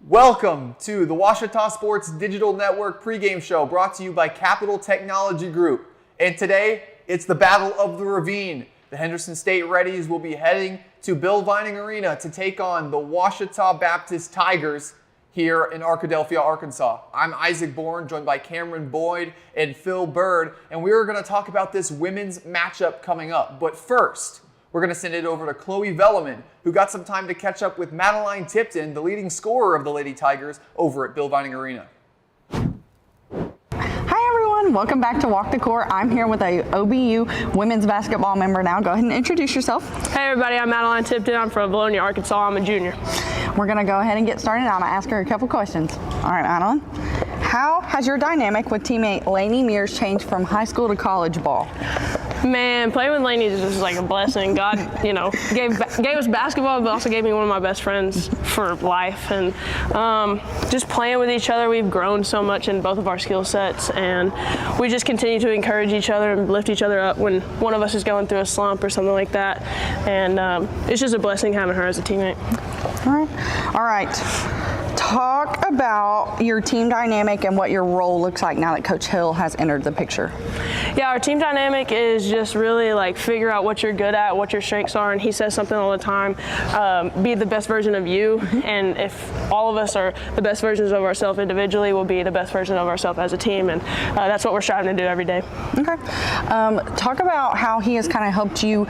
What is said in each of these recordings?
Welcome to the Washita Sports Digital Network pregame show brought to you by Capital Technology Group. And today, it's the Battle of the Ravine. The Henderson State Reddies will be heading to Bill Vining Arena to take on the Washita Baptist Tigers here in Arkadelphia, Arkansas. I'm Isaac Bourne, joined by Cameron Boyd and Phil Bird, and we are going to talk about this women's matchup coming up. But first, we're going to send it over to Chloe Velleman, who got some time to catch up with Madeline Tipton, the leading scorer of the Lady Tigers, over at Bill Vining Arena. Hi everyone, welcome back to Walk the Court. I'm here with a OBU women's basketball member now. Go ahead and introduce yourself. Hey everybody, I'm Madeline Tipton. I'm from Bologna, Arkansas. I'm a junior. We're going to go ahead and get started. I'm going to ask her a couple questions. All right, Madeline. How has your dynamic with teammate Lainey Mears changed from high school to college ball? Man, playing with Lainey is just like a blessing. God, gave us basketball, but also gave me one of my best friends for life. And just playing with each other, we've grown so much in both of our skill sets, and we just continue to encourage each other and lift each other up when one of us is going through a slump or something like that. And it's just a blessing having her as a teammate. All right. Talk about your team dynamic and what your role looks like now that Coach Hill has entered the picture. Yeah, our team dynamic is just really like figure out what you're good at, what your strengths are, and he says something all the time, be the best version of you, and if all of us are the best versions of ourselves individually, we'll be the best version of ourselves as a team, and that's what we're striving to do every day. Okay. Talk about how he has kind of helped you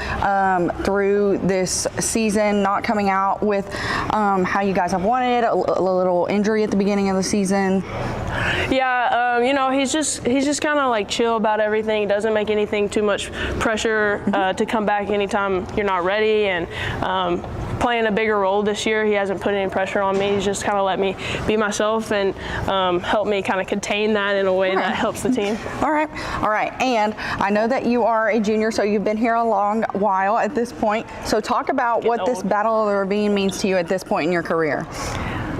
through this season, not coming out with how you guys have wanted, a little injury at the beginning of the season. Yeah, he's just kind of like chill about everything. He doesn't make anything too much pressure to come back anytime you're not ready, and playing a bigger role this year, he hasn't put any pressure on me. He's just kind of let me be myself and help me kind of contain that in a way that helps the team. All right. And I know that you are a junior, so you've been here a long while at this point. So talk about what this Battle of the Ravine means to you at this point in your career.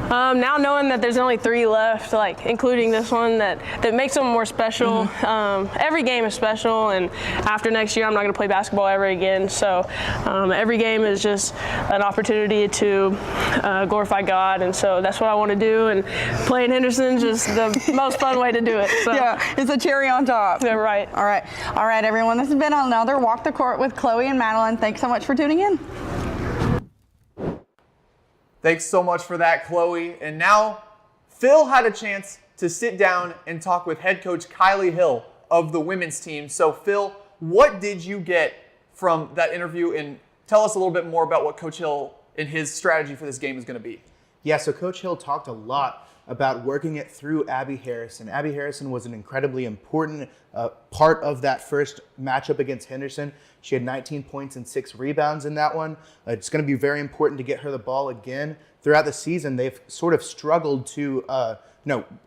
Now knowing that there's only 3 left, like including this one, that makes them more special. Every game is special, and after next year, I'm not going to play basketball ever again. So every game is just an opportunity to glorify God, and so that's what I want to do. And playing Henderson is just the most fun way to do it. So. Yeah, it's a cherry on top. Yeah, right. All right, everyone. This has been another Walk the Court with Chloe and Madeline. Thanks so much for tuning in. Thanks so much for that, Chloe. And now, Phil had a chance to sit down and talk with head coach Kylie Hill of the women's team. So, Phil, what did you get from that interview? And tell us a little bit more about what Coach Hill and his strategy for this game is going to be. Yeah, so Coach Hill talked a lot about working it through Abby Harrison. Abby Harrison was an incredibly important part of that first matchup against Henderson. She had 19 points and 6 rebounds in that one. It's going to be very important to get her the ball again. Throughout the season, they've sort of struggled to,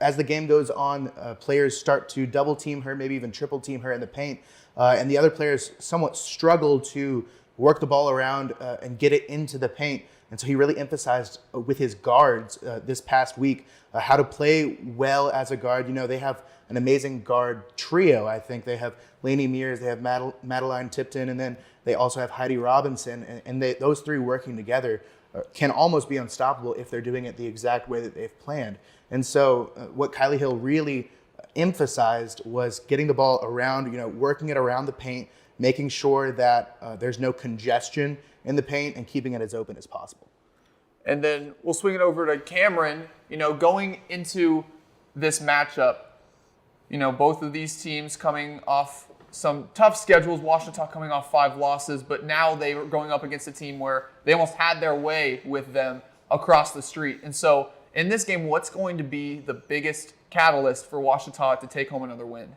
as the game goes on, players start to double team her, maybe even triple team her in the paint. And the other players somewhat struggle to work the ball around and get it into the paint. And so he really emphasized with his guards this past week how to play well as a guard. They have an amazing guard trio. I think they have Lainey Mears, they have Madeline Tipton, and then they also have Heidi Robinson. And those 3 working together can almost be unstoppable if they're doing it the exact way that they've planned. And so what Kylie Hill really emphasized was getting the ball around, working it around the paint, making sure that there's no congestion in the paint and keeping it as open as possible. And then we'll swing it over to Cameron. Going into this matchup, both of these teams coming off some tough schedules. Washita coming off 5 losses, but now they were going up against a team where they almost had their way with them across the street. And so in this game, what's going to be the biggest catalyst for Washita to take home another win?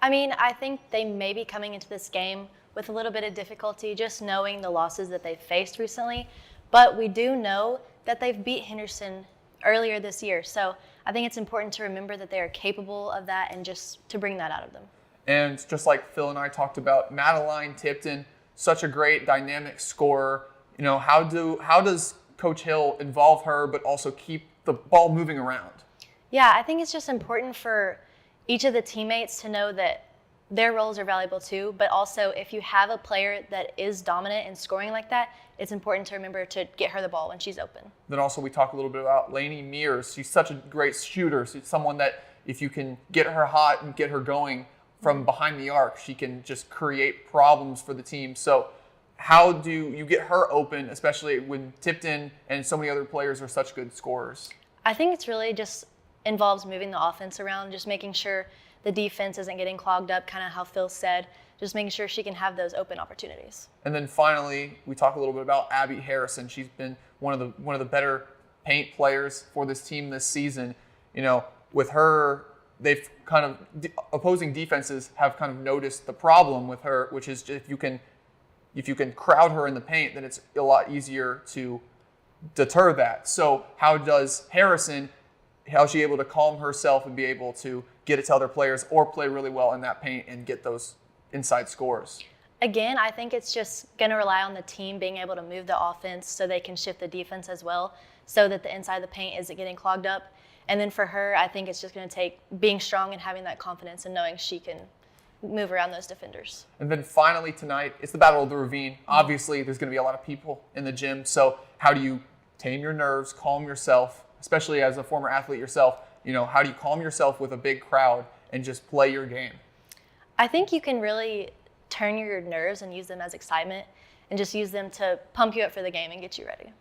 I think they may be coming into this game with a little bit of difficulty just knowing the losses that they've faced recently. But we do know that they've beat Henderson earlier this year. So I think it's important to remember that they are capable of that and just to bring that out of them. And just like Phil and I talked about, Madeline Tipton, such a great dynamic scorer. How does Coach Hill involve her but also keep the ball moving around? Yeah, I think it's just important for each of the teammates to know that their roles are valuable too, but also if you have a player that is dominant in scoring like that, it's important to remember to get her the ball when she's open. Then also we talk a little bit about Lainey Mears. She's such a great shooter. She's someone that if you can get her hot and get her going from behind the arc, she can just create problems for the team. So how do you get her open, especially when Tipton and so many other players are such good scorers? I think it's really just involves moving the offense around, just making sure the defense isn't getting clogged up, kind of how Phil said, just making sure she can have those open opportunities. And then finally, we talk a little bit about Abby Harrison. She's been one of the better paint players for this team this season. You know, with her, they've kind of opposing defenses have kind of noticed the problem with her, which is if you can crowd her in the paint, then it's a lot easier to deter that. So how does Harrison, how is she able to calm herself and be able to get it to other players or play really well in that paint and get those inside scores? Again, I think it's just going to rely on the team being able to move the offense so they can shift the defense as well so that the inside of the paint isn't getting clogged up. And then for her, I think it's just going to take being strong and having that confidence and knowing she can move around those defenders. And then finally tonight, it's the Battle of the Ravine. Obviously, there's going to be a lot of people in the gym. So how do you tame your nerves, calm yourself, especially as a former athlete yourself? You know, how do you calm yourself with a big crowd and just play your game? I think you can really turn your nerves and use them as excitement and just use them to pump you up for the game and get you ready.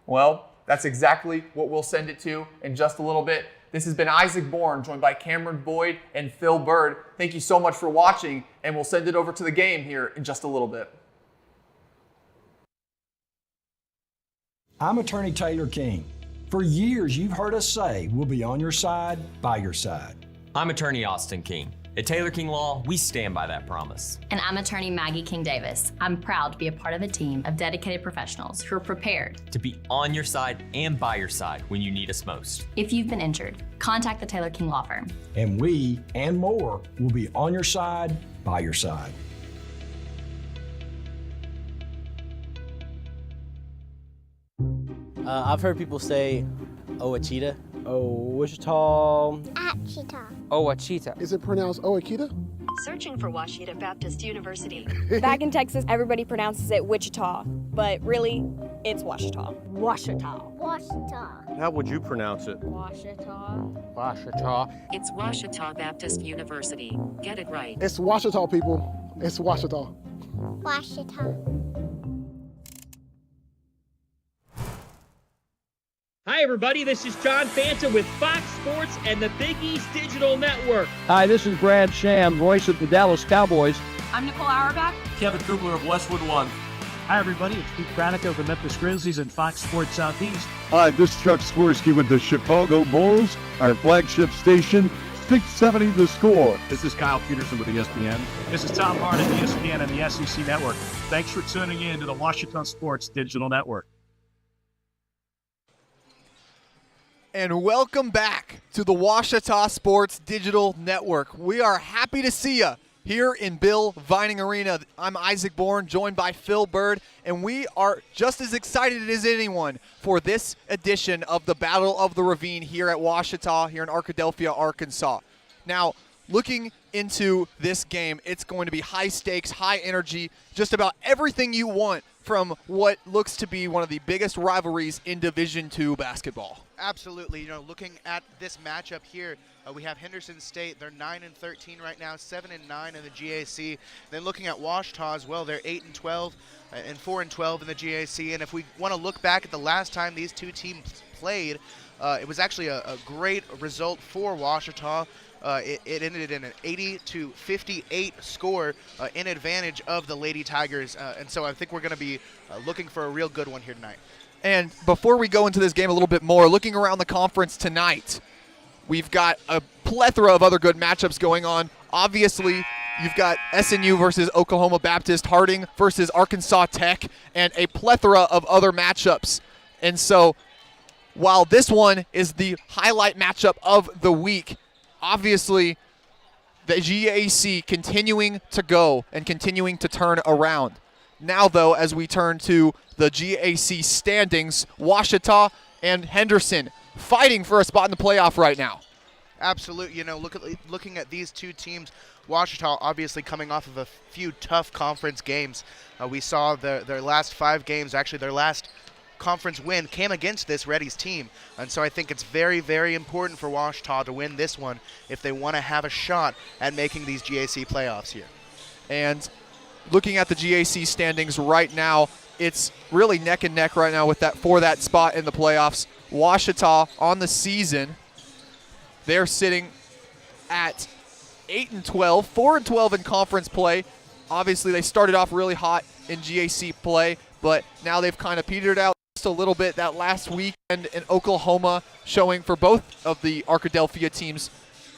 Well, that's exactly what we'll send it to in just a little bit. This has been Isaac Bourne, joined by Cameron Boyd and Phil Bird. Thank you so much for watching, and we'll send it over to the game here in just a little bit. I'm Attorney Taylor King. For years, you've heard us say we'll be on your side, by your side. I'm Attorney Austin King. At Taylor King Law, we stand by that promise. And I'm Attorney Maggie King Davis. I'm proud to be a part of a team of dedicated professionals who are prepared To be on your side and by your side when you need us most. If you've been injured, contact the Taylor King Law Firm. And we, and more, will be on your side, by your side. I've heard people say, oh, a cheetah. Oh, Wichita. Achita. Oh, a cheetah. Is it pronounced Oakita? Searching for Washita Baptist University. Back in Texas, everybody pronounces it Wichita, but really, it's Washita. Washita. Washita. How would you pronounce it? Washita. Washita. It's Washita Baptist University. Get it right. It's Washita, people. It's Washita. Washita. Hi, everybody. This is John Fanta with Fox Sports and the Big East Digital Network. Hi, this is Brad Sham, voice of the Dallas Cowboys. I'm Nicole Auerbach. Kevin Kugler of Westwood One. Hi, everybody. It's Pete Pranica of the Memphis Grizzlies and Fox Sports Southeast. Hi, this is Chuck Swirsky with the Chicago Bulls, our flagship station, 670 The Score. This is Kyle Peterson with ESPN. This is Tom Hart at ESPN and the SEC Network. Thanks for tuning in to the Washington Sports Digital Network. And welcome back to the Washita Sports Digital Network. We are happy to see you here in Bill Vining Arena. I'm Isaac Bourne, joined by Phil Bird, and we are just as excited as anyone for this edition of the Battle of the Ravine here at Washita, here in Arkadelphia, Arkansas. Now, looking into this game, it's going to be high stakes, high energy, just about everything you want from what looks to be one of the biggest rivalries in Division II basketball. Absolutely. You know, looking at this matchup here, we have Henderson State. They're 9-13 right now, 7-9 in the GAC. Then looking at Washita as well, they're 8-12 and 4-12 in the GAC. And if we want to look back at the last time these two teams played, it was actually a great result for Washita. It ended in an 80-58 score in advantage of the Lady Tigers. And so I think we're going to be looking for a real good one here tonight. And before we go into this game a little bit more, looking around the conference tonight, we've got a plethora of other good matchups going on. Obviously, you've got SNU versus Oklahoma Baptist, Harding versus Arkansas Tech, and a plethora of other matchups. And so while this one is the highlight matchup of the week, obviously the GAC continuing to go and continuing to turn around. Now, though, as we turn to the GAC standings, Washita and Henderson fighting for a spot in the playoff right now. Absolutely. You know, looking at these two teams, Ouachita obviously coming off of a few tough conference games. We saw their last 5 games, actually their last conference win came against this Reddy's team. And so I think it's very, very important for Ouachita to win this one if they want to have a shot at making these GAC playoffs here. And looking at the GAC standings right now, it's really neck and neck right now with that spot in the playoffs. Ouachita on the season, they're sitting at 8-12, 4-12 in conference play. Obviously, they started off really hot in GAC play, but now they've kind of petered out just a little bit. That last weekend in Oklahoma showing for both of the Arkadelphia teams.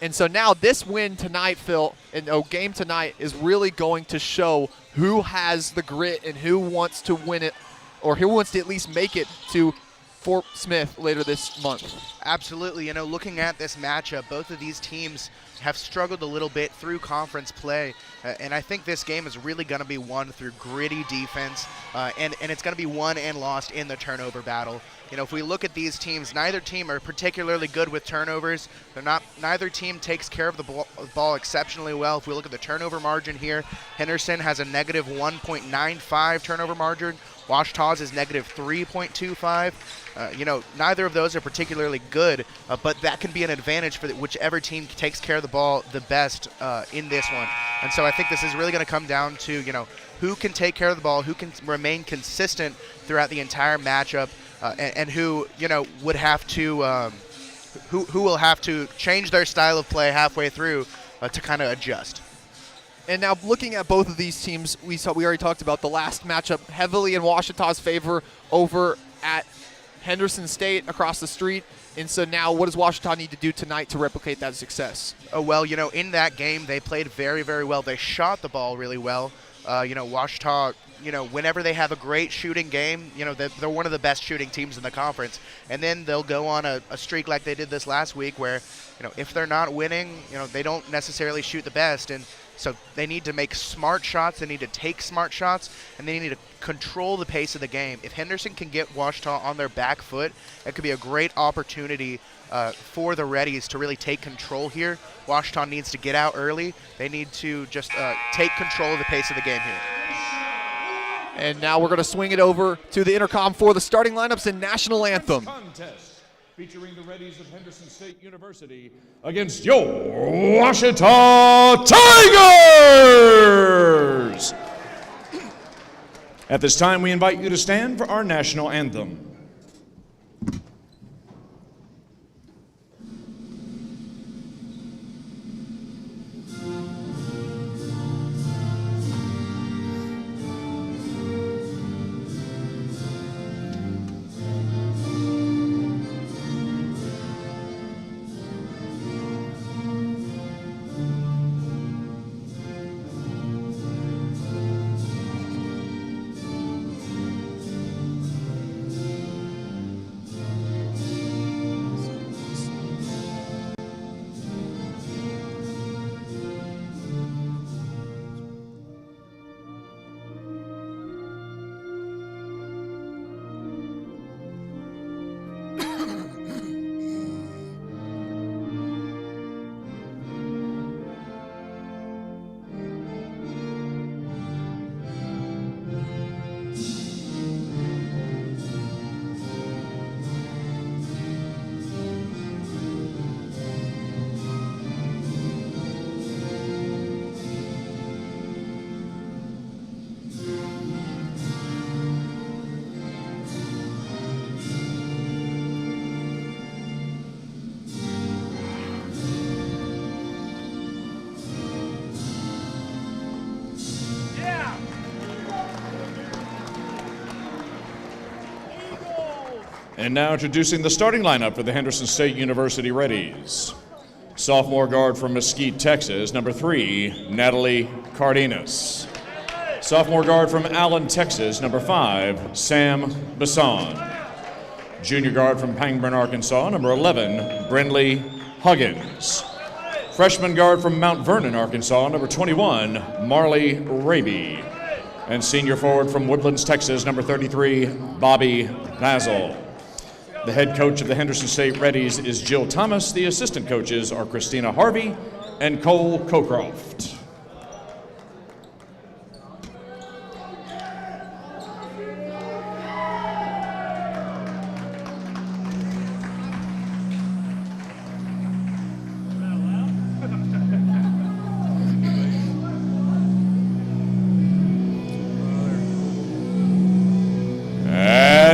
And so now this win tonight, Phil, and game tonight is really going to show who has the grit and who wants to win it, or who wants to at least make it to Fort Smith later this month. Absolutely. Looking at this matchup, both of these teams have struggled a little bit through conference play, and I think this game is really going to be won through gritty defense, and it's going to be won and lost in the turnover battle. If we look at these teams, neither team are particularly good with turnovers. Neither team takes care of the ball exceptionally well. If we look at the turnover margin here, Henderson has a negative 1.95 turnover margin. Ouachita's is negative 3.25. Neither of those are particularly good, but that can be an advantage for whichever team takes care of the ball the best in this one. And so I think this is really going to come down to, who can take care of the ball, who can remain consistent throughout the entire matchup, and who, would have to, who will have to change their style of play halfway through to kind of adjust. And now looking at both of these teams, we already talked about the last matchup heavily in Ouachita's favor over at Henderson State across the street. And so now what does Ouachita need to do tonight to replicate that success? Oh, well, in that game, they played very, very well. They shot the ball really well. Ouachita, whenever they have a great shooting game, they're one of the best shooting teams in the conference. And then they'll go on a streak like they did this last week where, if they're not winning, they don't necessarily shoot the best. And so they need to make smart shots, they need to take smart shots, and they need to control the pace of the game. If Henderson can get Ouachita on their back foot, it could be a great opportunity for the Reddies to really take control here. Ouachita needs to get out early. They need to just take control of the pace of the game here. And now we're going to swing it over to the intercom for the starting lineups and national anthem. Contest featuring the Reddies of Henderson State University against your Ouachita Tigers. At this time, we invite you to stand for our national anthem. And now introducing the starting lineup for the Henderson State University Reddies. Sophomore guard from Mesquite, Texas, number 3, Natalie Cardenas. Sophomore guard from Allen, Texas, number 5, Sam Basson. Junior guard from Pangburn, Arkansas, number 11, Brindley Huggins. Freshman guard from Mount Vernon, Arkansas, number 21, Marley Raby. And senior forward from Woodlands, Texas, number 33, Bobby Basil. The head coach of the Henderson State Reddies is Jill Thomas. The assistant coaches are Christina Harvey and Cole Cocroft.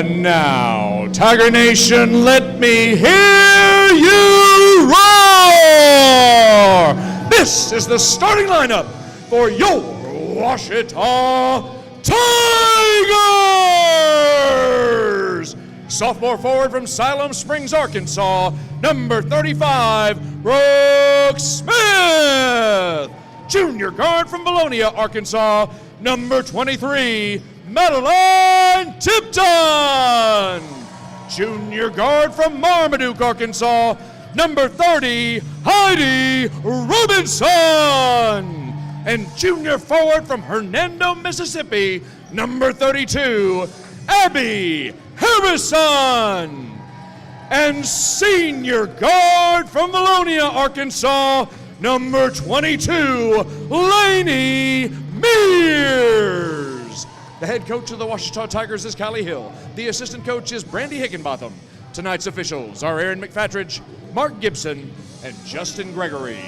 And now, Tiger Nation, let me hear you roar! This is the starting lineup for your Ouachita Tigers! Sophomore forward from Siloam Springs, Arkansas, number 35, Brooke Smith. Junior guard from Bologna, Arkansas, number 23, Madeline Tipton. Junior guard from Marmaduke, Arkansas, number 30, Heidi Robinson. And junior forward from Hernando, Mississippi, number 32, Abby Harrison. And senior guard from Bologna, Arkansas, number 22, Lainey Mears. The head coach of the Ouachita Tigers is Callie Hill. The assistant coach is Brandy Higginbotham. Tonight's officials are Aaron McFatridge, Mark Gibson, and Justin Gregory.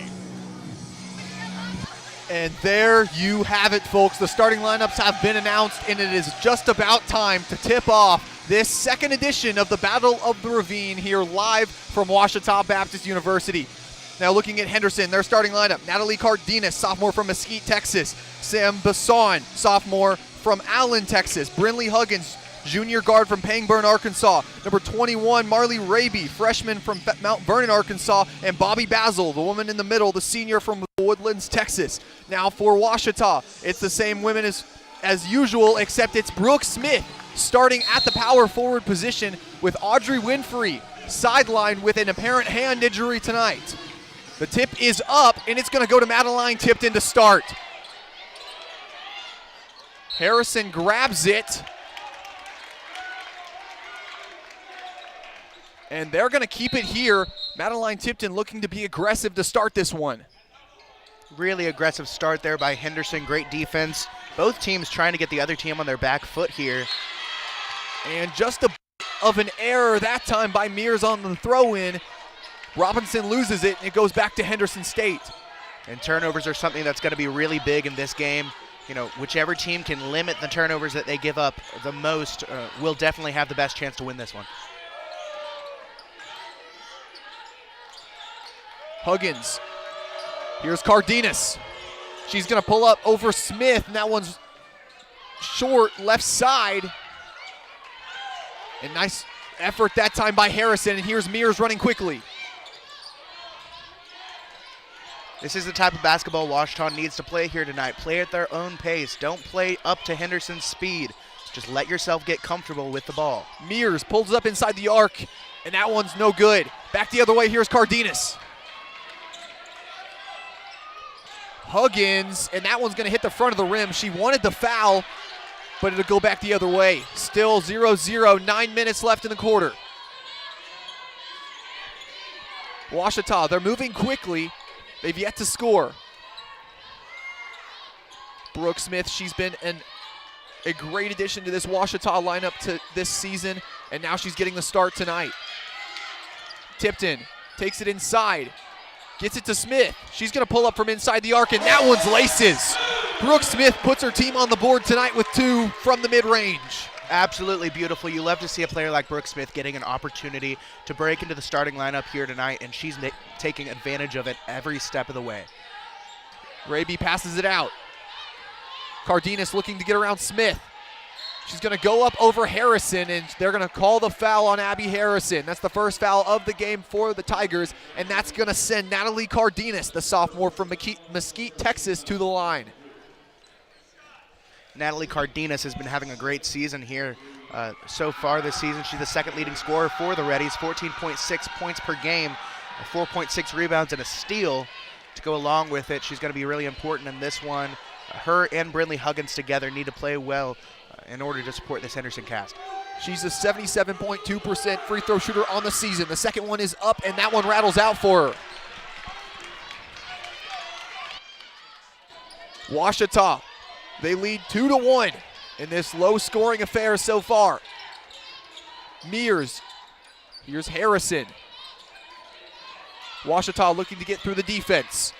And there you have it, folks. The starting lineups have been announced, and it is just about time to tip off this second edition of the Battle of the Ravine here live from Ouachita Baptist University. Now looking at Henderson, their starting lineup: Natalie Cardenas, sophomore from Mesquite, Texas; Sam Basson, sophomore from Allen, Texas; Brinley Huggins, junior guard from Pangburn, Arkansas; number 21, Marley Raby, freshman from Mount Vernon, Arkansas; and Bobby Basil, the woman in the middle, the senior from Woodlands, Texas. Now for Ouachita, it's the same women as usual, except it's Brooke Smith starting at the power forward position, with Audrey Winfrey sidelined with an apparent hand injury tonight. The tip is up, and it's going to go to Madeline Tipton to start. Harrison grabs it. And they're going to keep it here. Madeline Tipton looking to be aggressive to start this one. Really aggressive start there by Henderson. Great defense. Both teams trying to get the other team on their back foot here. And just a bit of an error that time by Mears on the throw-in. Robinson loses it, and it goes back to Henderson State. And turnovers are something that's going to be really big in this game. You know, whichever team can limit the turnovers that they give up the most will definitely have the best chance to win this one. Huggins. Here's Cardenas. She's going to pull up over Smith, and that one's short left side. And nice effort that time by Harrison, and here's Mears running quickly. This is the type of basketball Ouachita needs to play here tonight. Play at their own pace. Don't play up to Henderson's speed. Just let yourself get comfortable with the ball. Mears pulls up inside the arc, and that one's no good. Back the other way, here's Cardenas. Huggins, and that one's going to hit the front of the rim. She wanted the foul, but it'll go back the other way. Still 0-0, 9 minutes left in the quarter. Ouachita, they're moving quickly. They've yet to score. Brooke Smith, she's been a great addition to this Ouachita lineup to this season, and now she's getting the start tonight. Tipton takes it inside, gets it to Smith. She's going to pull up from inside the arc, and that one's laces. Brooke Smith puts her team on the board tonight with 2 from the mid-range. Absolutely beautiful. You love to see a player like Brooke Smith getting an opportunity to break into the starting lineup here tonight, and she's taking advantage of it every step of the way. Raby passes it out. Cardenas looking to get around Smith. She's going to go up over Harrison, and they're going to call the foul on Abby Harrison. That's the first foul of the game for the Tigers, and that's going to send Natalie Cardenas, the sophomore from Mesquite, Texas, to the line. Natalie Cardenas has been having a great season here so far this season. She's the second leading scorer for the Reddies, 14.6 points per game, 4.6 rebounds, and a steal to go along with it. She's going to be really important in this one. Her and Brinley Huggins together need to play well in order to support this Henderson cast. She's a 77.2% free throw shooter on the season. The second one is up, and that one rattles out for her. Ouachita, they lead 2-1 in this low-scoring affair so far. Mears, here's Harrison. Ouachita looking to get through the defense.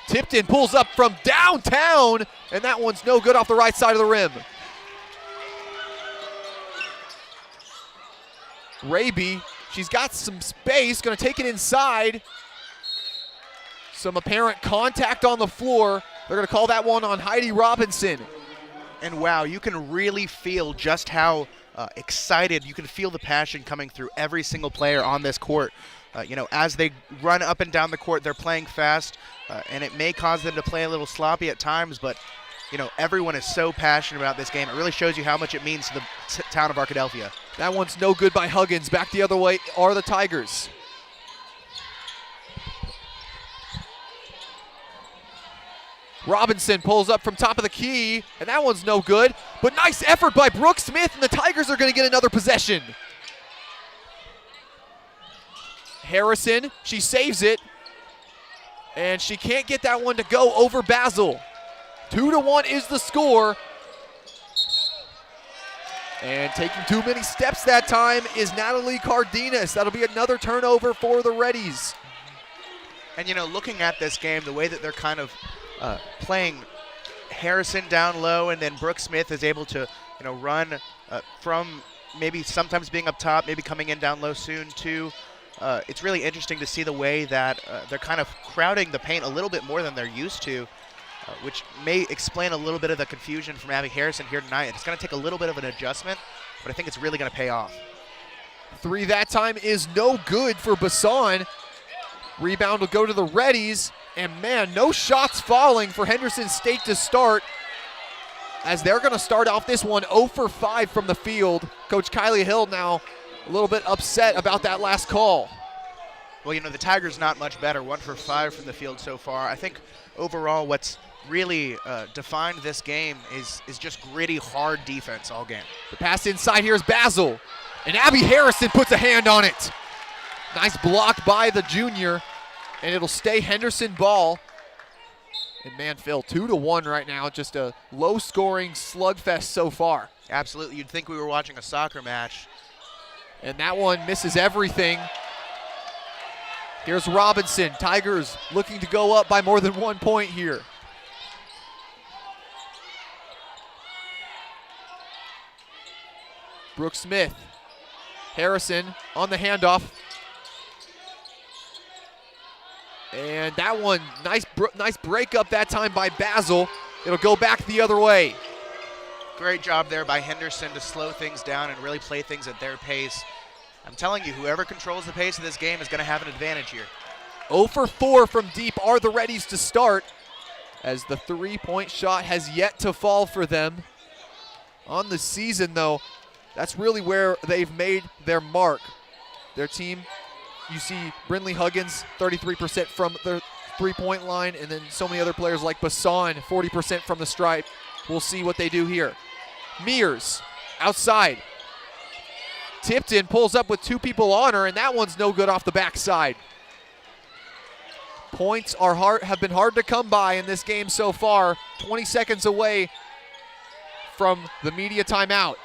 Tipton pulls up from downtown, and that one's no good off the right side of the rim. Ravine, she's got some space, gonna take it inside. Some apparent contact on the floor. They're gonna call that one on Heidi Robinson. And wow, you can really feel just how excited, you can feel the passion coming through every single player on this court. As they run up and down the court, they're playing fast, and it may cause them to play a little sloppy at times, but everyone is so passionate about this game. It really shows you how much it means to the town of Arkadelphia. That one's no good by Huggins. Back the other way are the Tigers. Robinson pulls up from top of the key, and that one's no good. But nice effort by Brooke Smith, and the Tigers are going to get another possession. Harrison, she saves it, and she can't get that one to go over Basil. 2-1 is the score. And taking too many steps that time is Natalie Cardenas. That'll be another turnover for the Reddies. And looking at this game, the way that they're kind of playing Harrison down low, and then Brooke Smith is able to run from maybe sometimes being up top, maybe coming in down low soon too. It's really interesting to see the way that they're kind of crowding the paint a little bit more than they're used to, which may explain a little bit of the confusion from Abby Harrison here tonight. It's going to take a little bit of an adjustment, but I think it's really going to pay off. 3 that time is no good for Bassan. Rebound will go to the Reddies, and man, no shots falling for Henderson State to start, as they're going to start off this one 0 for 5 from the field. Coach Kylie Hill now a little bit upset about that last call. Well, the Tigers not much better, 1 for 5 from the field so far. I think overall what's really defined this game is just gritty, hard defense all game. The pass inside here is Basil, and Abby Harrison puts a hand on it. Nice block by the junior, and it'll stay Henderson ball. And man, Phil, 2-1 right now. Just a low-scoring slugfest so far. Absolutely. You'd think we were watching a soccer match. And that one misses everything. Here's Robinson. Tigers looking to go up by more than 1 point here. Brooke Smith. Harrison on the handoff. And that one, nice break up that time by Basil. It'll go back the other way. Great job there by Henderson to slow things down and really play things at their pace. I'm telling you, whoever controls the pace of this game is going to have an advantage here. 0 for 4 from deep are the Reddies to start, as the 3-point shot has yet to fall for them. On the season, though, that's really where they've made their mark. Their team, you see Brindley Huggins, 33% from the 3-point line, and then so many other players like Bassan, 40% from the stripe. We'll see what they do here. Mears, outside. Tipton pulls up with 2 people on her, and that one's no good off the backside. Points have been hard to come by in this game so far. 20 seconds away from the media timeout.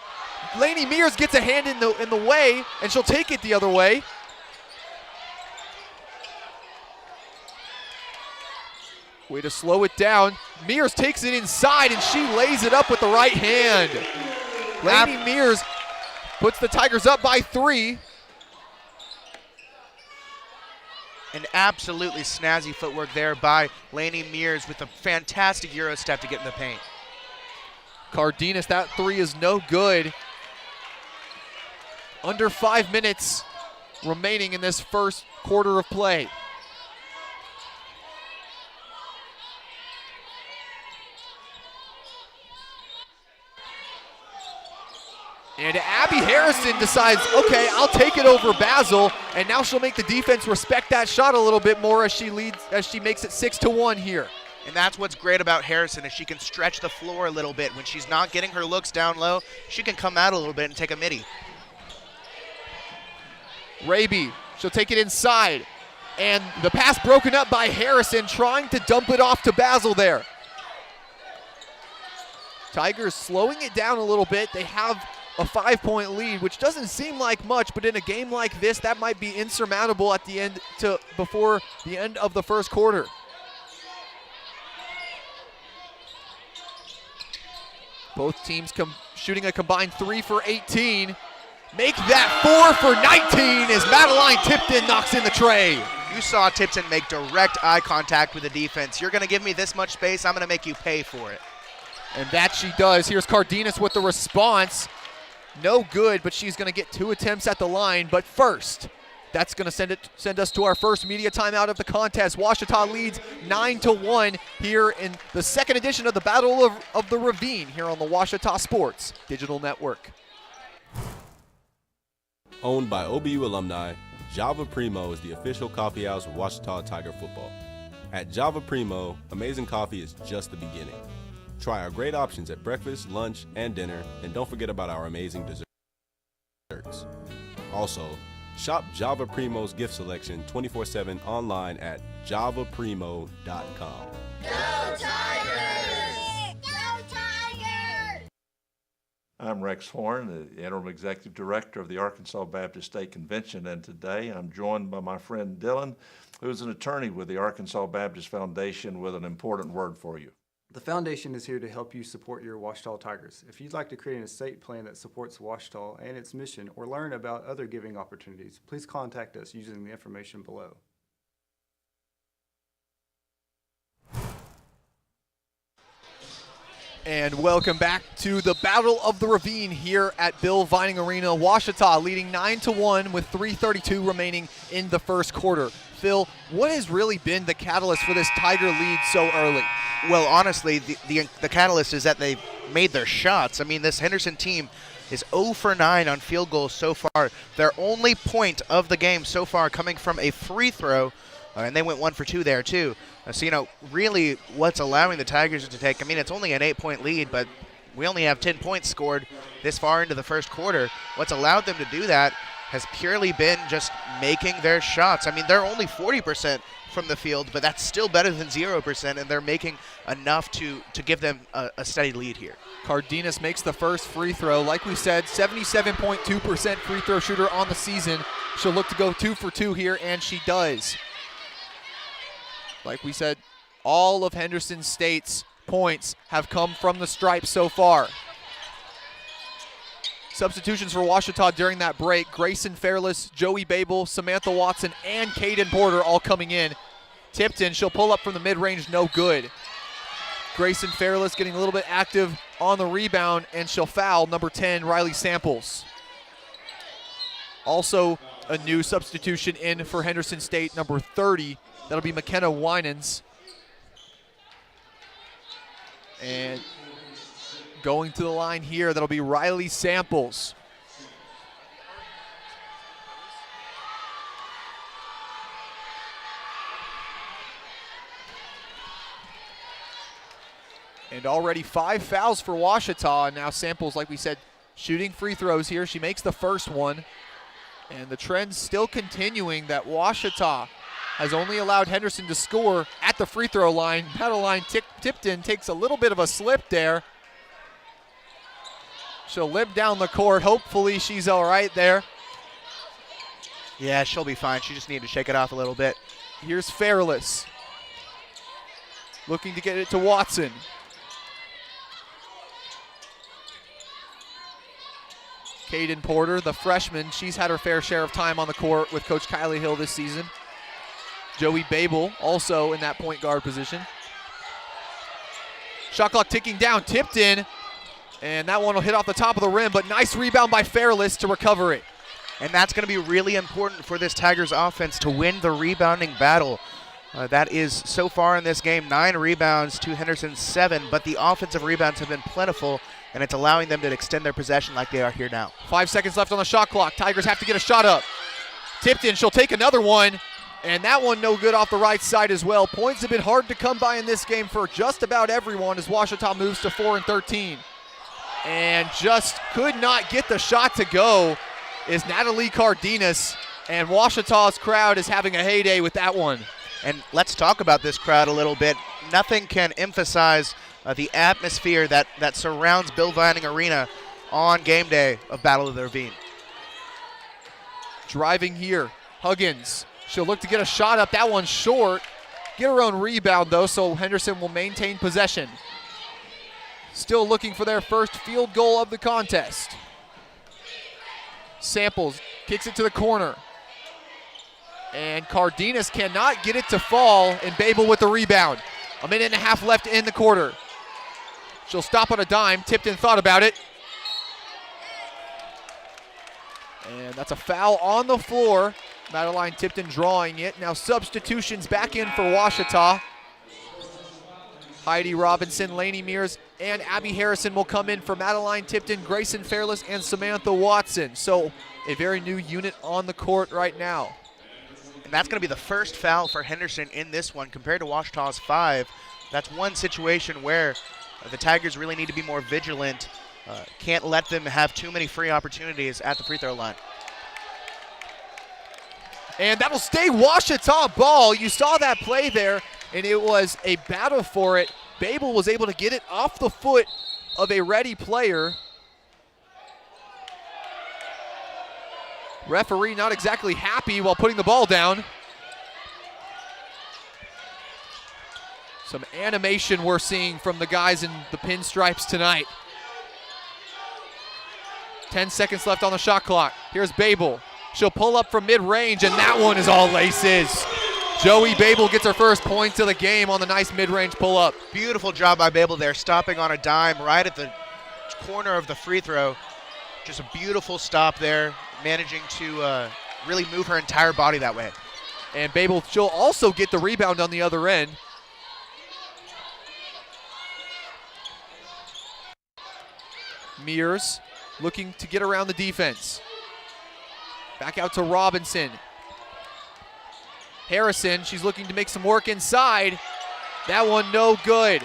Lainey Mears gets a hand in the way, and she'll take it the other way. Way to slow it down. Mears takes it inside, and she lays it up with the right hand. Lainey Mears puts the Tigers up by 3. And absolutely snazzy footwork there by Lainey Mears with a fantastic Euro step to get in the paint. Cardenas, that 3 is no good. Under 5 minutes remaining in this first quarter of play. And Abby Harrison decides, okay, I'll take it over Basil, and now she'll make the defense respect that shot a little bit more as she makes it 6-1 here. And that's what's great about Harrison, is she can stretch the floor a little bit. When she's not getting her looks down low, she can come out a little bit and take a midi. Raby, she'll take it inside, and the pass broken up by Harrison, trying to dump it off to Basil there. Tigers slowing it down a little bit. They have a 5-point lead, which doesn't seem like much, but in a game like this, that might be insurmountable at the end before the end of the first quarter. Both teams shooting a combined 3 for 18. make that 4 for 19 as Madeline Tipton knocks in the tray. You saw Tipton make direct eye contact with the defense. You're going to give me this much space, I'm going to make you pay for it. And that she does. Here's Cardenas with the response. No good, but she's going to get 2 attempts at the line. But first, that's going to send us to our first media timeout of the contest. Ouachita leads 9-1 here in the second edition of the Battle of the Ravine here on the Ouachita Sports Digital Network. Owned by OBU alumni, Java Primo is the official coffee house of Ouachita Tiger football. At Java Primo, amazing coffee is just the beginning. Try our great options at breakfast, lunch, and dinner, and don't forget about our amazing desserts. Also, shop Java Primo's gift selection 24/7 online at javaprimo.com. Go Tigers! Go Tigers! I'm Rex Horn, the Interim Executive Director of the Arkansas Baptist State Convention, and today I'm joined by my friend Dylan, who's an attorney with the Arkansas Baptist Foundation with an important word for you. The foundation is here to help you support your Ouachita Tigers. If you'd like to create an estate plan that supports Ouachita and its mission or learn about other giving opportunities, please contact us using the information below. And welcome back to the Battle of the Ravine here at Bill Vining Arena. Ouachita leading 9-1 with 3:32 remaining in the first quarter. Phil, what has really been the catalyst for this Tiger lead so early? Well, honestly, the catalyst is that they made their shots. I mean, this Henderson team is 0 for 9 on field goals so far. Their only point of the game so far coming from a free throw, and they went 1 for 2 there too. So, really what's allowing the Tigers to take, I mean, it's only an 8-point lead, but we only have 10 points scored this far into the first quarter. What's allowed them to do that has purely been just making their shots. I mean, they're only 40% from the field, but that's still better than 0%, and they're making enough to give them a steady lead here. Cardenas makes the first free throw. Like we said, 77.2% free throw shooter on the season. She'll look to go 2 for 2 here, and she does. Like we said, all of Henderson State's points have come from the stripe so far. Substitutions for Ouachita during that break. Grayson Fairless, Joey Babel, Samantha Watson, and Caden Porter all coming in. Tipton, she'll pull up from the mid-range, no good. Grayson Fairless getting a little bit active on the rebound, and she'll foul number 10, Riley Samples. Also a new substitution in for Henderson State, number 30. That'll be McKenna Winans. And going to the line here, that'll be Riley Samples. And already 5 fouls for Ouachita. And now Samples, like we said, shooting free throws here. She makes the first one. And the trend's still continuing that Ouachita has only allowed Henderson to score at the free throw line. Madeline Tipton takes a little bit of a slip there. She'll limp down the court. Hopefully she's all right there. Yeah, she'll be fine. She just needed to shake it off a little bit. Here's Fairless. Looking to get it to Watson. Caden Porter, the freshman, she's had her fair share of time on the court with Coach Kylie Hill this season. Joey Babel also in that point guard position. Shot clock ticking down, tipped in, and that one will hit off the top of the rim, but nice rebound by Fairless to recover it. And that's going to be really important for this Tigers offense to win the rebounding battle. That is, so far in this game, 9 rebounds to Henderson's 7, but the offensive rebounds have been plentiful, and it's allowing them to extend their possession like they are here now. 5 seconds left on the shot clock. Tigers have to get a shot up. Tipped in, she'll take another one, and that one no good off the right side as well. Points have been hard to come by in this game for just about everyone as Ouachita moves to 4 and 13. And just could not get the shot to go is Natalie Cardenas, and Ouachita's crowd is having a heyday with that one. And let's talk about this crowd a little bit. Nothing can emphasize the atmosphere that surrounds Bill Vining Arena on game day of Battle of the Ravine. Driving here, Huggins. She'll look to get a shot up. That one's short. Get her own rebound, though, so Henderson will maintain possession. Still looking for their first field goal of the contest. Samples kicks it to the corner. And Cardenas cannot get it to fall, and Babel with the rebound. A minute and a half left in the quarter. She'll stop on a dime. Tipton thought about it. And that's a foul on the floor. Madeline Tipton drawing it. Now substitutions back in for Ouachita. Heidi Robinson, Lainey Mears, and Abby Harrison will come in for Madeline Tipton, Grayson Fairless, and Samantha Watson. So a very new unit on the court right now. And that's going to be the first foul for Henderson in this one compared to Ouachita's 5. That's one situation where the Tigers really need to be more vigilant. Can't let them have too many free opportunities at the free throw line. And that'll stay Ouachita ball. You saw that play there, and it was a battle for it. Babel was able to get it off the foot of a ready player. Referee not exactly happy while putting the ball down. Some animation we're seeing from the guys in the pinstripes tonight. 10 seconds left on the shot clock. Here's Babel. She'll pull up from mid-range, and that one is all laces. Joey Babel gets her first points of the game on the nice mid-range pull-up. Beautiful job by Babel there, stopping on a dime right at the corner of the free throw. Just a beautiful stop there, managing to really move her entire body that way. And Babel, she'll also get the rebound on the other end. Mears looking to get around the defense. Back out to Robinson. Harrison, she's looking to make some work inside. That one no good.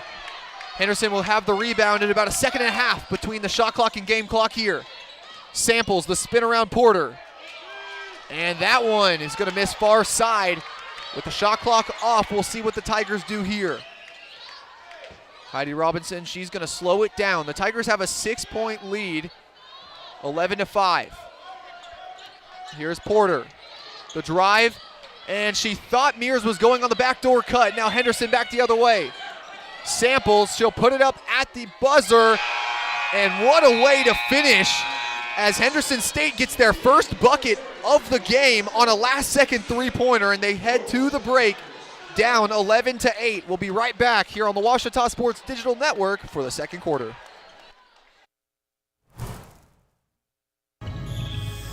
Henderson will have the rebound at about a second and a half between the shot clock and game clock here. Samples the spin around Porter. And that one is going to miss far side. With the shot clock off, we'll see what the Tigers do here. Heidi Robinson, she's going to slow it down. The Tigers have a 6-point lead, 11-5. Here's Porter. The drive, and she thought Mears was going on the backdoor cut. Now Henderson back the other way. Samples, she'll put it up at the buzzer, and what a way to finish as Henderson State gets their first bucket of the game on a last-second three-pointer, and they head to the break down 11-8. We'll be right back here on the Ouachita Sports Digital Network for the second quarter.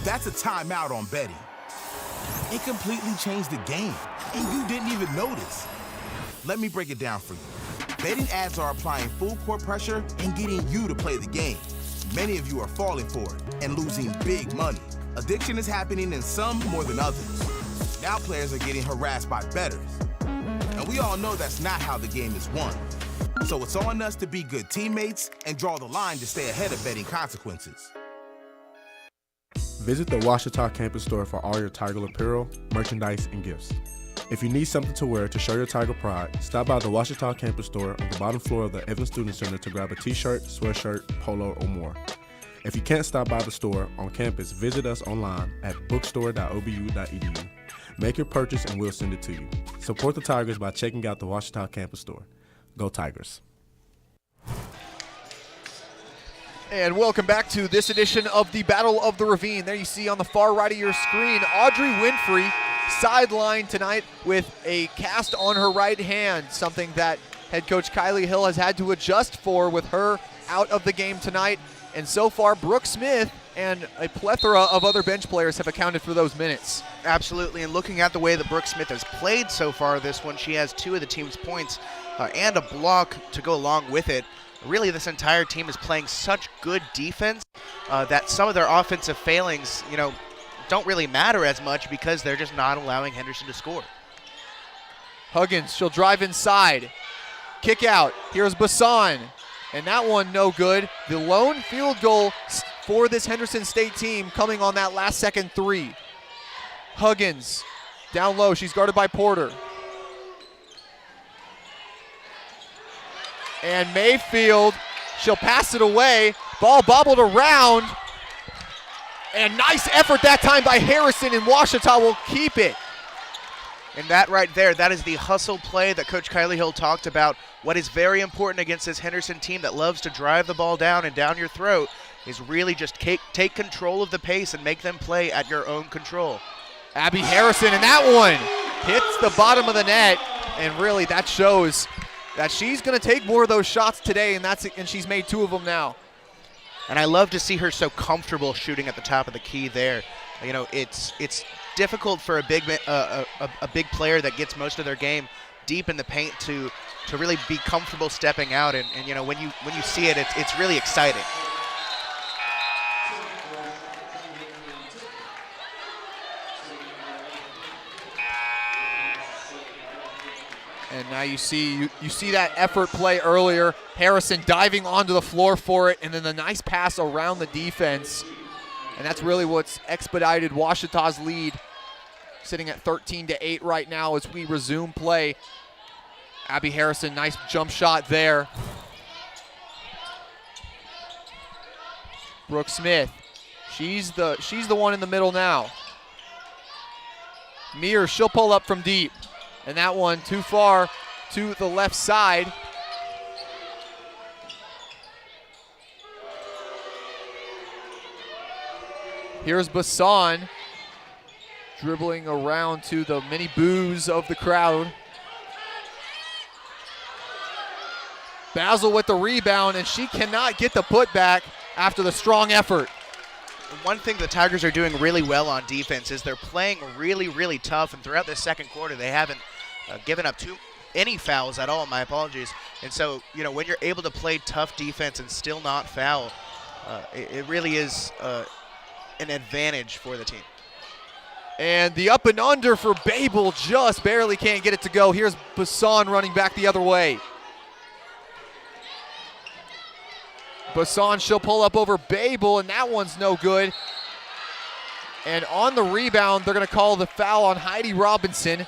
That's a timeout on betting. It completely changed the game, and you didn't even notice. Let me break it down for you. Betting ads are applying full court pressure and getting you to play the game. Many of you are falling for it and losing big money. Addiction is happening in some more than others. Now players are getting harassed by bettors. And we all know that's not how the game is won. So it's on us to be good teammates and draw the line to stay ahead of betting consequences. Visit the Ouachita campus store for all your Tiger apparel, merchandise, and gifts. If you need something to wear to show your Tiger pride, stop by the Ouachita campus store on the bottom floor of the Evans Student Center to grab a t-shirt, sweatshirt, polo, or more. If you can't stop by the store on campus, visit us online at bookstore.obu.edu. Make your purchase and we'll send it to you. Support the Tigers by checking out the Ouachita campus store. Go Tigers. And welcome back to this edition of the Battle of the Ravine. There you see on the far right of your screen, Audrey Winfrey sidelined tonight with a cast on her right hand, something that head coach Kylie Hill has had to adjust for with her out of the game tonight. And so far, Brooke Smith and a plethora of other bench players have accounted for those minutes. Absolutely, and looking at the way that Brooke Smith has played so far this one, she has 2 of the team's points and a block to go along with it. Really, this entire team is playing such good defense that some of their offensive failings, don't really matter as much because they're just not allowing Henderson to score. Huggins, she'll drive inside. Kick out. Here's Bassan. And that one no good. The lone field goal for this Henderson State team coming on that last second three. Huggins down low. She's guarded by Porter. And Mayfield, she'll pass it away. Ball bobbled around. And nice effort that time by Harrison, and Ouachita will keep it. And that right there, that is the hustle play that Coach Kylie Hill talked about. What is very important against this Henderson team that loves to drive the ball down and down your throat is really just take control of the pace and make them play at your own control. Abby Harrison, and that one hits the bottom of the net, and really that shows that she's going to take more of those shots today, and she's made 2 of them now. And I love to see her so comfortable shooting at the top of the key there. You know, it's difficult for a big player that gets most of their game deep in the paint to really be comfortable stepping out, and you know, when you see it, it's really exciting. And now you see that effort play earlier. Harrison diving onto the floor for it, and then the nice pass around the defense. And that's really what's expedited Washita's lead, sitting at 13-8 right now as we resume play. Abby Harrison, nice jump shot there. Brooke Smith, she's the one in the middle now. Mears, she'll pull up from deep. And that one too far to the left side. Here's Bassan dribbling around to the many boos of the crowd. Basil with the rebound, and she cannot get the putback after the strong effort. One thing the Tigers are doing really well on defense is they're playing really, really tough, and throughout the second quarter they haven't given up any fouls at all, my apologies. And so, you know, when you're able to play tough defense and still not foul, it really is an advantage for the team. And the up and under for Babel just barely can't get it to go. Here's Bassan running back the other way. Bassan, she'll pull up over Babel, and that one's no good. And on the rebound, they're going to call the foul on Heidi Robinson.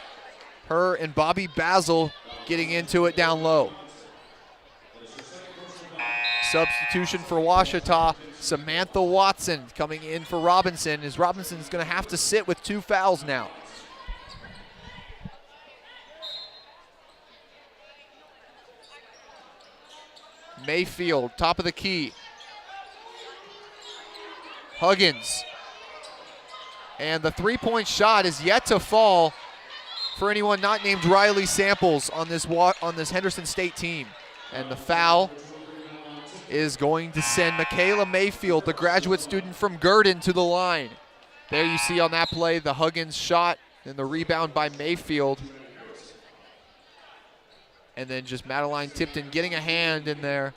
Her and Bobby Basil getting into it down low. Substitution for Washita, Samantha Watson coming in for Robinson, as Robinson's going to have to sit with 2 fouls now. Mayfield, top of the key. Huggins. And the 3-point shot is yet to fall for anyone not named Riley Samples on this Henderson State team. And the foul is going to send Michaela Mayfield, the graduate student from Gurdon, to the line. There you see on that play the Huggins shot and the rebound by Mayfield. And then just Madeline Tipton getting a hand in there.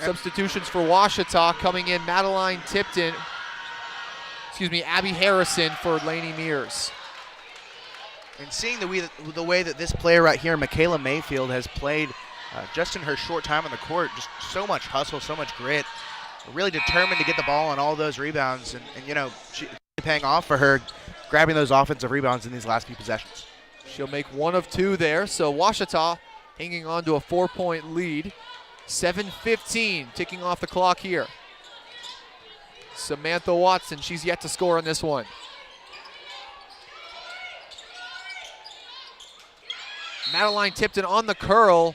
Substitutions for Washita coming in. Madeline Tipton, Abby Harrison for Lainey Mears. And seeing the way that this player right here, Michaela Mayfield, has played just in her short time on the court, just so much hustle, so much grit, really determined to get the ball on all those rebounds, and you know, she's paying off for her, grabbing those offensive rebounds in these last few possessions. She'll make 1 of 2 there, so Washita hanging on to a 4-point lead. 7:15 ticking off the clock here. Samantha Watson, she's yet to score on this one. Madeline Tipton on the curl.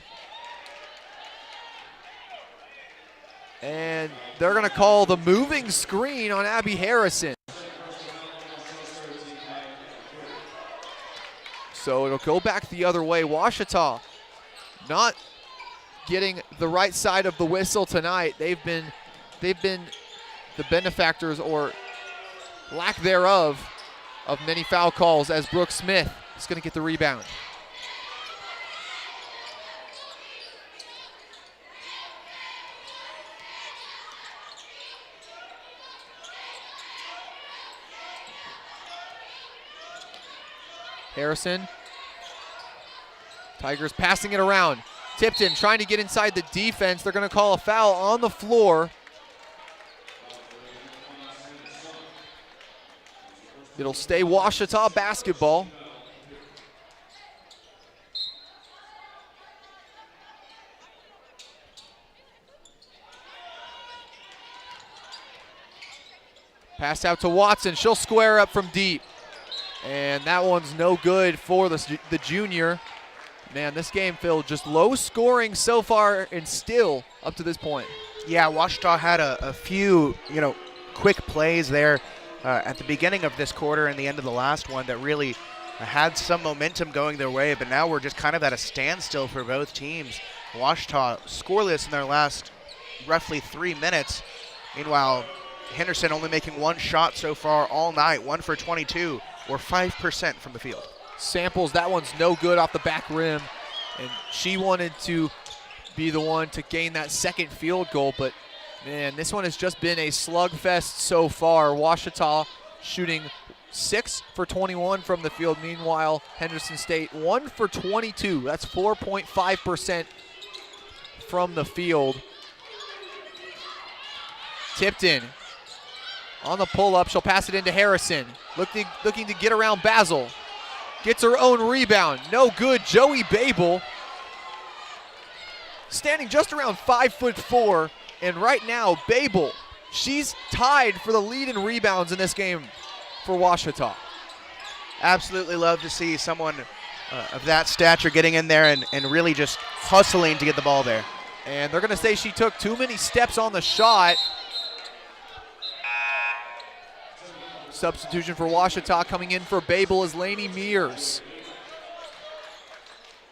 And they're going to call the moving screen on Abby Harrison. So it'll go back the other way. Washita not getting the right side of the whistle tonight. They've been the benefactors, or lack thereof, of many foul calls, as Brooke Smith is going to get the rebound. Harrison. Tigers passing it around. Tipton trying to get inside the defense. They're going to call a foul on the floor. It'll stay Washita basketball. Pass out to Watson. She'll square up from deep. And that one's no good for the junior. Man, this game, Phil, just low scoring so far and still up to this point. Yeah, Ouachita had a few, quick plays there at the beginning of this quarter and the end of the last one that really had some momentum going their way, but now we're just kind of at a standstill for both teams. Ouachita scoreless in their last roughly 3 minutes. Meanwhile, Henderson only making one shot so far all night, 1 for 22, or 5% from the field. Samples, that one's no good off the back rim, and she wanted to be the one to gain that second field goal, but man, this one has just been a slugfest so far. Ouachita shooting 6 for 21 from the field. Meanwhile, Henderson State 1 for 22. That's 4.5% from the field. Tipton on the pull-up. She'll pass it into Harrison. Looking to get around Basil. Gets her own rebound. No good. Joey Babel standing just around 5'4", and right now Babel, she's tied for the lead in rebounds in this game for Ouachita. Absolutely love to see someone of that stature getting in there and really just hustling to get the ball there. And they're going to say she took too many steps on the shot. Substitution for Ouachita coming in for Babel is Lainey Mears.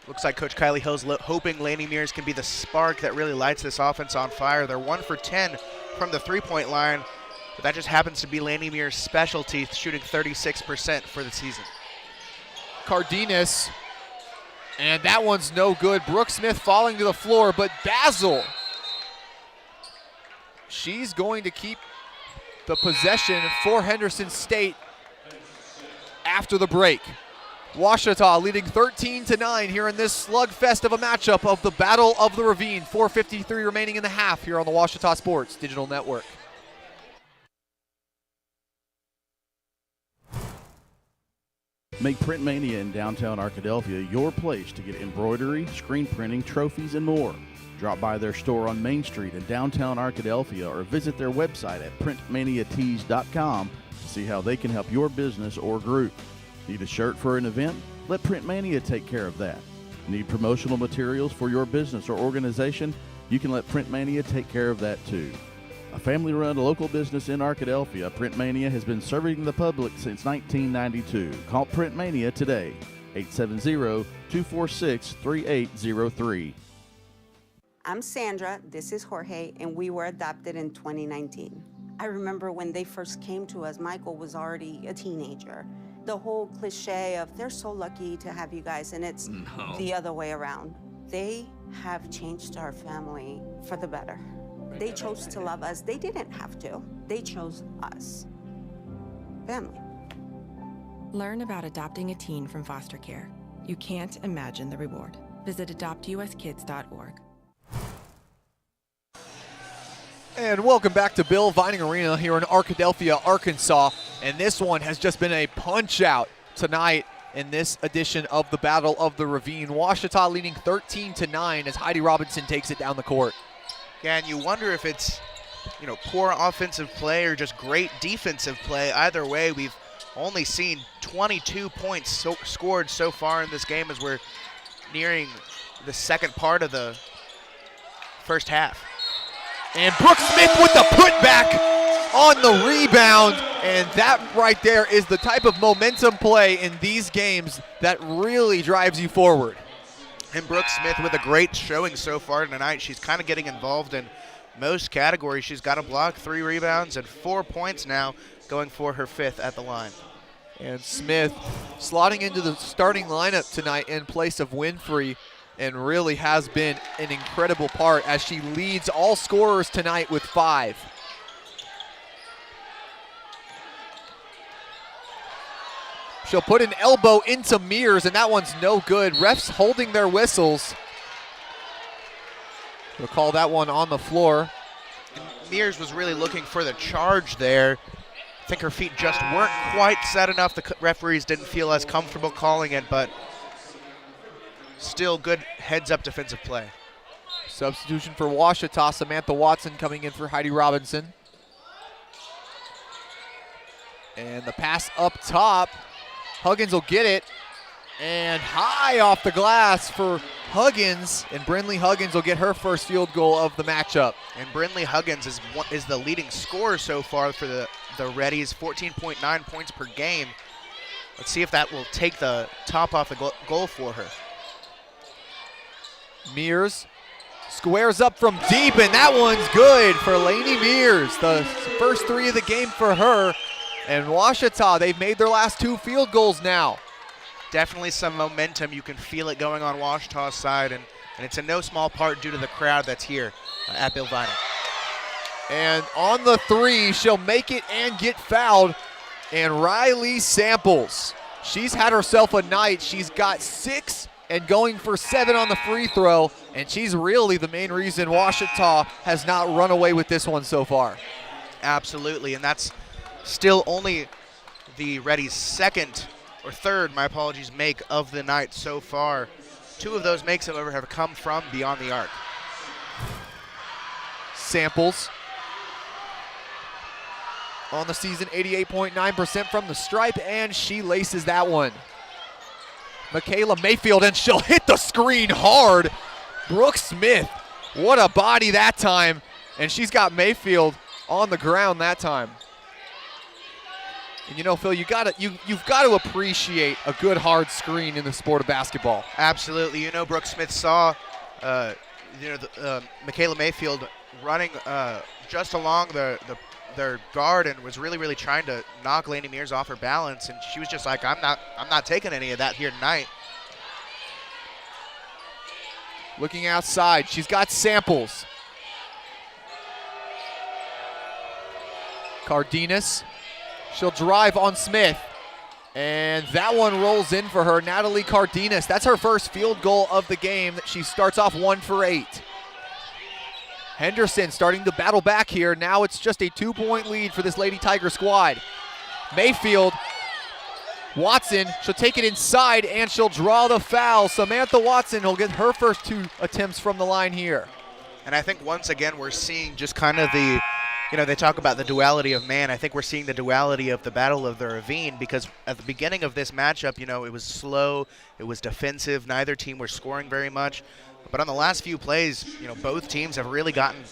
Looks like Coach Kylie Hill's hoping Lainey Mears can be the spark that really lights this offense on fire. They're 1 for 10 from the three-point line, but that just happens to be Lainey Mears' specialty, shooting 36% for the season. Cardenas, and that one's no good. Brooke Smith falling to the floor, but Basil, she's going to keep the possession for Henderson State after the break. Ouachita leading 13-9 here in this slugfest of a matchup of the Battle of the Ravine. 4:53 remaining in the half here on the Ouachita Sports Digital Network. Make Print Mania in downtown Arkadelphia your place to get embroidery, screen printing, trophies, and more. Drop by their store on Main Street in downtown Arkadelphia or visit their website at printmaniatees.com to see how they can help your business or group. Need a shirt for an event? Let Print Mania take care of that. Need promotional materials for your business or organization? You can let Print Mania take care of that too. A family-run local business in Arkadelphia, Print Mania has been serving the public since 1992. Call Print Mania today, 870-246-3803. I'm Sandra, this is Jorge, and we were adopted in 2019. I remember when they first came to us, Michael was already a teenager. The whole cliche of they're so lucky to have you guys, and it's the other way around. They have changed our family for the better. They chose to love us. They didn't have to. They chose us. Family. Learn about adopting a teen from foster care. You can't imagine the reward. Visit adoptuskids.org. And welcome back to Bill Vining Arena here in Arkadelphia, Arkansas. And this one has just been a punch-out tonight in this edition of the Battle of the Ravine. Ouachita leading 13-9 as Heidi Robinson takes it down the court. Yeah, and you wonder if it's, poor offensive play or just great defensive play. Either way, we've only seen 22 points scored so far in this game as we're nearing the second part of the first half. And Brooke Smith with the putback on the rebound. And that right there is the type of momentum play in these games that really drives you forward. And Brooke Smith with a great showing so far tonight. She's kind of getting involved in most categories. She's got a block, 3 rebounds, and 4 points now, going for her 5th at the line. And Smith slotting into the starting lineup tonight in place of Winfrey, and really has been an incredible part as she leads all scorers tonight with 5. She'll put an elbow into Mears, and that one's no good. Refs holding their whistles. We'll call that one on the floor. And Mears was really looking for the charge there. I think her feet just weren't quite set enough. The referees didn't feel as comfortable calling it, but still good heads-up defensive play. Substitution for Ouachita, Samantha Watson coming in for Heidi Robinson. And the pass up top. Huggins will get it. And high off the glass for Huggins, and Brynlee Huggins will get her first field goal of the matchup. And Brynlee Huggins is the leading scorer so far for the Reddies, 14.9 points per game. Let's see if that will take the top off the goal for her. Mears squares up from deep, and that one's good for Lainey Mears. The first 3 of the game for her. And Ouachita, they've made their last 2 field goals now. Definitely some momentum. You can feel it going on Ouachita's side, and it's in no small part due to the crowd that's here at Bill Vining. And on the 3, she'll make it and get fouled. And Riley Samples, she's had herself a night. She's got 6 and going for 7 on the free throw, and she's really the main reason Ouachita has not run away with this one so far. Absolutely, and that's still only the Reddies' third make of the night so far. 2 of those makes, however, have come from beyond the arc. Samples on the season, 88.9% from the stripe, and she laces that one. Michaela Mayfield, and she'll hit the screen hard. Brooke Smith, what a body that time, and she's got Mayfield on the ground that time. And you know, Phil, you've got to appreciate a good hard screen in the sport of basketball. Absolutely. You know, Brooke Smith saw Michaela Mayfield running just along their guard and was really trying to knock Lainey Mears off her balance, and she was just like, I'm not taking any of that here tonight. Looking outside, she's got Samples. Cardenas, she'll drive on Smith, and that one rolls in for her. Natalie Cardenas, that's her first field goal of the game. She starts off 1 for 8. Henderson starting to battle back here. Now it's just a 2-point lead for this Lady Tiger squad. Mayfield, Watson, she'll take it inside and she'll draw the foul. Samantha Watson will get her first 2 attempts from the line here. And I think once again we're seeing just kind of the, they talk about the duality of man. I think we're seeing the duality of the Battle of the Ravine, because at the beginning of this matchup, it was slow, it was defensive, neither team were scoring very much. But on the last few plays, both teams have really gotten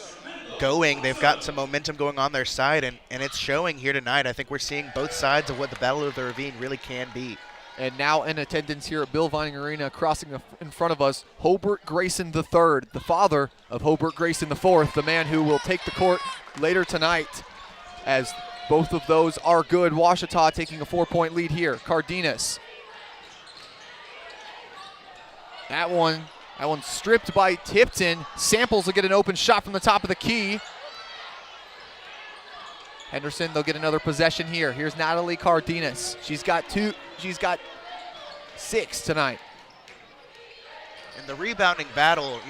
going. They've got some momentum going on their side, and it's showing here tonight. I think we're seeing both sides of what the Battle of the Ravine really can be. And now in attendance here at Bill Vining Arena, crossing in front of us, Hobart Grayson III, the father of Hobart Grayson IV, the man who will take the court later tonight, as both of those are good. Ouachita taking a 4-point lead here. Cardenas. That one stripped by Tipton. Samples will get an open shot from the top of the key. Henderson, they'll get another possession here. Here's Natalie Cardenas. She's got 6 tonight. In the rebounding battle,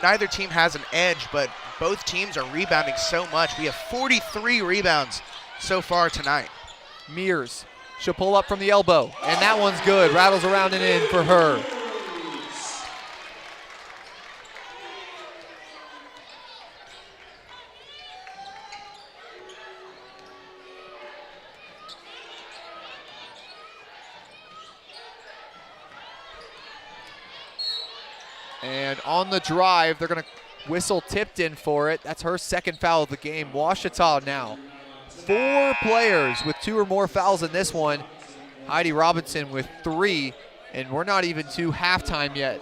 neither team has an edge, but both teams are rebounding so much. We have 43 rebounds so far tonight. Mears, she'll pull up from the elbow, and that one's good. Rattles around and in for her. And on the drive, they're going to whistle Tipton for it. That's her second foul of the game. Ouachita now 4 players with 2 or more fouls in this one. Heidi Robinson with 3, and we're not even to halftime yet.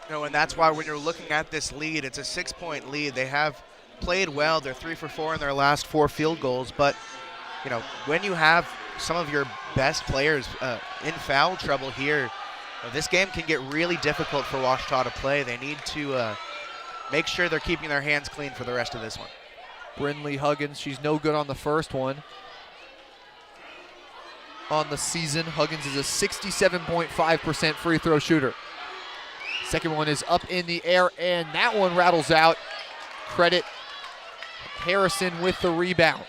And that's why when you're looking at this lead, it's a 6-point lead. They have played well. They're 3 for 4 in their last 4 field goals. But, when you have some of your best players in foul trouble here, this game can get really difficult for Ouachita to play. They need to make sure they're keeping their hands clean for the rest of this one. Brynlee Huggins, she's no good on the first one. On the season, Huggins is a 67.5% free throw shooter. Second one is up in the air, and that one rattles out. Credit Harrison with the rebound.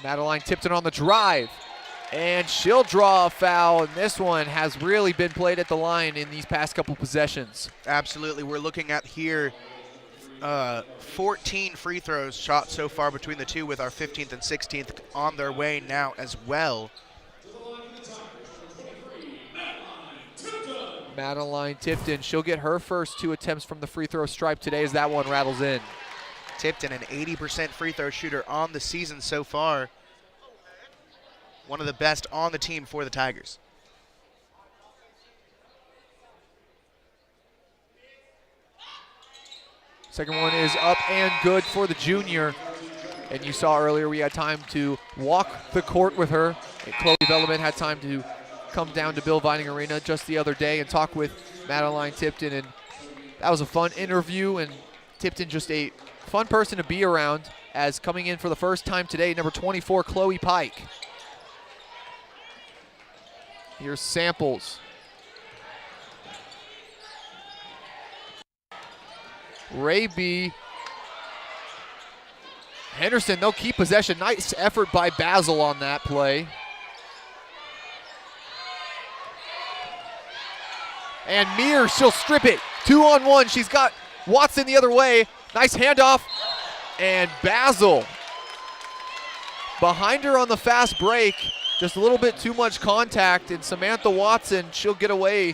Madeline Tipton on the drive, and she'll draw a foul, and this one has really been played at the line in these past couple possessions. Absolutely. We're looking at here 14 free throws shot so far between the two, with our 15th and 16th on their way now as well. Madeline Tipton, she'll get her first 2 attempts from the free throw stripe today as that one rattles in. Tipton, an 80% free throw shooter on the season so far. One of the best on the team for the Tigers. Second one is up and good for the junior. And you saw earlier we had time to walk the court with her. And Chloe Velleman had time to come down to Bill Vining Arena just the other day and talk with Madeline Tipton. And that was a fun interview. And Tipton just a fun person to be around, as coming in for the first time today, number 24, Chloe Pike. Here's Samples. Ray B. Henderson, they'll keep possession. Nice effort by Basil on that play. And Mears, she'll strip it. 2-on-1. She's got Watson the other way. Nice handoff. And Basil behind her on the fast break. Just a little bit too much contact. And Samantha Watson, she'll get away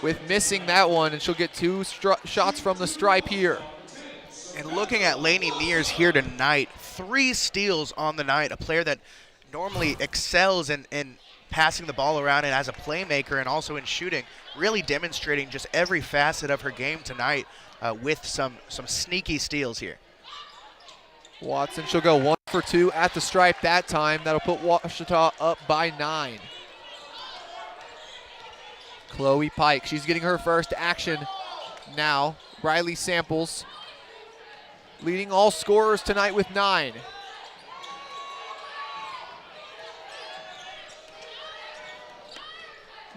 with missing that one, and she'll get 2 shots from the stripe here. And looking at Lainey Mears here tonight, 3 steals on the night, a player that normally excels in passing the ball around and as a playmaker and also in shooting, really demonstrating just every facet of her game tonight with some sneaky steals here. Watson, she'll go 1 for 2 at the stripe that time. That'll put Ouachita up by 9. Chloe Pike, she's getting her first action now. Riley Samples leading all scorers tonight with 9.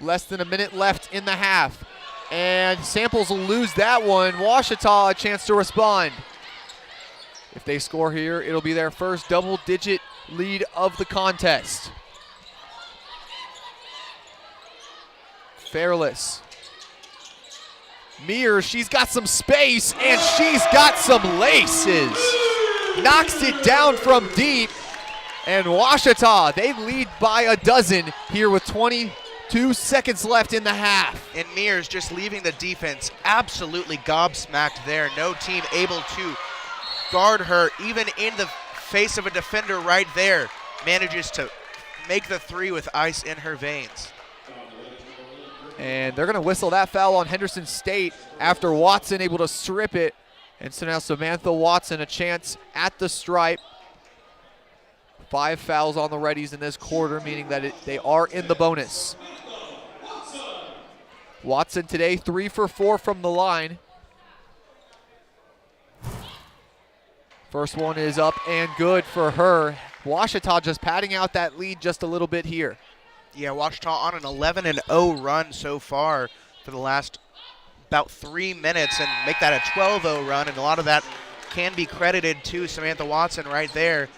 Less than a minute left in the half. And Samples will lose that one. Ouachita a chance to respond. If they score here, it'll be their first double-digit lead of the contest. Fairless. Mears, she's got some space, and she's got some laces. Knocks it down from deep, and Ouachita, they lead by a dozen here with 22 seconds left in the half. And Mears just leaving the defense absolutely gobsmacked there. No team able to guard her, even in the face of a defender right there. Manages to make the 3 with ice in her veins. And they're going to whistle that foul on Henderson State after Watson able to strip it. And so now Samantha Watson a chance at the stripe. 5 fouls on the Reddies in this quarter, meaning that they are in the bonus. Watson today 3 for 4 from the line. First one is up and good for her. Ouachita just padding out that lead just a little bit here. Yeah, Ouachita on an 11-0 run so far for the last about 3 minutes, and make that a 12-0 run, and a lot of that can be credited to Samantha Watson right there,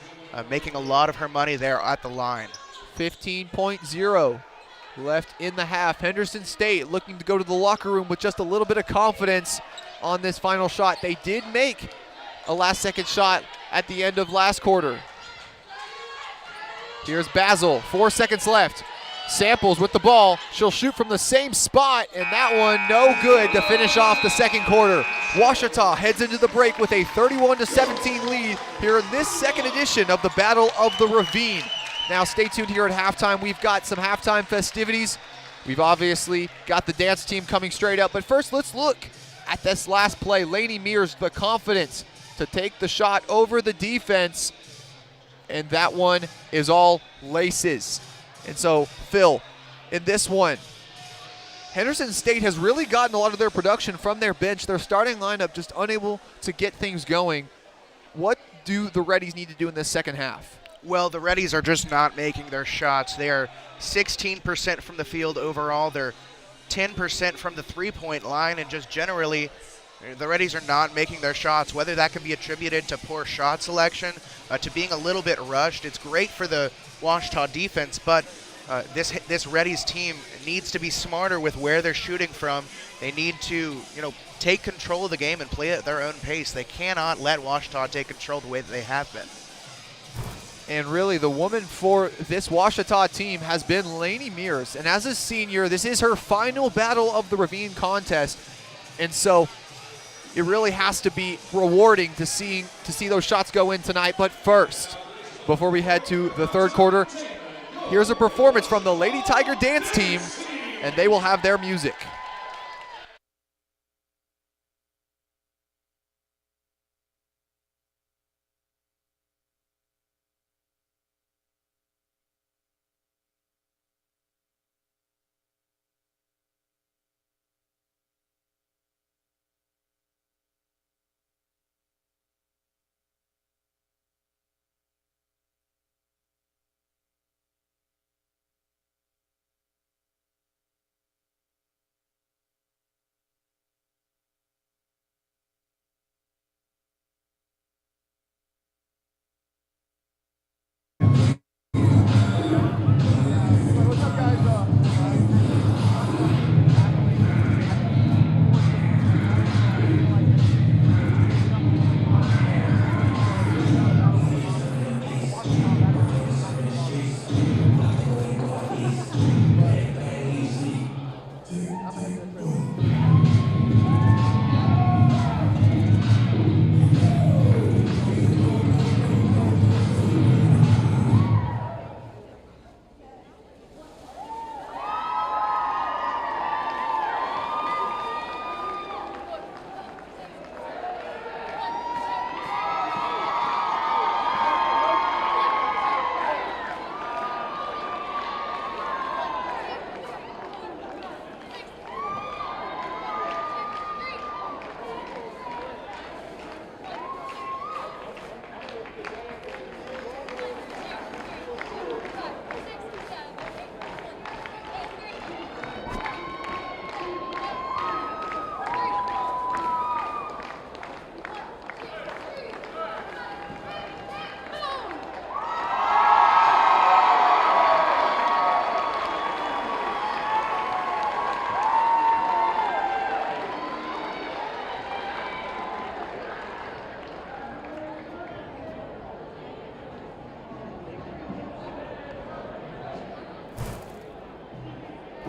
making a lot of her money there at the line. 15.0 left in the half. Henderson State looking to go to the locker room with just a little bit of confidence on this final shot. They did make a last-second shot at the end of last quarter. Here's Basil, 4 seconds left. Samples with the ball. She'll shoot from the same spot, and that one no good to finish off the second quarter. Ouachita heads into the break with a 31-17 lead here in this second edition of the Battle of the Ravine. Now stay tuned here at halftime. We've got some halftime festivities. We've obviously got the dance team coming straight up, but first let's look at this last play. Lainey Mears, the confidence to take the shot over the defense, and that one is all laces. And so, Phil, in this one, Henderson State has really gotten a lot of their production from their bench. Their starting lineup just unable to get things going. What do the Reddies need to do in this second half? Well, the Reddies are just not making their shots. They are 16% from the field overall. They're 10% from the three-point line, and just generally, the Reddies are not making their shots, whether that can be attributed to poor shot selection, to being a little bit rushed. It's great for the Ouachita defense, but this Reddy's team needs to be smarter with where they're shooting from. They need to, take control of the game and play at their own pace. They cannot let Ouachita take control the way that they have been. And really, the woman for this Ouachita team has been Lainey Mears. And as a senior, this is her final battle of the Ravine contest. And so it really has to be rewarding to see those shots go in tonight. But first, before we head to the third quarter, here's a performance from the Lady Tiger dance team, and they will have their music.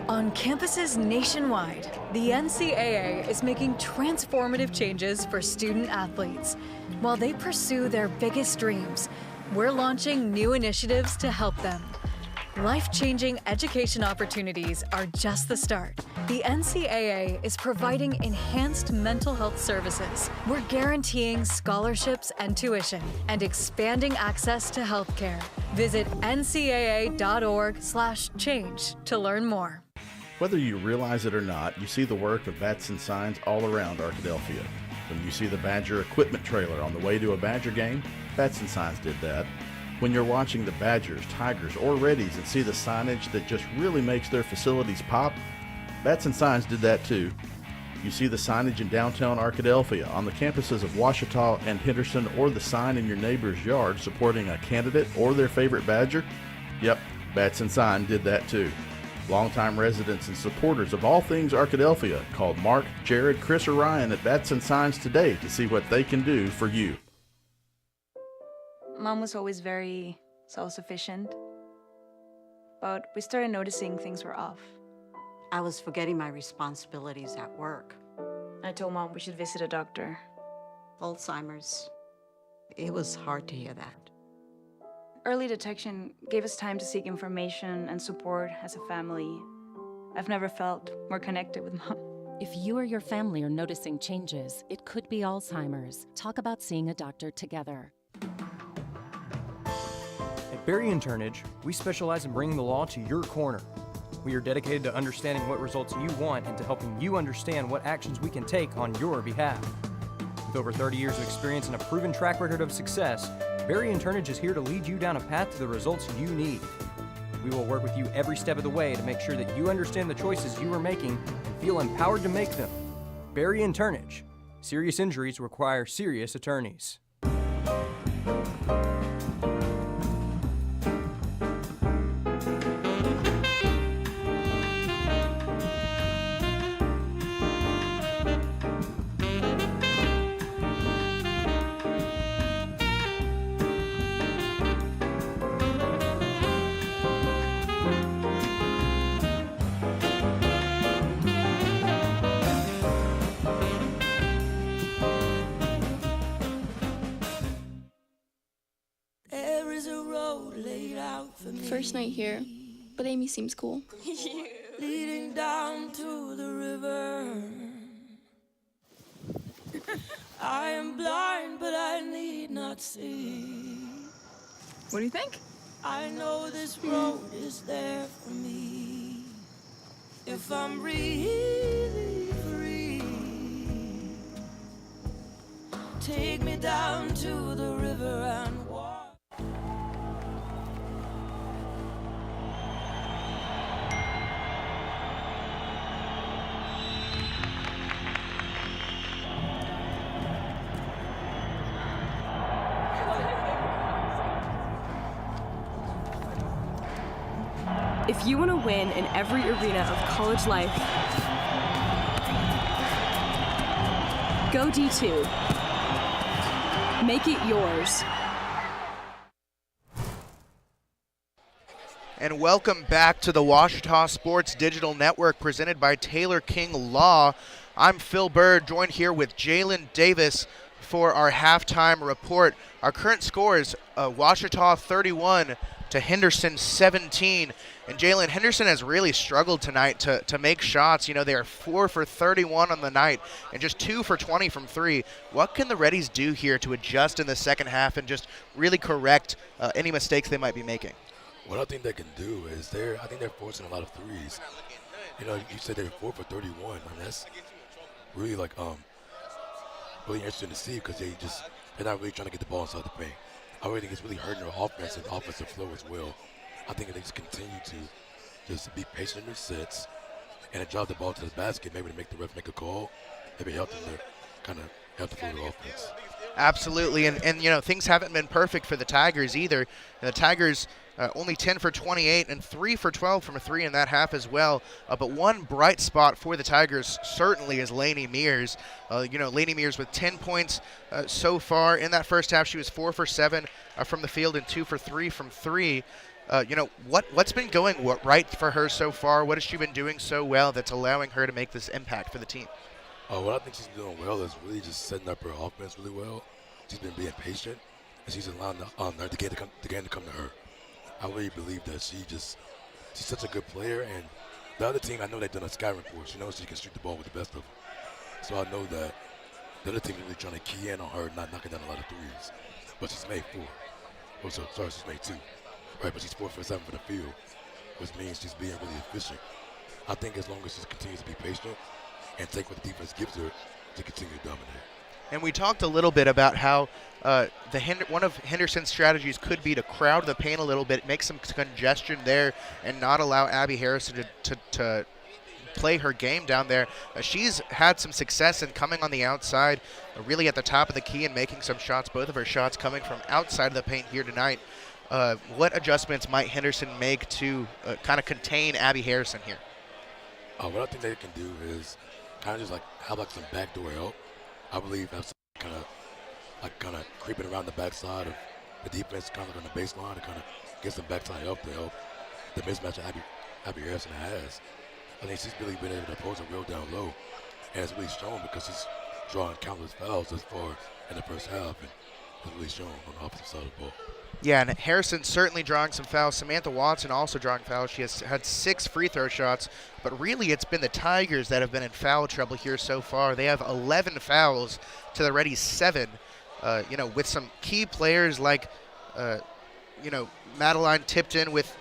On campuses nationwide, the NCAA is making transformative changes for student athletes. While they pursue their biggest dreams, we're launching new initiatives to help them. Life-changing education opportunities are just the start. The NCAA is providing enhanced mental health services. We're guaranteeing scholarships and tuition and expanding access to healthcare. Visit ncaa.org/change to learn more. Whether you realize it or not, you see the work of Bats and Signs all around Arkadelphia. When you see the Badger equipment trailer on the way to a Badger game, Bats and Signs did that. When you're watching the Badgers, Tigers, or Reddies and see the signage that just really makes their facilities pop, Bats and Signs did that too. You see the signage in downtown Arkadelphia, on the campuses of Ouachita and Henderson, or the sign in your neighbor's yard supporting a candidate or their favorite Badger? Yep, Bats and Sign did that too. Longtime residents and supporters of all things Arkadelphia called Mark, Jared, Chris, or Ryan at Bats and Signs today to see what they can do for you. Mom was always very self-sufficient, but we started noticing things were off. I was forgetting my responsibilities at work. I told Mom we should visit a doctor. Alzheimer's. It was hard to hear that. Early detection gave us time to seek information and support as a family. I've never felt more connected with Mom. If you or your family are noticing changes, it could be Alzheimer's. Talk about seeing a doctor together. At Berry & Turnage, we specialize in bringing the law to your corner. We are dedicated to understanding what results you want and to helping you understand what actions we can take on your behalf. With over 30 years of experience and a proven track record of success, Berry & Turnage is here to lead you down a path to the results you need. We will work with you every step of the way to make sure that you understand the choices you are making and feel empowered to make them. Berry & Turnage. Serious injuries require serious attorneys. first night here, but Amy seems cool. Leading down to the river. I am blind, but I need not see. What do you think? I know this road is there for me. If I'm really free, take me down to the river and walk. If you want to win in every arena of college life, go D2. Make it yours. And welcome back to the Washita Sports Digital Network presented by Taylor King Law. I'm Phil Bird, joined here with Jalen Davis for our halftime report. Our current score is Washita 31 to Henderson 17. And Jalen, Henderson has really struggled tonight to make shots. You know, they are 4 for 31 on the night and just 2 for 20 from 3. What can the Reddies do here to adjust in the second half and just really correct any mistakes they might be making? What I think they can do is I think they're forcing a lot of threes. You know, you said they're 4 for 31. I mean, that's really really interesting to see because they're not really trying to get the ball inside the paint. I really think it's really hurting their offense and offensive flow as well. I think if they just continue to just be patient in their sets and to drive the ball to the basket, maybe to make the ref make a call, maybe help them to kind of help the flow of the offense. Absolutely, and you know, things haven't been perfect for the Tigers either. And the Tigers only 10 for 28 and 3 for 12 from a 3 in that half as well. But one bright spot for the Tigers certainly is Lainey Mears. You know, Lainey Mears with 10 points so far in that first half. She was 4 for 7 from the field and 2 for 3 from 3. You know, what's been going right for her so far? What has she been doing so well that's allowing her to make this impact for the team? What I think she's doing well is really just setting up her offense really well. She's been being patient, and she's allowing the game to come to her. I really believe that she's such a good player, and the other team, I know they've done a scouting report. She knows she can shoot the ball with the best of them. So I know that the other team is really trying to key in on her, not knocking down a lot of threes. But she's made 4. Oh, sorry, she's made 2. Right, but she's 4 for 7 for the field, which means she's being really efficient. I think as long as she continues to be patient and take what the defense gives her to continue to dominate. And we talked a little bit about how one of Henderson's strategies could be to crowd the paint a little bit, make some congestion there, and not allow Abby Harrison to play her game down there. She's had some success in coming on the outside, really at the top of the key and making some shots, both of her shots coming from outside of the paint here tonight. What adjustments might Henderson make to kind of contain Abby Harrison here? What I think they can do is kind of just have some backdoor help. I believe that's kind of creeping around the backside of the defense, kind of on the baseline, to kind of get some backside help to help the mismatch that Abby Harrison has. I think she's really been able to pose a real down low, and it's really shown because she's drawing countless fouls this far in the first half, and it's really shown on the opposite side of the ball. Yeah, and Harrison certainly drawing some fouls. Samantha Watson also drawing fouls. She has had 6 free throw shots, but really it's been the Tigers that have been in foul trouble here so far. They have 11 fouls to the Reddies 7. You know, with some key players like, you know, Madeline Tipton with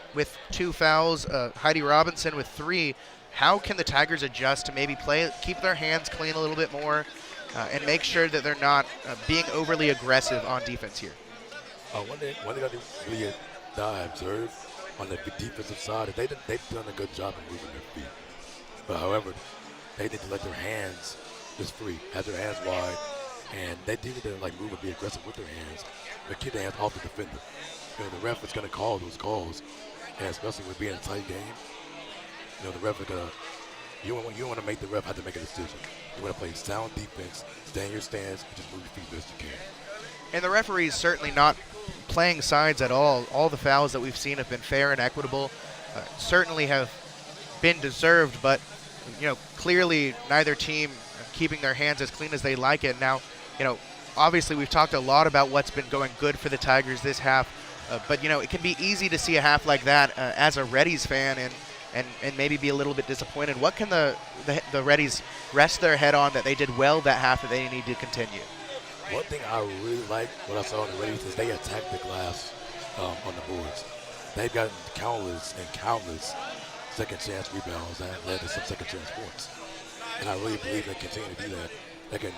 2 fouls, Heidi Robinson with 3. How can the Tigers adjust to maybe keep their hands clean a little bit more and make sure that they're not being overly aggressive on defense here? One thing I observed on the defensive side is they've done a good job of moving their feet. But however, they need to let their hands just free, have their hands wide, and they need to move and be aggressive with their hands, but keep their hands off the defender. You know, the ref is going to call those calls, and especially with being a tight game, you know, the ref is going to. You want to make the ref have to make a decision. You want to play sound defense, stay in your stance, and just move your feet best you can. And the referee is certainly not playing sides at all. All the fouls that we've seen have been fair and equitable, certainly have been deserved, but you know, clearly neither team keeping their hands as clean as they like it. Now, you know, obviously we've talked a lot about what's been going good for the Tigers this half. But, you know, it can be easy to see a half like that as a Reddies fan and maybe be a little bit disappointed. What can the Reddies rest their head on that they did well that half that they need to continue? One thing I really like what I saw in the Reddies is they attacked the glass on the boards. They've gotten countless second chance rebounds that led to some second chance points. And I really believe they continue to do that. They can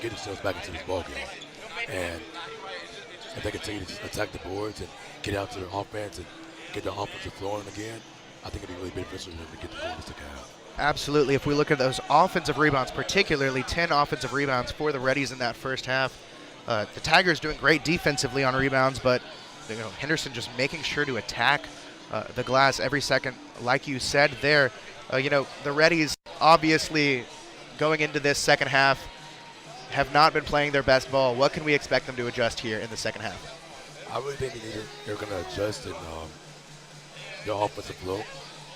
get themselves back into this ball game. And if they continue to attack the boards and get out to their offense and get the offensive flowing again, I think it'd be really beneficial for them to get the goal to stick out. Absolutely. If we look at those offensive rebounds, particularly 10 offensive rebounds for the Reddies in that first half, the Tigers doing great defensively on rebounds, but Henderson just making sure to attack the glass every second. Like you said there, the Reddies obviously going into this second half have not been playing their best ball. What can we expect them to adjust here in the second half? I really think they're going to adjust in the offensive flow.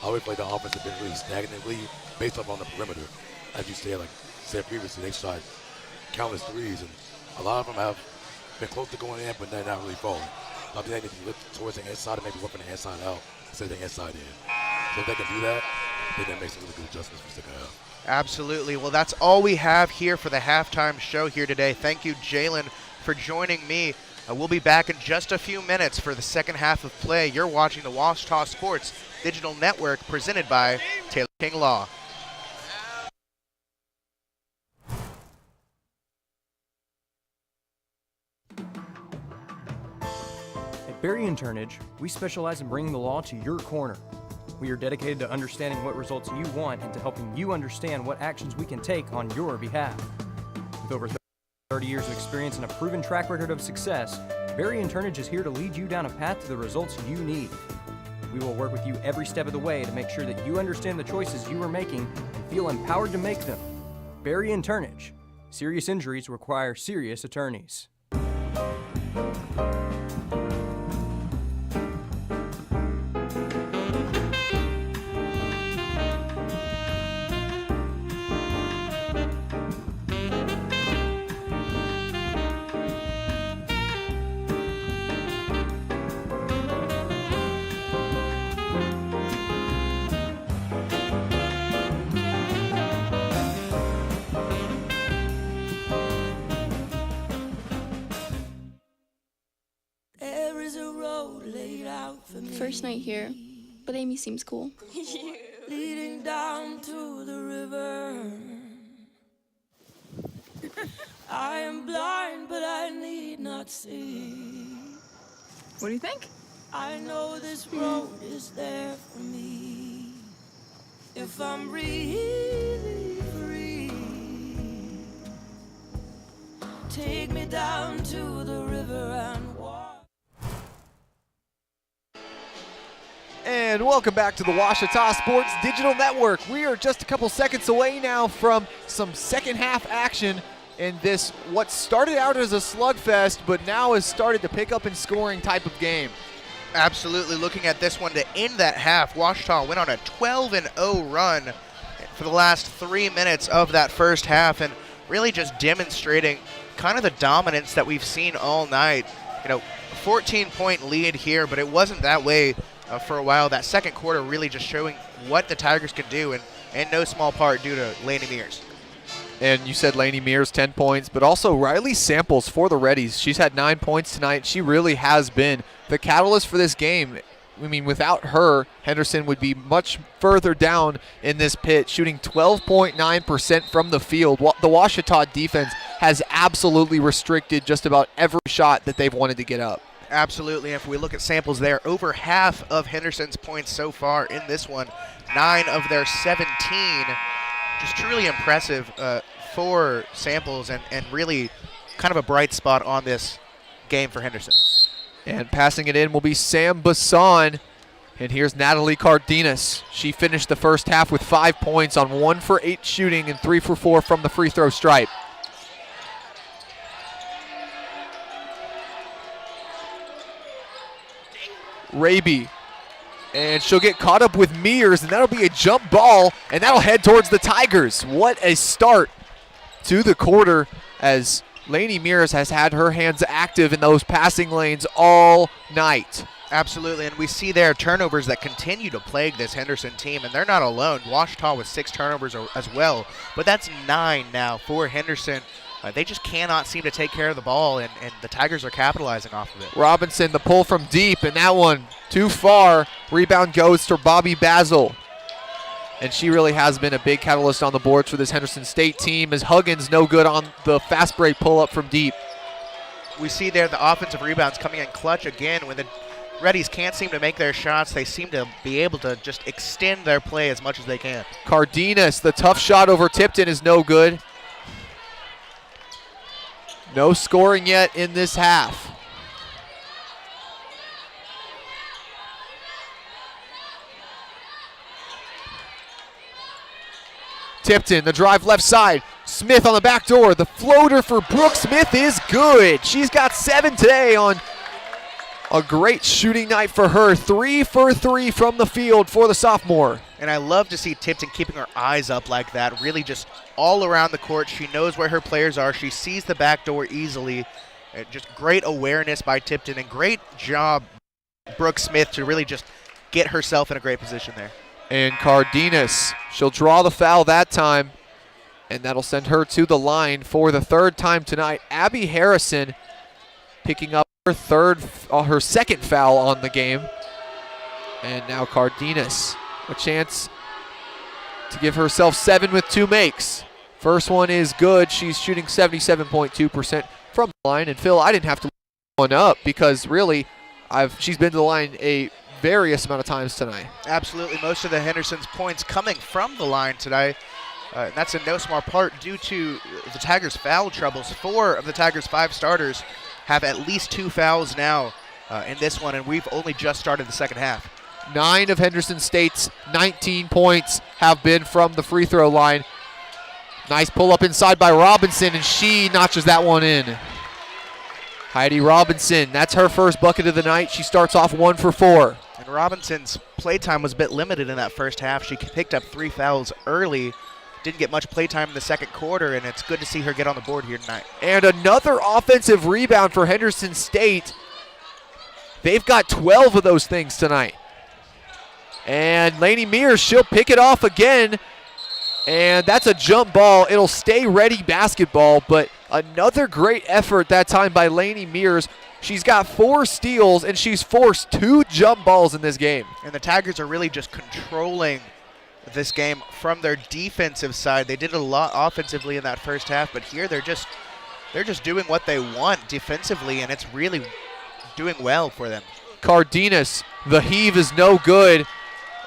I always feel like the offense has been really stagnantly based off on the perimeter. As you said previously, they shot countless threes, and a lot of them have been close to going in, but they're not really falling. I think they need to look towards the inside and maybe work from the inside out instead of the inside in. So if they can do that, I think that makes some really good adjustments for the second half. Absolutely. Well, that's all we have here for the halftime show here today. Thank you, Jalen, for joining me. We'll be back in just a few minutes for the second half of play. You're watching the Washita Sports Digital Network presented by Taylor King Law. At Berry & Turnage, we specialize in bringing the law to your corner. We are dedicated to understanding what results you want and to helping you understand what actions we can take on your behalf. With over 30 years of experience and a proven track record of success, Berry & Turnage is here to lead you down a path to the results you need. We will work with you every step of the way to make sure that you understand the choices you are making and feel empowered to make them. Berry & Turnage. Serious injuries require serious attorneys. First night here, but Amy seems cool. Leading down to the river. I am blind, but I need not see. What do you think? I know this road is there for me. If I'm really free, take me down to the river and walk. And welcome back to the Washita Sports Digital Network. We are just a couple seconds away now from some second half action in this what started out as a slugfest but now has started to pick up in scoring type of game. Absolutely. Looking at this one to end that half, Washita went on a 12-0 run for the last 3 minutes of that first half and really just demonstrating kind of the dominance that we've seen all night. 14-point lead here, but it wasn't that way for a while. That second quarter really just showing what the Tigers can do, and in no small part due to Lainey Mears. And you said Lainey Mears, 10 points, but also Riley Samples for the Reddies. She's had 9 points tonight. She really has been the catalyst for this game. I mean, without her, Henderson would be much further down in this pit, shooting 12.9% from the field. The Washita defense has absolutely restricted just about every shot that they've wanted to get up. Absolutely. If we look at Samples there, over half of Henderson's points so far in this one, 9 of their 17. Just truly impressive for Samples and really kind of a bright spot on this game for Henderson. And passing it in will be Sam Bassan. And here's Natalie Cardenas. She finished the first half with 5 points on 1 for 8 shooting and 3 for 4 from the free throw stripe. Raby, and she'll get caught up with Mears, and that'll be a jump ball, and that'll head towards the Tigers. What a start to the quarter as Lainey Mears has had her hands active in those passing lanes all night. Absolutely, and we see there turnovers that continue to plague this Henderson team, and they're not alone. Washita with 6 turnovers as well, but that's 9 now for Henderson. They just cannot seem to take care of the ball, and the Tigers are capitalizing off of it. Robinson, the pull from deep, and that one too far. Rebound goes to Bobby Basil. And she really has been a big catalyst on the boards for this Henderson State team, as Huggins no good on the fast break pull-up from deep. We see there the offensive rebounds coming in clutch again. When the Reddies can't seem to make their shots, they seem to be able to just extend their play as much as they can. Cardenas, the tough shot over Tipton is no good. No scoring yet in this half. Tipton, the drive left side. Smith on the back door. The floater for Brooke Smith is good. She's got 7 today on a great shooting night for her. 3 for 3 from the field for the sophomore. And I love to see Tipton keeping her eyes up like that, really just all around the court. She knows where her players are. She sees the back door easily. Just great awareness by Tipton, and great job, Brooke Smith, to really just get herself in a great position there. And Cardenas, she'll draw the foul that time, and that'll send her to the line for the 3rd time tonight. Abby Harrison picking up her second foul on the game. And now Cardenas, a chance to give herself 7 with 2 makes. First one is good. She's shooting 77.2% from the line. And Phil, I didn't have to look one up because really she's been to the line a various amount of times tonight. Absolutely. Most of the Henderson's points coming from the line today. That's in no small part due to the Tigers' foul troubles. 4 of the Tigers' 5 starters have at least 2 fouls now in this one, and we've only just started the second half. 9 of Henderson State's 19 points have been from the free throw line. Nice pull up inside by Robinson, and she notches that one in. Heidi Robinson, that's her first bucket of the night. She starts off 1 for 4. And Robinson's playtime was a bit limited in that first half. She picked up 3 fouls early. Didn't get much playtime in the second quarter, and it's good to see her get on the board here tonight. And another offensive rebound for Henderson State. They've got 12 of those things tonight. And Lainey Mears, she'll pick it off again. And that's a jump ball. It'll stay ready basketball, but another great effort that time by Lainey Mears. She's got 4 steals, and she's forced 2 jump balls in this game. And the Tigers are really just controlling this game from their defensive side. They did a lot offensively in that first half, but here they're just doing what they want defensively, and it's really doing well for them. Cardenas, the heave is no good,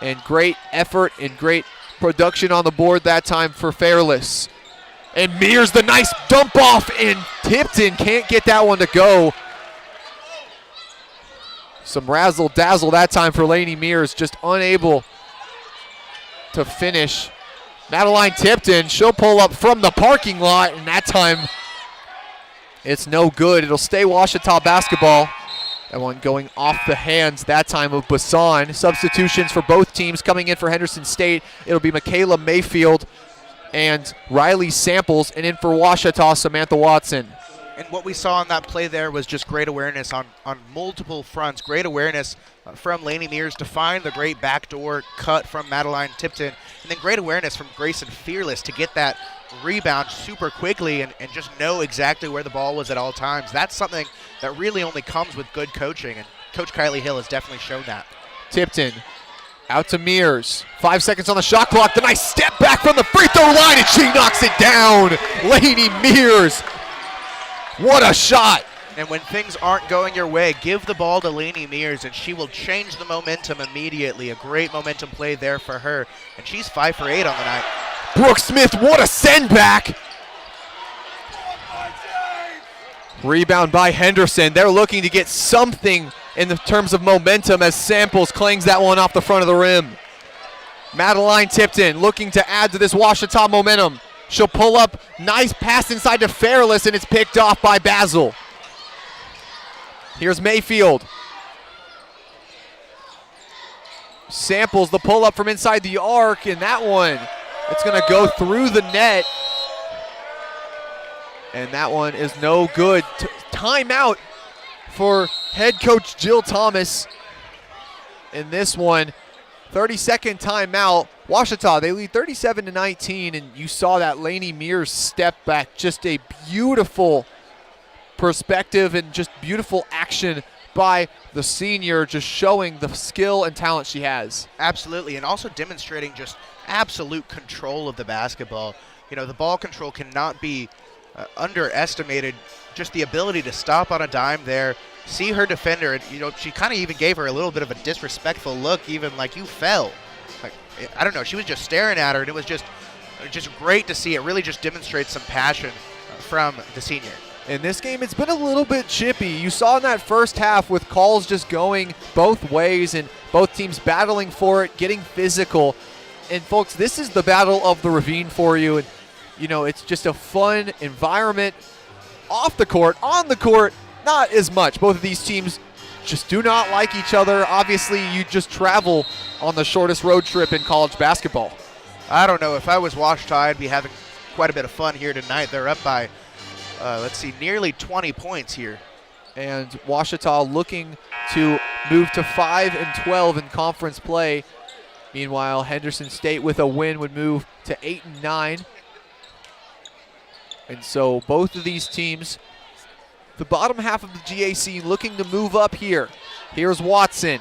and great effort and great production on the board that time for Fairless. And Mears, the nice dump off, and Tipton can't get that one to go. Some razzle dazzle that time for Lainey Mears, just unable to finish. Madeline Tipton, she'll pull up from the parking lot, and that time it's no good. It'll stay Washita basketball. That one going off the hands that time of Bassan. Substitutions for both teams coming in for Henderson State. It'll be Michaela Mayfield and Riley Samples, and in for Washita, Samantha Watson. And what we saw on that play there was just great awareness on multiple fronts. Great awareness from Lainey Mears to find the great backdoor cut from Madeline Tipton. And then great awareness from Grayson Fearless to get that rebound super quickly and just know exactly where the ball was at all times. That's something that really only comes with good coaching, and Coach Kylie Hill has definitely shown that. Tipton out to Mears. 5 seconds on the shot clock. The nice step back from the free throw line, and she knocks it down. Lainey Mears. What a shot. And when things aren't going your way, give the ball to Lainey Mears, and she will change the momentum immediately. A great momentum play there for her, and she's 5 for 8 on the night. Brooke Smith, what a send back. Rebound by Henderson. They're looking to get something in the terms of momentum as Samples clangs that one off the front of the rim. Madeline Tipton looking to add to this Washita momentum. She'll pull up, nice pass inside to Fairless, and it's picked off by Basil. Here's Mayfield. Samples the pull up from inside the arc, and that one, it's gonna go through the net. And that one is no good. Timeout for head coach Jill Thomas in this one. 30-second timeout. Ouachita, they lead 37-19, and you saw that Lainey Mears step back. Just a beautiful perspective and just beautiful action by the senior, just showing the skill and talent she has. Absolutely, and also demonstrating just absolute control of the basketball. You know, the ball control cannot be underestimated. Just the ability to stop on a dime there, see her defender, and, you know, she kind of even gave her a little bit of a disrespectful look, even like, you fell. Like, I don't know, she was just staring at her, and it was just great to see. It really just demonstrates some passion from the senior. In this game, it's been a little bit chippy. You saw in that first half with calls just going both ways and both teams battling for it, getting physical. And folks, this is the battle of the Ravine for you. And, you know, it's just a fun environment off the court. On the court, not as much. Both of these teams just do not like each other. Obviously, you just travel on the shortest road trip in college basketball. I don't know. If I was Ouachita, I'd be having quite a bit of fun here tonight. They're up by, let's see, nearly 20 points here. And Ouachita looking to move to 5-12 in conference play. Meanwhile, Henderson State with a win would move to 8-9. And so both of these teams, the bottom half of the GAC, looking to move up here. Here's Watson.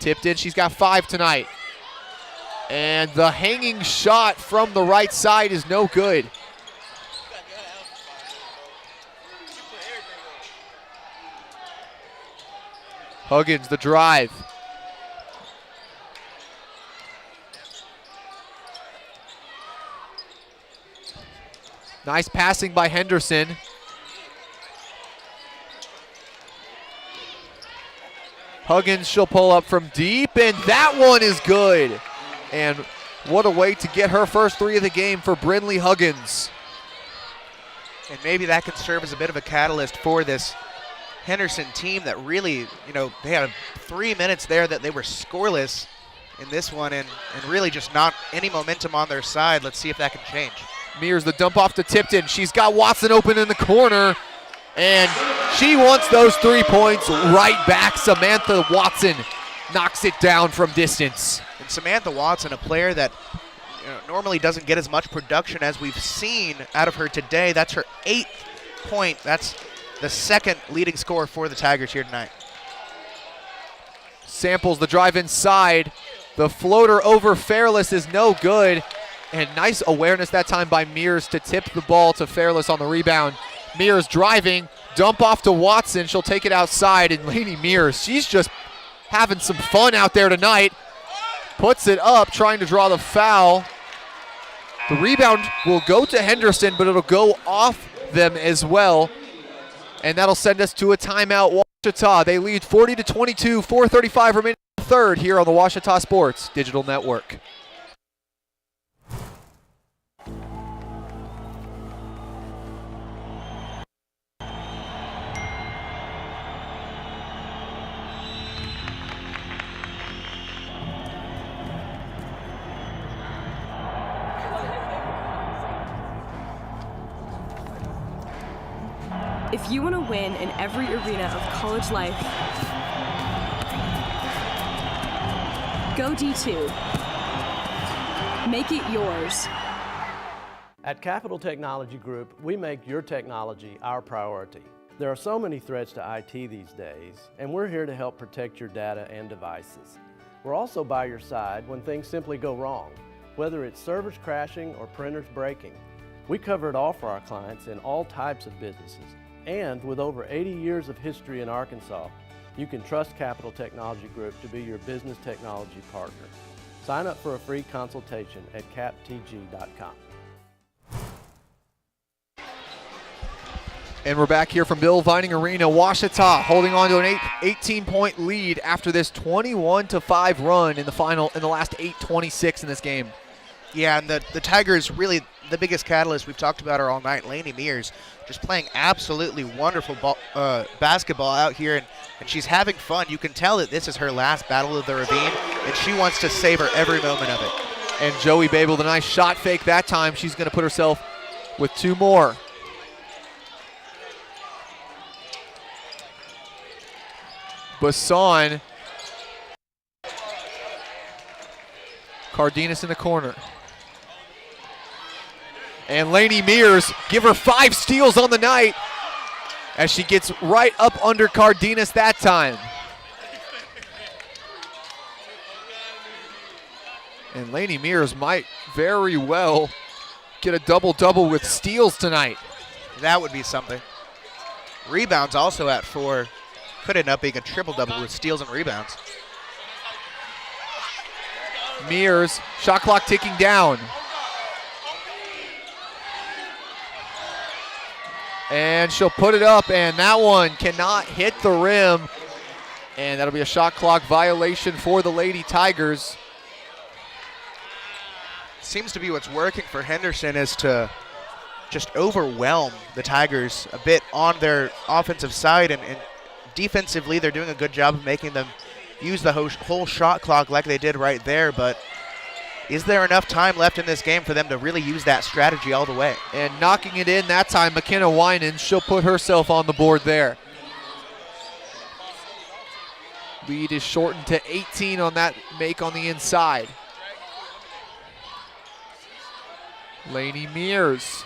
Tipped in, she's got 5 tonight. And the hanging shot from the right side is no good. Huggins, the drive. Nice passing by Henderson. Huggins, she'll pull up from deep, and that one is good. And what a way to get her first 3 of the game for Brynlee Huggins. And maybe that can serve as a bit of a catalyst for this Henderson team that really, you know, they had 3 minutes there that they were scoreless in this one, and really just not any momentum on their side. Let's see if that can change. Mears, the dump off to Tipton. She's got Watson open in the corner, and she wants those 3 points right back. Samantha Watson knocks it down from distance. And Samantha Watson, a player that, you know, normally doesn't get as much production as we've seen out of her today. That's her 8th point. That's the 2nd leading scorer for the Tigers here tonight. Samples the drive inside. The floater over Fairless is no good. And nice awareness that time by Mears to tip the ball to Fairless on the rebound. Mears driving, dump off to Watson. She'll take it outside, and Lainey Mears, she's just having some fun out there tonight. Puts it up, trying to draw the foul. The rebound will go to Henderson, but it'll go off them as well. And that'll send us to a timeout. Ouachita, they lead 40-22, 4:35 remaining in the third here on the Ouachita Sports Digital Network. If you want to win in every arena of college life, go D2. Make it yours. At Capital Technology Group, we make your technology our priority. There are so many threats to IT these days, and we're here to help protect your data and devices. We're also by your side when things simply go wrong, whether it's servers crashing or printers breaking. We cover it all for our clients in all types of businesses. And with over 80 years of history in Arkansas, you can trust Capital Technology Group to be your business technology partner. Sign up for a free consultation at captg.com. And we're back here from Bill Vining Arena. Ouachita holding on to an 18-point lead after this 21-5 run in the last 8:26 in this game. Yeah, and the Tigers really the biggest catalyst. We've talked about her all night. Lainey Mears just playing absolutely wonderful basketball out here, and she's having fun. You can tell that this is her last battle of the Ravine, and she wants to savor every moment of it. And Joey Babel, the nice shot fake that time. She's going to put herself with 2 more. Bassan. Cardenas in the corner. And Lainey Mears give her 5 steals on the night as she gets right up under Cardenas that time. And Lainey Mears might very well get a double-double with steals tonight. That would be something. Rebounds also at 4. Could end up being a triple-double with steals and rebounds. Mears, shot clock ticking down. And she'll put it up, and that one cannot hit the rim. And that'll be a shot clock violation for the Lady Tigers. Seems to be what's working for Henderson is to just overwhelm the Tigers a bit on their offensive side, and defensively they're doing a good job of making them use the whole shot clock like they did right there. But is there enough time left in this game for them to really use that strategy all the way? And knocking it in that time, McKenna Winan, she'll put herself on the board there. Lead is shortened to 18 on that make on the inside. Lainey Mears.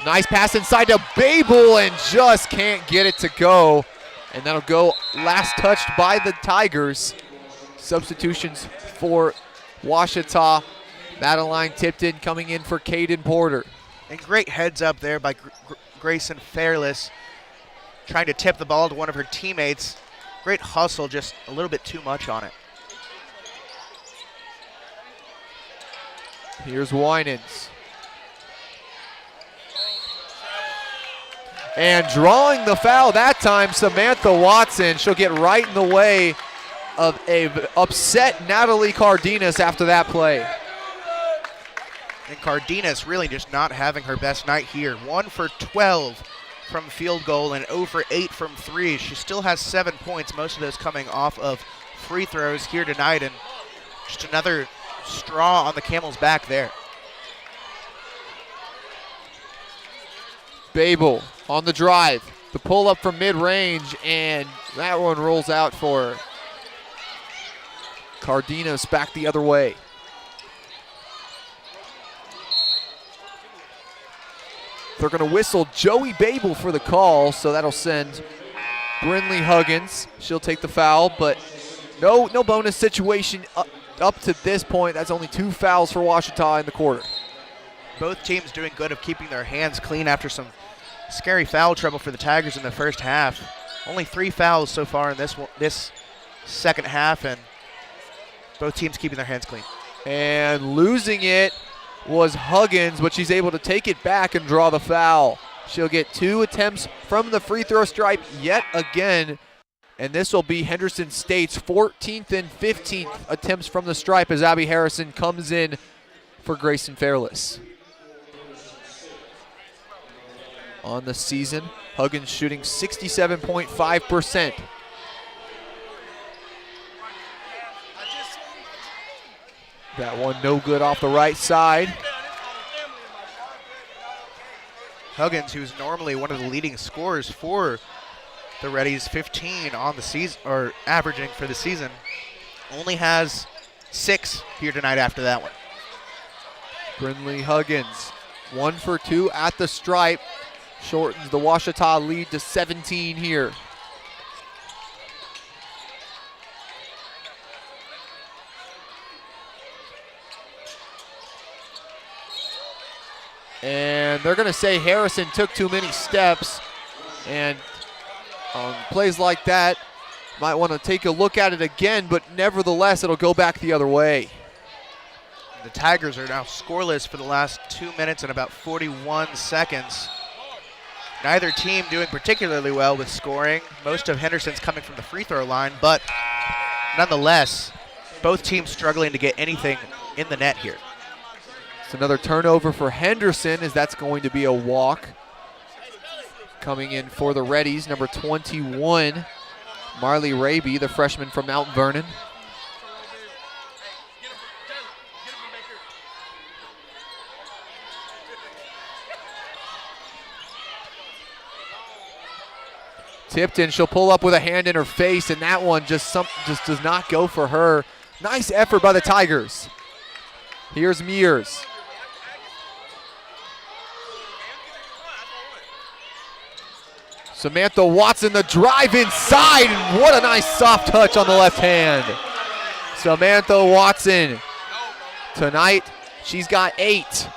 Nice pass inside to Babel and just can't get it to go. And that'll go last touched by the Tigers. Substitutions for Ouachita. Madeline Tipton coming in for Caden Porter. And great heads up there by Grayson Fairless, trying to tip the ball to one of her teammates. Great hustle, just a little bit too much on it. Here's Winans. And drawing the foul that time, Samantha Watson. She'll get right in the way of a upset Natalie Cardenas after that play. And Cardenas really just not having her best night here. 1 for 12 from field goal and 0 for 8 from 3. She still has 7 points, most of those coming off of free throws here tonight, and just another straw on the camel's back there. Babel on the drive. The pull up from mid-range, and that one rolls out for Cardenas back the other way. They're going to whistle Joey Babel for the call, so that'll send Brinley Huggins. She'll take the foul, but no bonus situation up to this point. That's only 2 fouls for Ouachita in the quarter. Both teams doing good of keeping their hands clean after some scary foul trouble for the Tigers in the first half. Only 3 fouls so far in this second half, and both teams keeping their hands clean. And losing it was Huggins, but she's able to take it back and draw the foul. She'll get 2 attempts from the free throw stripe yet again, and this will be Henderson State's 14th and 15th attempts from the stripe as Abby Harrison comes in for Grayson Fairless. On the season, Huggins shooting 67.5%. That one no good off the right side. Huggins, who's normally one of the leading scorers for the Reddies, 15 on the season, or averaging for the season, only has 6 here tonight after that one. Brinley Huggins, 1 for 2 at the stripe, shortens the Ouachita lead to 17 here. And they're going to say Harrison took too many steps, and on plays like that, might want to take a look at it again, but nevertheless, it'll go back the other way. The Tigers are now scoreless for the last 2 minutes and about 41 seconds. Neither team doing particularly well with scoring. Most of Henderson's coming from the free throw line, but nonetheless, both teams struggling to get anything in the net here. It's another turnover for Henderson, as that's going to be a walk. Coming in for the Reddies, number 21, Marley Raby, the freshman from Mount Vernon. Tipton, she'll pull up with a hand in her face, and that one just does not go for her. Nice effort by the Tigers. Here's Mears. Samantha Watson, the drive inside, and what a nice soft touch on the left hand. Samantha Watson, tonight she's got 8.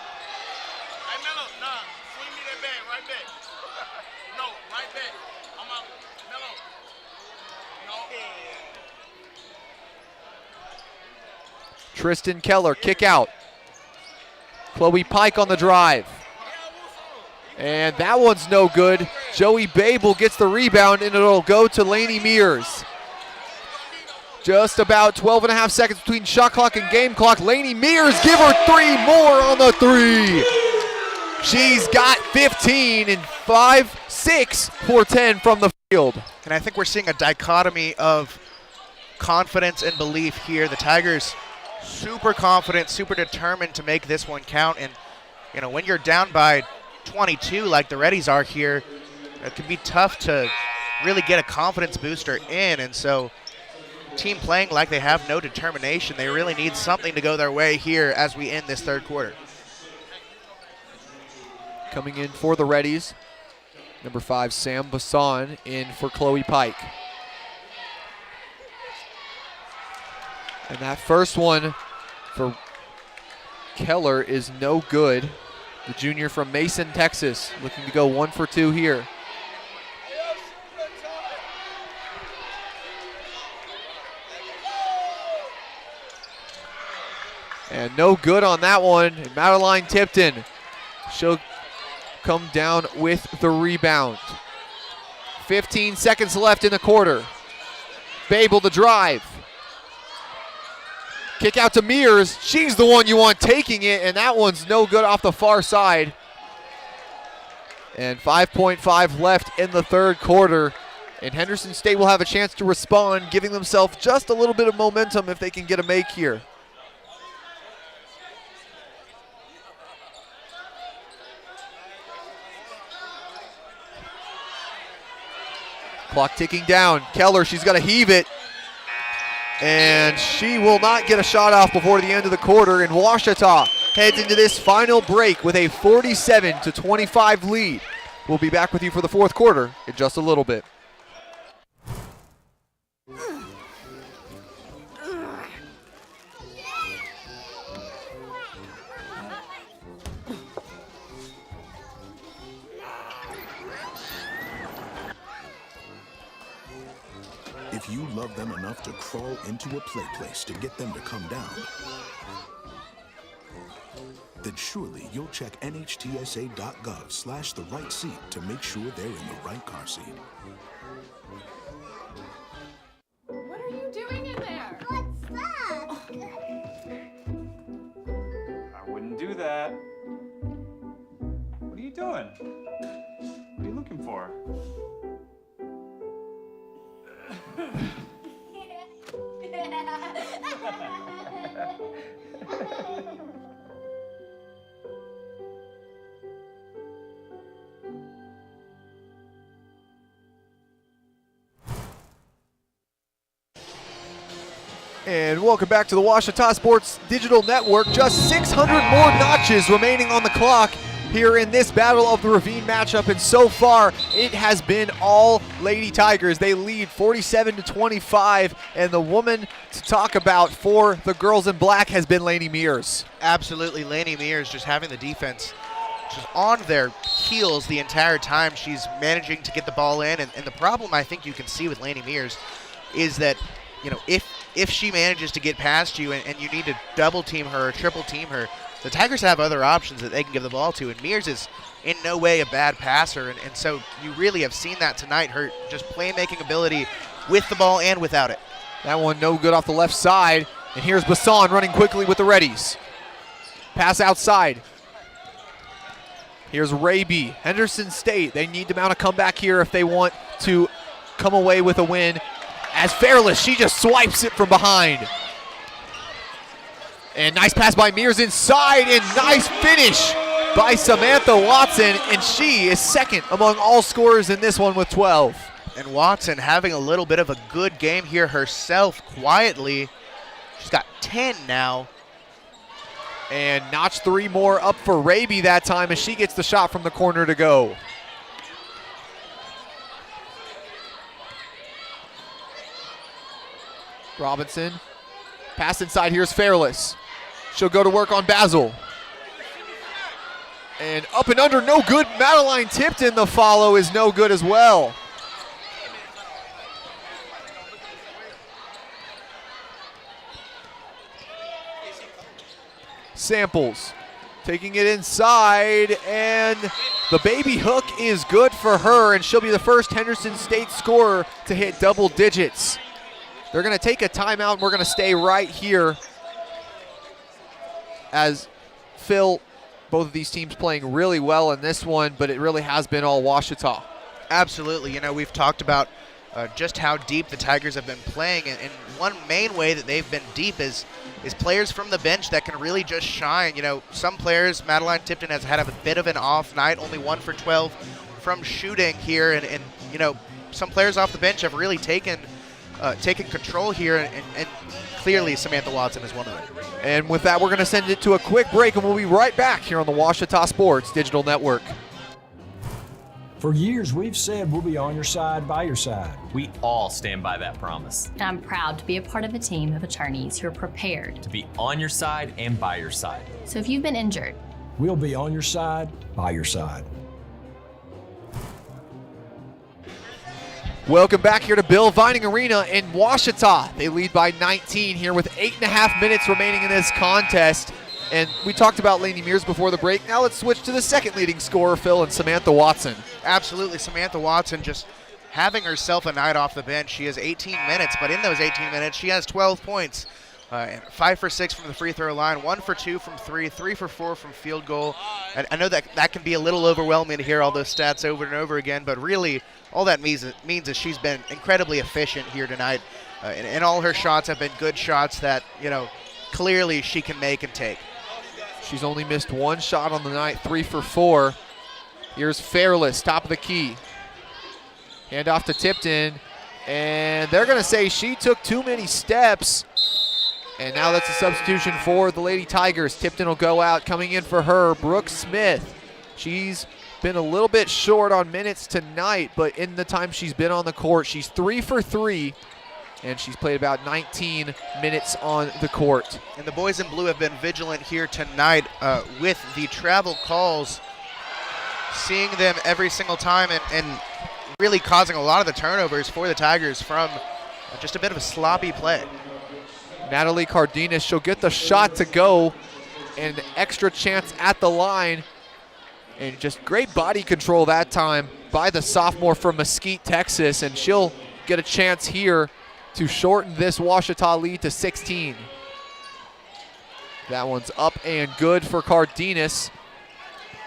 Tristan Keller, kick out. Chloe Pike on the drive. And that one's no good. Joey Babel gets the rebound, and it'll go to Lainey Mears. Just about 12 and a half seconds between shot clock and game clock. Lainey Mears, give her 3 more on the 3. She's got 15 and 5, 6 for 10 from the field. And I think we're seeing a dichotomy of confidence and belief here. The Tigers super confident, super determined to make this one count. And, you know, when you're down by 22 like the Reddies are here, it can be tough to really get a confidence booster in. And so team playing like they have no determination. They really need something to go their way here as we end this third quarter. Coming in for the Reddies, number 5, Sam Bassan, in for Chloe Pike. And that first one for Keller is no good. The junior from Mason, Texas, looking to go 1 for 2 here. And no good on that one. And Madeline Tipton, she'll come down with the rebound. 15 seconds left in the quarter. Babel the drive. Kick out to Mears. She's the one you want taking it, and that one's no good off the far side. And 5.5 left in the third quarter. And Henderson State will have a chance to respond, giving themselves just a little bit of momentum if they can get a make here. Clock ticking down. Keller, she's got to heave it. And she will not get a shot off before the end of the quarter. And Ouachita heads into this final break with a 47-25 lead. We'll be back with you for the fourth quarter in just a little bit. If you love them enough to crawl into a play place to get them to come down, then surely you'll check nhtsa.gov/the right seat to make sure they're in the right car seat. What are you doing in there? What's that? I wouldn't do that. What are you doing? What are you looking for? And welcome back to the Ouachita Sports Digital Network. Just 600 more notches remaining on the clock here in this Battle of the Ravine matchup, and so far it has been all Lady Tigers. They lead 47-25, and the woman to talk about for the girls in black has been Lainey Mears. Absolutely, Lainey Mears just having the defense just on their heels the entire time. She's managing to get the ball in, and the problem I think you can see with Lainey Mears is that, you know, if she manages to get past you and you need to double team her or triple team her, the Tigers have other options that they can give the ball to, and Mears is in no way a bad passer, and so you really have seen that tonight, her just playmaking ability with the ball and without it. That one no good off the left side, and here's Bassan running quickly with the Reddies. Pass outside. Here's Raby. Henderson State, they need to mount a comeback here if they want to come away with a win. As Fairless, she just swipes it from behind. And nice pass by Mears inside, and nice finish by Samantha Watson, and she is second among all scorers in this one with 12. And Watson having a little bit of a good game here herself quietly. She's got 10 now. And notch 3 more up for Ravine that time as she gets the shot from the corner to go. Robinson, pass inside, here's Fairless. She'll go to work on Basil. And up and under, no good. Madeline Tipton, the follow is no good as well. Samples taking it inside, and the baby hook is good for her, and she'll be the first Henderson State scorer to hit double digits. They're going to take a timeout, and we're going to stay right here as Phil, both of these teams playing really well in this one, but it really has been all Ouachita. Absolutely. You know, we've talked about just how deep the Tigers have been playing, and one main way that they've been deep is players from the bench that can really just shine. You know, some players, Madeline Tipton has had a bit of an off night, only 1 for 12 from shooting here, and you know, some players off the bench have really taken control here, and clearly Samantha Watson is one of them. And with that, we're going to send it to a quick break, and we'll be right back here on the Ouachita Sports Digital Network. For years, we've said we'll be on your side, by your side. We all stand by that promise. I'm proud to be a part of a team of attorneys who are prepared to be on your side and by your side. So if you've been injured, we'll be on your side, by your side. Welcome back here to Bill Vining Arena in Ouachita. They lead by 19 here with 8.5 minutes remaining in this contest. And we talked about Lainey Mears before the break. Now let's switch to the second leading scorer, Phil, and Samantha Watson. Absolutely. Samantha Watson just having herself a night off the bench. She has 18 minutes, but in those 18 minutes, she has 12 points. 5 for 6 from the free throw line, 1 for 2 from 3, 3 for 4 from field goal. And I know that can be a little overwhelming to hear all those stats over and over again, but really all that means is she's been incredibly efficient here tonight. And all her shots have been good shots that, you know, clearly she can make and take. She's only missed 1 shot on the night, 3 for 4. Here's Fairless, top of the key. Hand off to Tipton, and they're going to say she took too many steps. And now that's a substitution for the Lady Tigers. Tipton will go out. Coming in for her, Brooke Smith. She's been a little bit short on minutes tonight, but in the time she's been on the court, she's 3 for 3. And she's played about 19 minutes on the court. And the boys in blue have been vigilant here tonight with the travel calls, seeing them every single time and really causing a lot of the turnovers for the Tigers from just a bit of a sloppy play. Natalie Cardenas, she'll get the shot to go, and an extra chance at the line. And just great body control that time by the sophomore from Mesquite, Texas, and she'll get a chance here to shorten this Ouachita lead to 16. That one's up and good for Cardenas,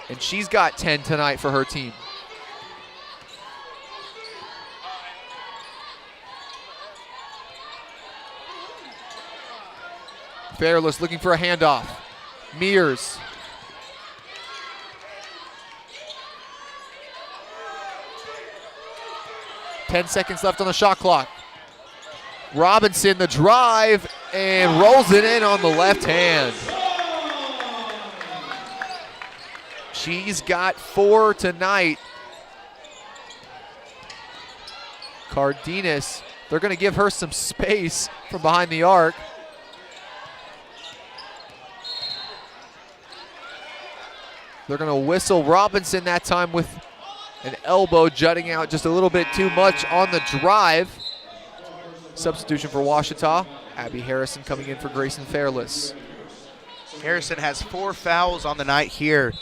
and she's got 10 tonight for her team. Fairless looking for a handoff. Mears. Ten seconds left on the shot clock. Robinson, the drive, and rolls it in on the left hand. She's got 4 tonight. Cardenas, they're going to give her some space from behind the arc. They're going to whistle Robinson that time with an elbow jutting out just a little bit too much on the drive. Substitution for Ouachita. Abby Harrison coming in for Grayson Fairless. Harrison has 4 fouls on the night here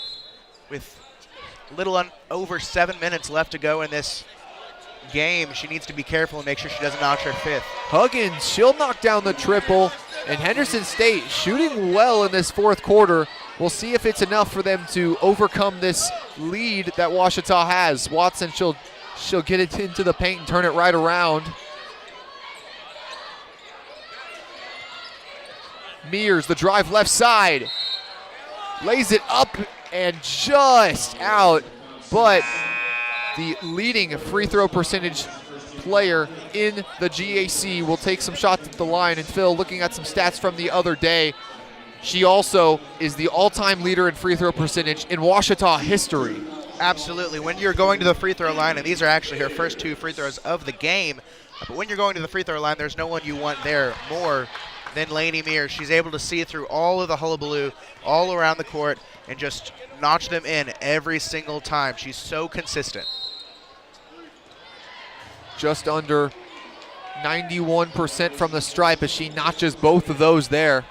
with a little over 7 minutes left to go in this game. She needs to be careful and make sure she doesn't notch her 5th. Huggins, she'll knock down the triple. And Henderson State shooting well in this 4th quarter. We'll see if it's enough for them to overcome this lead that Ouachita has. Watson, she'll get it into the paint and turn it right around. Mears, the drive left side. Lays it up and just out. But the leading free throw percentage player in the GAC will take some shots at the line. And Phil, looking at some stats from the other day, she also is the all-time leader in free throw percentage in Ouachita history. Absolutely. When you're going to the free throw line, and these are actually her first 2 free throws of the game, but when you're going to the free throw line, there's no one you want there more than Lainey Mears. She's able to see through all of the hullabaloo all around the court and just notch them in every single time. She's so consistent. Just under 91% from the stripe as she notches both of those there.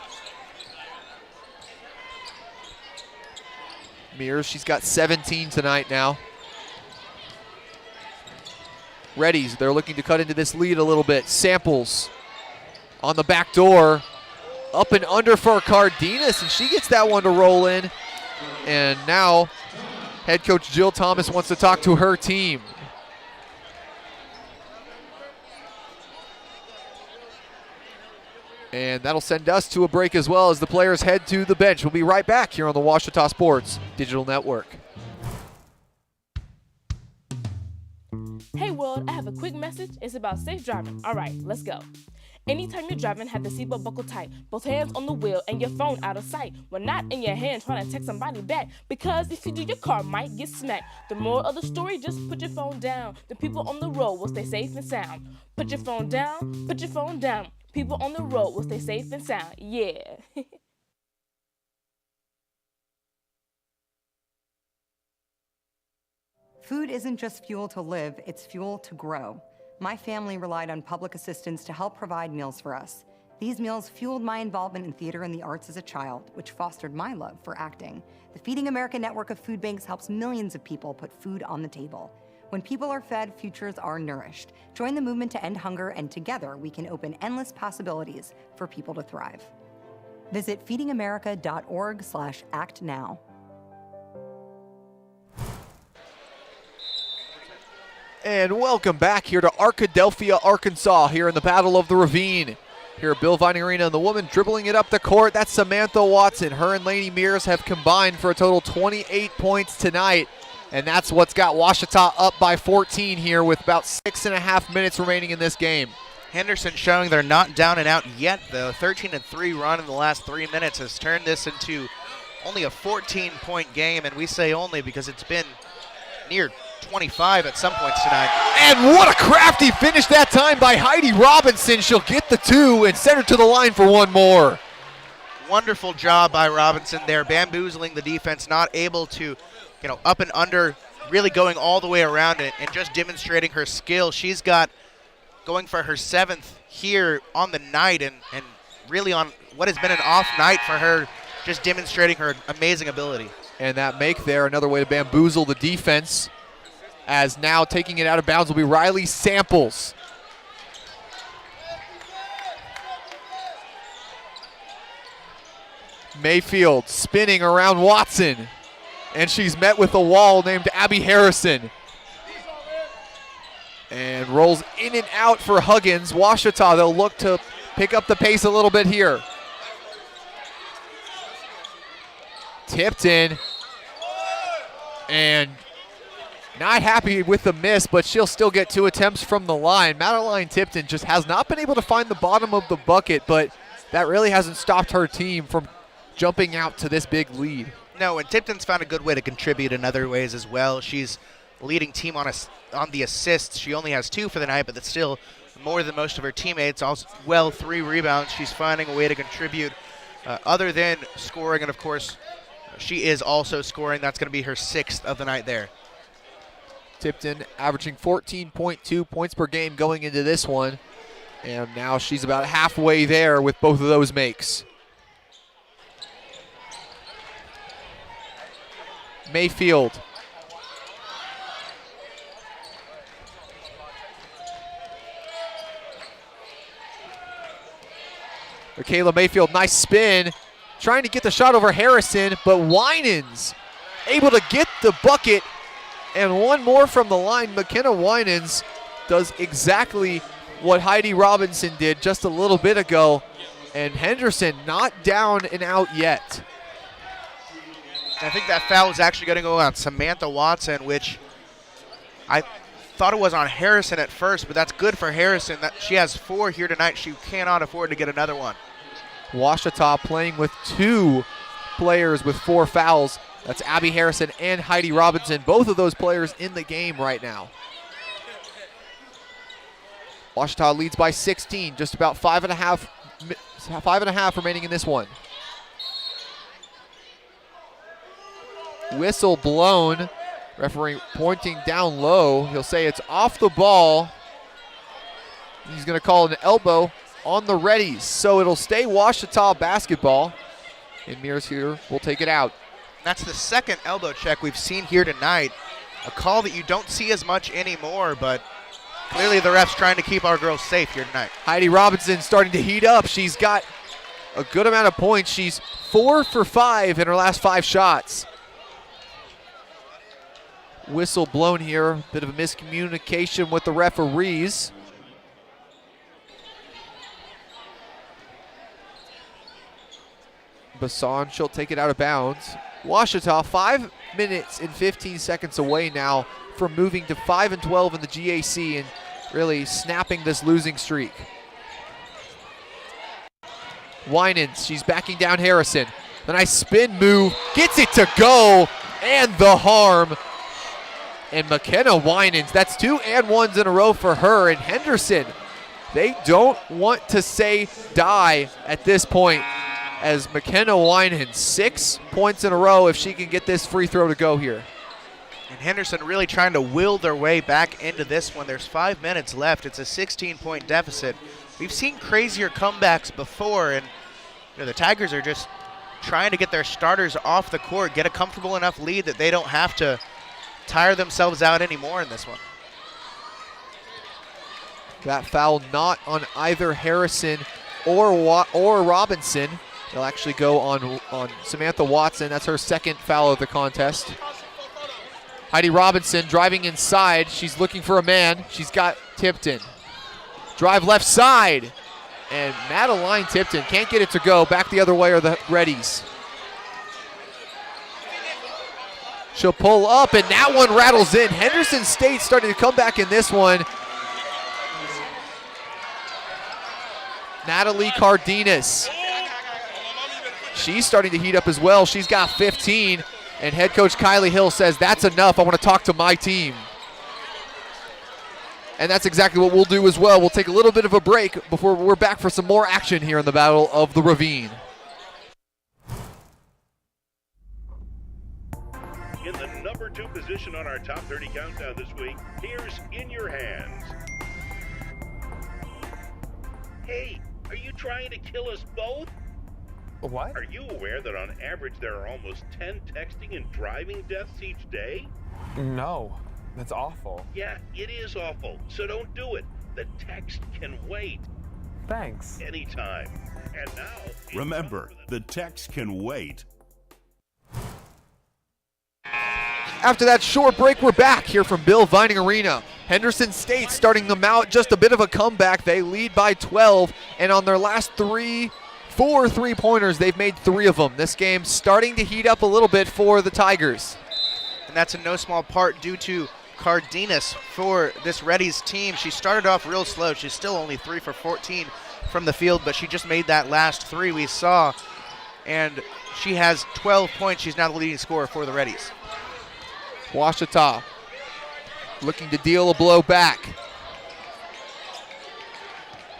Mears, she's got 17 tonight now. Reddies, they're looking to cut into this lead a little bit. Samples on the back door. Up and under for Cardenas, and she gets that one to roll in. And now head coach Jill Thomas wants to talk to her team. And that'll send us to a break as well as the players head to the bench. We'll be right back here on the Ouachita Sports Digital Network. Hey world, I have a quick message. It's about safe driving. All right, let's go. Anytime you're driving, have the seatbelt buckled tight. Both hands on the wheel and your phone out of sight. When not in your hand trying to text somebody back. Because if you do, your car might get smacked. The moral of the story, just put your phone down. The people on the road will stay safe and sound. Put your phone down, put your phone down. People on the road will stay safe and sound. Yeah. Food isn't just fuel to live, it's fuel to grow. My family relied on public assistance to help provide meals for us. These meals fueled my involvement in theater and the arts as a child, which fostered my love for acting. The Feeding America network of food banks helps millions of people put food on the table. When people are fed, futures are nourished. Join the movement to end hunger, and together we can open endless possibilities for people to thrive. Visit feedingamerica.org/act now. And welcome back here to Arkadelphia, Arkansas, here in the Battle of the Ravine. Here at Bill Vining Arena, and the woman dribbling it up the court, that's Samantha Watson. Her and Lainey Mears have combined for a total 28 points tonight. And that's what's got Ouachita up by 14 here with about 6.5 minutes remaining in this game. Henderson showing they're not down and out yet. The 13-3 run in the last 3 minutes has turned this into only a 14-point game, and we say only because it's been near 25 at some points tonight. And what a crafty finish that time by Heidi Robinson. She'll get the 2 and send her to the line for one more. Wonderful job by Robinson there, bamboozling the defense, not able to, up and under, really going all the way around it and just demonstrating her skill. She's got going for her 7th here on the night and really on what has been an off night for her, just demonstrating her amazing ability. And that make there, another way to bamboozle the defense, as now taking it out of bounds will be Riley Samples. Mayfield spinning around Watson, and she's met with a wall named Abby Harrison. And rolls in and out for Huggins. Ouachita, they'll look to pick up the pace a little bit here. Tipped in, and not happy with the miss, but she'll still get 2 attempts from the line. Madeline Tipton just has not been able to find the bottom of the bucket, but that really hasn't stopped her team from jumping out to this big lead. No, and Tipton's found a good way to contribute in other ways as well. She's leading team on the assists. She only has 2 for the night, but that's still more than most of her teammates. Also, 3 rebounds. She's finding a way to contribute other than scoring, and of course, she is also scoring. That's going to be her 6th of the night there. Tipton averaging 14.2 points per game going into this one, and now she's about halfway there with both of those makes. Mayfield. Michaela Mayfield, nice spin. Trying to get the shot over Harrison, but Winans able to get the bucket. And one more from the line. McKenna Winans does exactly what Heidi Robinson did just a little bit ago. And Henderson not down and out yet. I think that foul is actually going to go on Samantha Watson, which I thought it was on Harrison at first, but that's good for Harrison. That she has 4 here tonight. She cannot afford to get another one. Ouachita playing with 2 players with 4 fouls. That's Abby Harrison and Heidi Robinson, both of those players in the game right now. Ouachita leads by 16, just about 5.5 remaining in this one. Whistle blown. Referee pointing down low. He'll say it's off the ball. He's going to call an elbow on the Reddies. So it'll stay Ouachita basketball. And Mears here will take it out. That's the second elbow check we've seen here tonight. A call that you don't see as much anymore, but clearly the ref's trying to keep our girls safe here tonight. Heidi Robinson starting to heat up. She's got a good amount of points. She's 4 for 5 in her last 5 shots. Whistle blown here. Bit of a miscommunication with the referees. Bassan, she'll take it out of bounds. Ouachita 5 minutes and 15 seconds away now from moving to 5-12 in the GAC and really snapping this losing streak. Winans, she's backing down Harrison. The nice spin move, gets it to go, and the harm. And McKenna Winans, that's 2 and 1s in a row for her. And Henderson, they don't want to say die at this point, as McKenna Winans, 6 points in a row if she can get this free throw to go here. And Henderson really trying to will their way back into this one. There's 5 minutes left. It's a 16-point deficit. We've seen crazier comebacks before, and the Tigers are just trying to get their starters off the court, get a comfortable enough lead that they don't have to tire themselves out anymore in this one. That foul not on either Harrison or Robinson. They'll actually go on Samantha Watson. That's her second foul of the contest. Heidi Robinson driving inside. She's looking for a man. She's got Tipton. Drive left side. And Madeline Tipton can't get it to go. Back the other way are the Reddies. She'll pull up, and that one rattles in. Henderson State starting to come back in this one. Natalie Cardenas. She's starting to heat up as well. She's got 15, and head coach Kylie Hill says, that's enough. I want to talk to my team. And that's exactly what we'll do as well. We'll take a little bit of a break before we're back for some more action here in the Battle of the Ravine. In the number 2 position on our top 30 countdown this week, here's In Your Hands. Hey, are you trying to kill us both? What? Are you aware that on average there are almost 10 texting and driving deaths each day? No, that's awful. Yeah, it is awful, so don't do it. The text can wait. Thanks. Anytime. And now... Remember, the text can wait. After that short break, we're back here from Bill Vining Arena. Henderson State starting them out, just a bit of a comeback. They lead by 12, and on their last 4 3-pointers, they've made 3 of them. This game starting to heat up a little bit for the Tigers. And that's in no small part due to Cardenas for this Reddies team. She started off real slow. She's still only 3 for 14 from the field, but she just made that last 3 we saw. And she has 12 points. She's now the leading scorer for the Reddies. Ouachita looking to deal a blow back.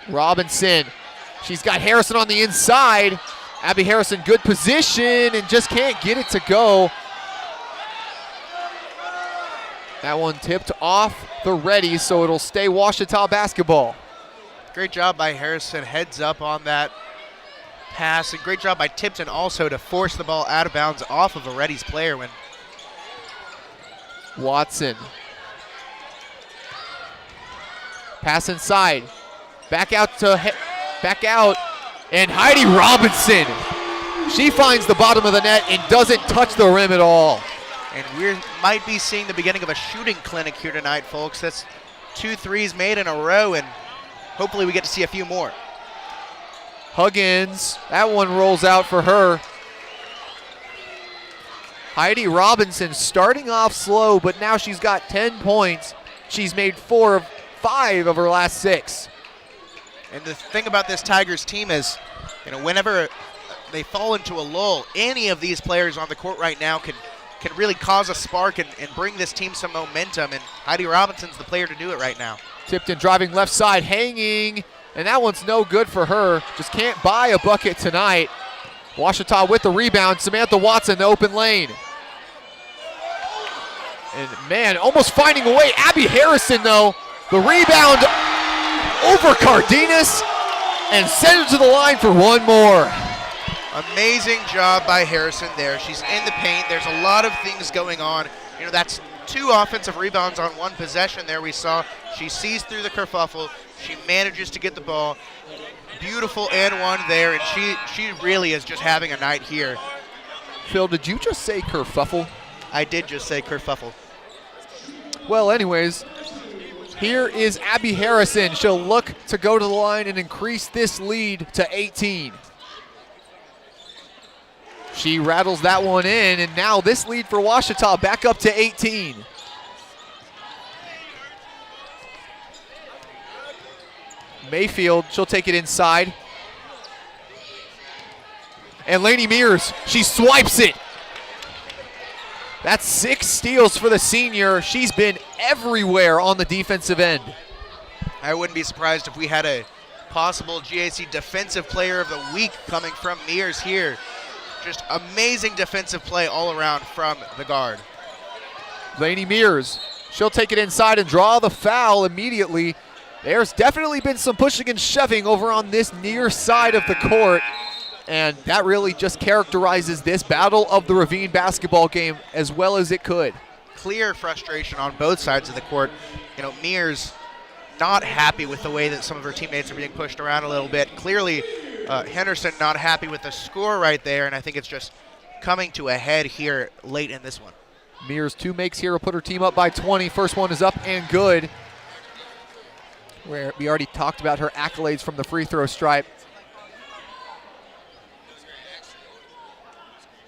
Robinson, she's got Harrison on the inside. Abby Harrison, good position, and just can't get it to go. That one tipped off the Reddies, so it'll stay Ouachita basketball. Great job by Harrison, heads up on that pass, and great job by Tipton also to force the ball out of bounds off of a Reddies player when Watson. Pass inside. Back out, and Heidi Robinson. She finds the bottom of the net and doesn't touch the rim at all. And we might be seeing the beginning of a shooting clinic here tonight, folks. That's 2 threes made in a row, and hopefully we get to see a few more. Huggins, that one rolls out for her. Heidi Robinson starting off slow, but now she's got 10 points. she's made 4 of 5 of her last 6. And the thing about this Tigers team is, whenever they fall into a lull, any of these players on the court right now can really cause a spark and bring this team some momentum, and Heidi Robinson's the player to do it right now. Tipton driving left side, hanging, and that one's no good for her. Just can't buy a bucket tonight. Ouachita with the rebound. Samantha Watson, the open lane. And man, almost finding a way. Abby Harrison, though, the rebound over Cardenas and send it to the line for one more. Amazing job by Harrison there. She's in the paint. There's a lot of things going on. That's 2 offensive rebounds on 1 possession there we saw. She sees through the kerfuffle. She manages to get the ball. Beautiful and 1 there, and she really is just having a night here. Phil, did you just say kerfuffle? I did just say kerfuffle. Well, anyways, here is Abby Harrison. She'll look to go to the line and increase this lead to 18. She rattles that one in, and now this lead for Ouachita back up to 18. Mayfield, she'll take it inside. And Lainey Mears, she swipes it. That's 6 steals for the senior. She's been everywhere on the defensive end. I wouldn't be surprised if we had a possible GAC Defensive Player of the Week coming from Mears here. Just amazing defensive play all around from the guard. Lainey Mears, she'll take it inside and draw the foul immediately. There's definitely been some pushing and shoving over on this near side of the court, and that really just characterizes this battle of the Ravine basketball game as well as it could. Clear frustration on both sides of the court. Mears not happy with the way that some of her teammates are being pushed around a little bit. Clearly, Henderson not happy with the score right there, and I think it's just coming to a head here late in this one. Mears 2 makes here will put her team up by 20. First one is up and good. Where we already talked about her accolades from the free throw stripe.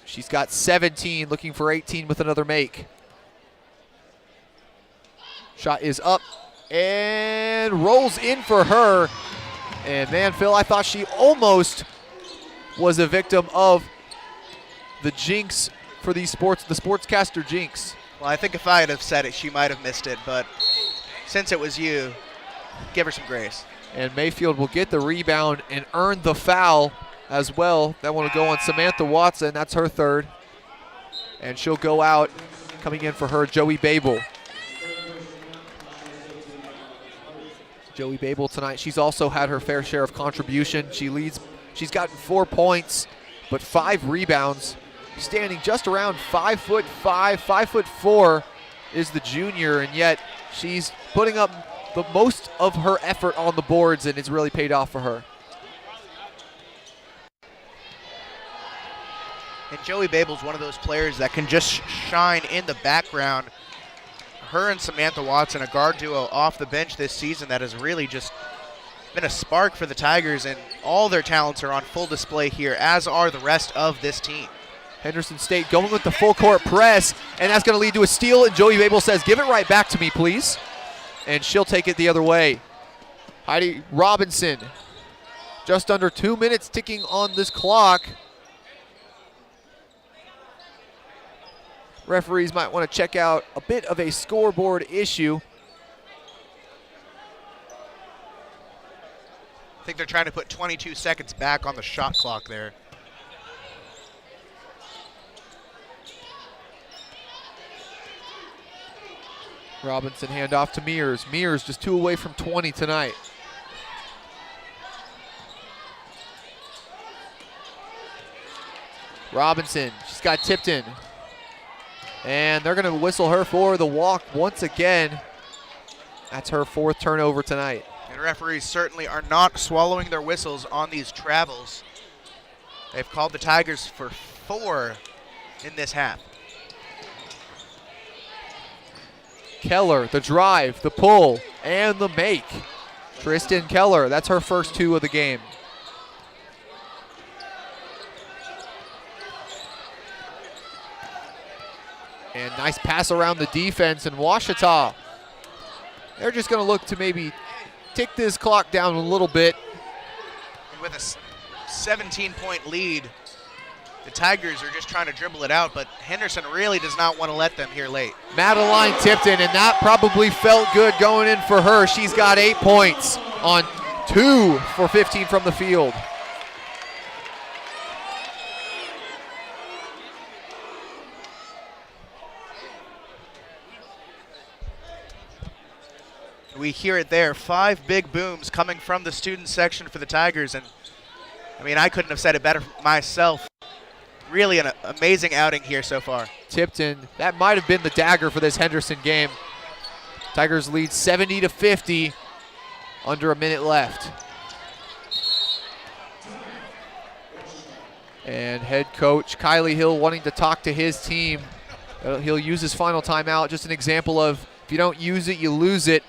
She's got 17, looking for 18 with another make. Shot is up and rolls in for her. And man, Phil, I thought she almost was a victim of the jinx for these the sportscaster jinx. Well, I think if I had have said it, she might have missed it, but since it was you, give her some grace. And Mayfield will get the rebound and earn the foul as well. That one will go on Samantha Watson. That's her 3rd. And she'll go out. Coming in for her, Joey Babel. Joey Babel tonight, she's also had her fair share of contribution. She leads, she's gotten 4 points, but 5 rebounds. Standing just around 5'5", 5'4" is the junior, and yet she's putting up the most of her effort on the boards, and it's really paid off for her. And Joey Babel's one of those players that can just shine in the background. Her and Samantha Watson, a guard duo off the bench this season that has really just been a spark for the Tigers, and all their talents are on full display here, as are the rest of this team. Henderson State going with the full court press, and that's going to lead to a steal, and Joey Babel says, give it right back to me, please. And she'll take it the other way. Heidi Robinson, just under 2 minutes ticking on this clock. Referees might want to check out a bit of a scoreboard issue. I think they're trying to put 22 seconds back on the shot clock there. Robinson handoff to Mears. Mears just 2 away from 20 tonight. Robinson, she's got Tipton. And they're going to whistle her for the walk once again. That's her 4th turnover tonight. And referees certainly are not swallowing their whistles on these travels. They've called the Tigers for 4 in this half. Keller, the drive, the pull, and the make. Tristan Keller, that's her first 2 of the game. And nice pass around the defense, and Ouachita they're just going to look to maybe tick this clock down a little bit. With a 17-point lead, the Tigers are just trying to dribble it out, but Henderson really does not want to let them here late. Madeline Tipton, and that probably felt good going in for her. She's got 8 points on 2 for 15 from the field. We hear it there, 5 big booms coming from the student section for the Tigers, and I mean, I couldn't have said it better myself. Really an amazing outing here so far. Tipton, that might have been the dagger for this Henderson game. Tigers lead 70-50, under a minute left. And head coach Kylie Hill wanting to talk to his team. He'll use his final timeout, just an example of if you don't use it, you lose it.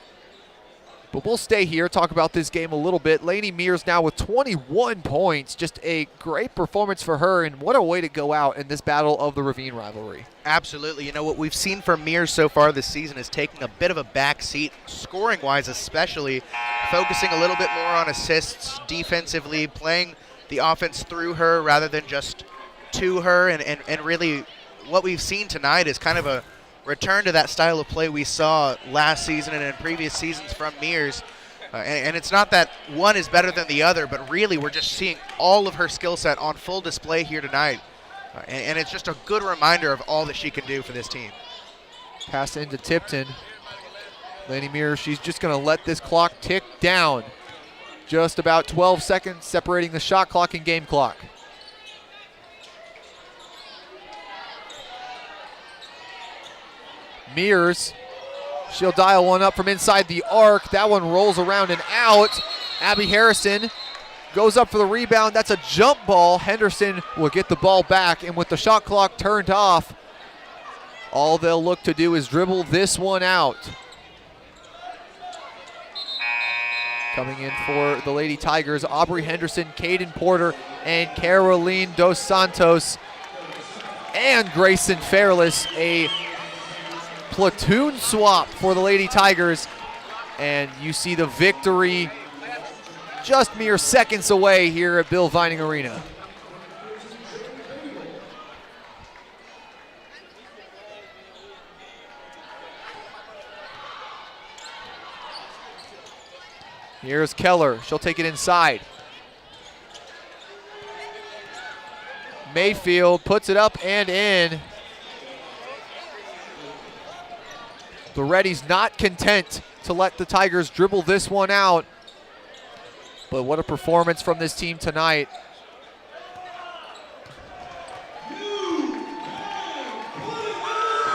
But we'll stay here, talk about this game a little bit. Lainey Mears now with 21 points. Just a great performance for her, and what a way to go out in this battle of the Ravine rivalry. Absolutely. You know, what we've seen from Mears so far this season is taking a bit of a back seat, scoring-wise especially, focusing a little bit more on assists defensively, playing the offense through her rather than just to her, and really what we've seen tonight is kind of a return to that style of play we saw last season and in previous seasons from Mears. And it's not that one is better than the other, but really we're just seeing all of her skill set on full display here tonight. And it's just a good reminder of all that she can do for this team. Pass into Tipton. Lainey Mears, she's just going to let this clock tick down. Just about 12 seconds separating the shot clock and game clock. Mears, she'll dial one up from inside the arc. That one rolls around and out. Abby Harrison goes up for the rebound. That's a jump ball. Henderson will get the ball back, and with the shot clock turned off, all they'll look to do is dribble this one out. Coming in for the Lady Tigers, Aubrey Henderson, Caden Porter, and Caroline Dos Santos, and Grayson Fairless, a platoon swap for the Lady Tigers, and you see the victory just mere seconds away here at Bill Vining Arena. Here's Keller, she'll take it inside. Mayfield puts it up and in. The Reddies not content to let the Tigers dribble this one out. But what a performance from this team tonight.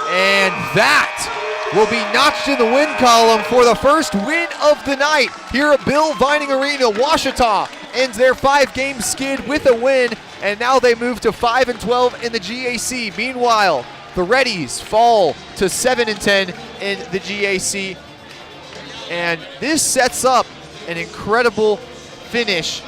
And that will be notched in the win column for the first win of the night here at Bill Vining Arena. Ouachita ends their 5-game skid with a win, and now they move to 5-12 in the GAC. Meanwhile, the Reddies fall to 7-10 in the GAC, and this sets up an incredible finish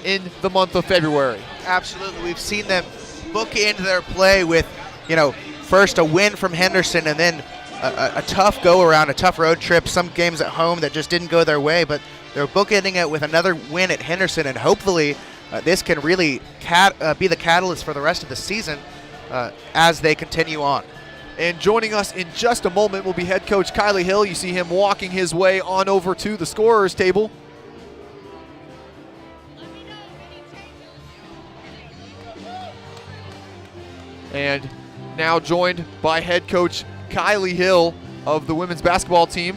in the month of February. Absolutely, we've seen them bookend their play with, you know, first a win from Henderson and then a tough go-around, a tough road trip, some games at home that just didn't go their way, but they're bookending it with another win at Henderson, and hopefully this can really be the catalyst for the rest of the season as they continue on. And joining us in just a moment will be head coach Kylie Hill. You see him walking his way on over to the scorer's table. And now joined by head coach Kylie Hill of the women's basketball team.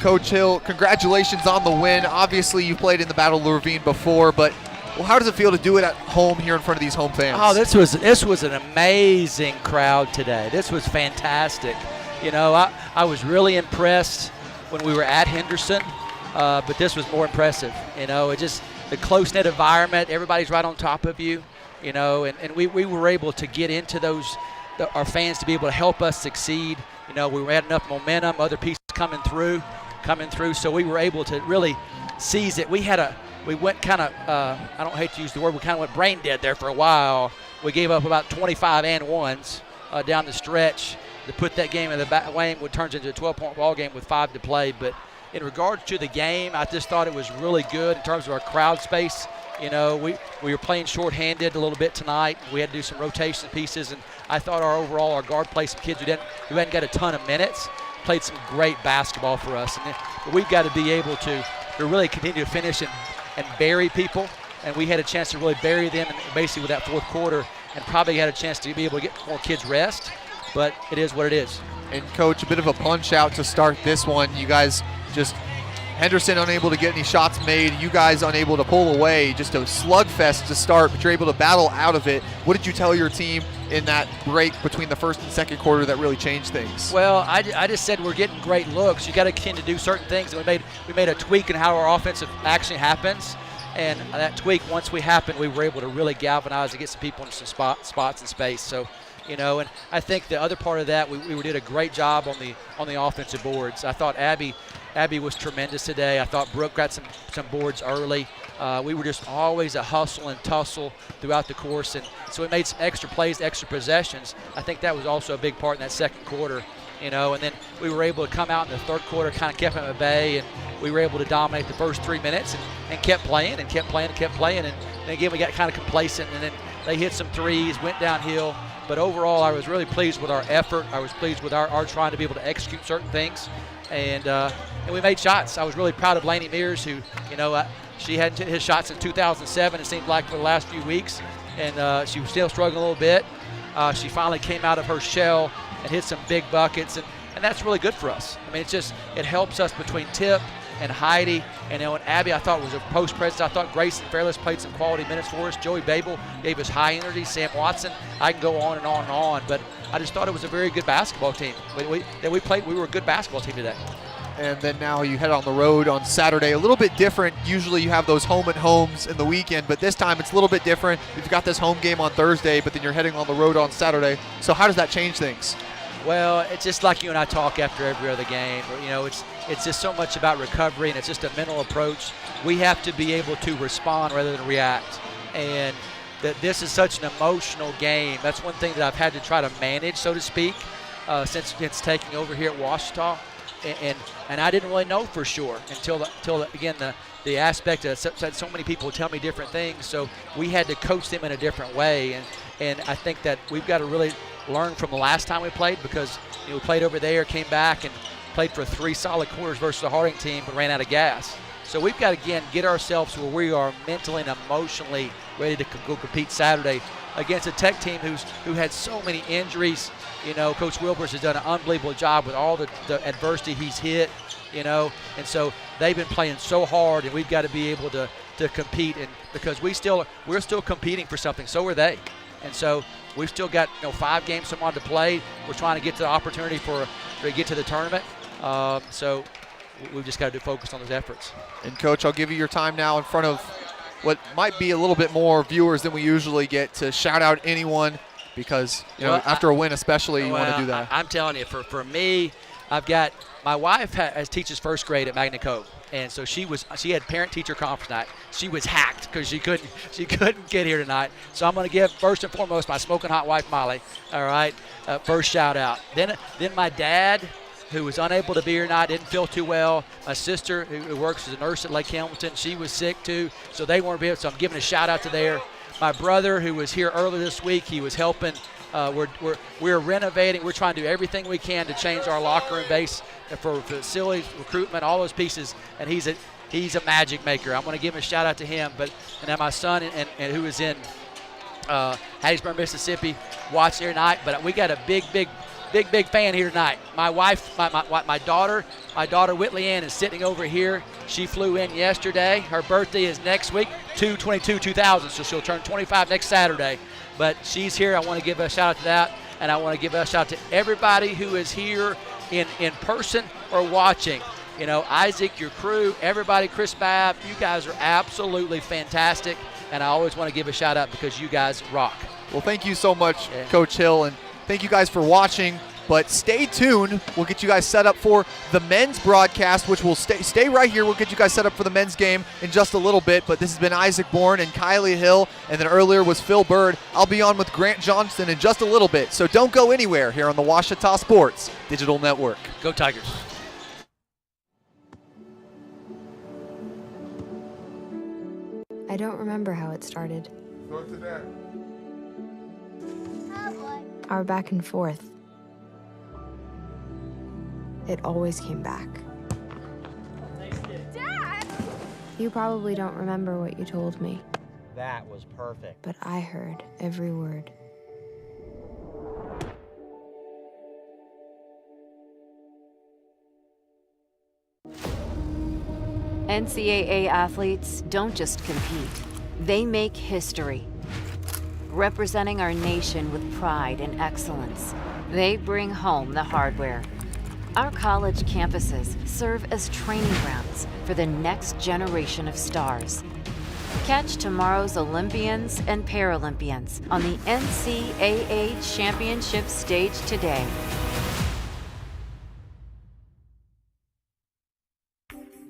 Coach Hill, congratulations on the win. Obviously, you played in the Battle of Ravine before, but well, how does it feel to do it at home here in front of these home fans? Oh, this was an amazing crowd today. This was fantastic. You know, I was really impressed when we were at Henderson, but this was more impressive. You know, it just the close-knit environment. Everybody's right on top of you. You know, and we were able to get into our fans to be able to help us succeed. You know, we had enough momentum, other pieces coming through, so we were able to really seize it. We went kind of, I don't hate to use the word, we kind of went brain dead there for a while. We gave up about 25 and ones, down the stretch to put that game in the back lane, which turns into a 12-point ball game with 5 to play. But in regards to the game, I just thought it was really good in terms of our crowd space. You know, we were playing shorthanded a little bit tonight. We had to do some rotation pieces, and I thought our guard play, some kids who hadn't got a ton of minutes, played some great basketball for us. And we've got to be able to really continue to finish and bury people. And we had a chance to really bury them basically with that fourth quarter, and probably had a chance to be able to get more kids rest. But it is what it is. And Coach, a bit of a punch out to start this one. You guys just Henderson unable to get any shots made. You guys unable to pull away. Just a slugfest to start, but you're able to battle out of it. What did you tell your team in that break between the first and second quarter that really changed things? Well, I just said we're getting great looks. You got to continue to do certain things. And we made a tweak in how our offensive actually happens. And that tweak, once we happened, we were able to really galvanize and get some people in some spots and space. So, you know, and I think the other part of that, we did a great job on the offensive boards. I thought Abby was tremendous today. I thought Brooke got some boards early. We were just always a hustle and tussle throughout the course, and so we made some extra plays, extra possessions. I think that was also a big part in that second quarter, you know, and then we were able to come out in the third quarter, kind of kept them at bay, and we were able to dominate the first 3 minutes and kept playing and kept playing and kept playing, and then again we got kind of complacent, and then they hit some threes, went downhill. But overall, I was really pleased with our effort. I was pleased with our trying to be able to execute certain things, and we made shots. I was really proud of Lainey Mears, who, you know, she hadn't hit his shots in 2007, it seemed like, for the last few weeks, and she was still struggling a little bit. She finally came out of her shell and hit some big buckets, and that's really good for us. I mean, it helps us between Tip and Heidi, and Abby, I thought was a post presence. I thought Grayson Fairless played some quality minutes for us. Joey Babel gave us high energy. Sam Watson, I can go on and on and on, but I just thought it was a very good basketball team. We were a good basketball team today. And then now you head on the road on Saturday. A little bit different. Usually you have those home and homes in the weekend, but this time it's a little bit different. You've got this home game on Thursday, but then you're heading on the road on Saturday. So how does that change things? Well, it's just like you and I talk after every other game. You know, it's just so much about recovery, and it's just a mental approach. We have to be able to respond rather than react. And that this is such an emotional game. That's one thing that I've had to try to manage, so to speak, since it's taking over here at Ouachita. And I didn't really know for sure until again the aspect of so many people tell me different things. So we had to coach them in a different way, and I think that we've got to really learn from the last time we played, because we played over there, came back and played for 3 solid quarters versus the Harding team, but ran out of gas. So we've got to again get ourselves where we are mentally and emotionally ready to go compete Saturday against a Tech team who had so many injuries. You know, Coach Wilbers has done an unbelievable job with all the adversity he's hit, you know, and so they've been playing so hard, and we've got to be able to compete, and because we're still competing for something. So are they, and so we've still got 5 games someone to play. We're trying to get to the opportunity to get to the tournament. So we've just got to focus on those efforts. And Coach, I'll give you your time now in front of what might be a little bit more viewers than we usually get to shout out anyone, because after a win especially, you want to do that. I'm telling you, for me, I've got my wife teaches first grade at Magna Cove, and so she had parent-teacher conference night. She was hacked because she couldn't get here tonight. So I'm going to give first and foremost my smoking hot wife Molly. All right, first shout out. Then my dad, who was unable to be here tonight, didn't feel too well. My sister, who works as a nurse at Lake Hamilton, she was sick too, so they weren't able. So I'm giving a shout out to there. My brother, who was here earlier this week, he was helping. We're renovating. We're trying to do everything we can to change our locker room base for facilities, recruitment, all those pieces. And he's a magic maker. I'm going to give him a shout out to him. But and then my son and who is in Hattiesburg, Mississippi, watched here tonight. But we got a big fan here tonight. My wife, my daughter Whitley Ann is sitting over here. She flew in yesterday. Her birthday is next week, 2/22/2000, so she'll turn 25 next Saturday. But she's here. I want to give a shout out to that, and I want to give a shout out to everybody who is here in person or watching. Isaac, your crew, everybody, Chris Babb, you guys are absolutely fantastic, and I always want to give a shout out because you guys rock. Well, thank you so much, Coach Hill, and thank you guys for watching. But stay tuned. We'll get you guys set up for the men's broadcast, which will stay right here. We'll get you guys set up for the men's game in just a little bit. But this has been Isaac Bourne and Kylie Hill, and then earlier was Phil Bird. I'll be on with Grant Johnston in just a little bit. So don't go anywhere here on the Ouachita Sports Digital Network. Go Tigers. I don't remember how it started. Go to that. Our back and forth. It always came back. Dad! You probably don't remember what you told me, That was perfect. but I heard every word. NCAA athletes don't just compete, they make history. Representing our nation with pride and excellence, they bring home the hardware. Our college campuses serve as training grounds for the next generation of stars. Catch tomorrow's Olympians and Paralympians on the NCAA Championship stage today.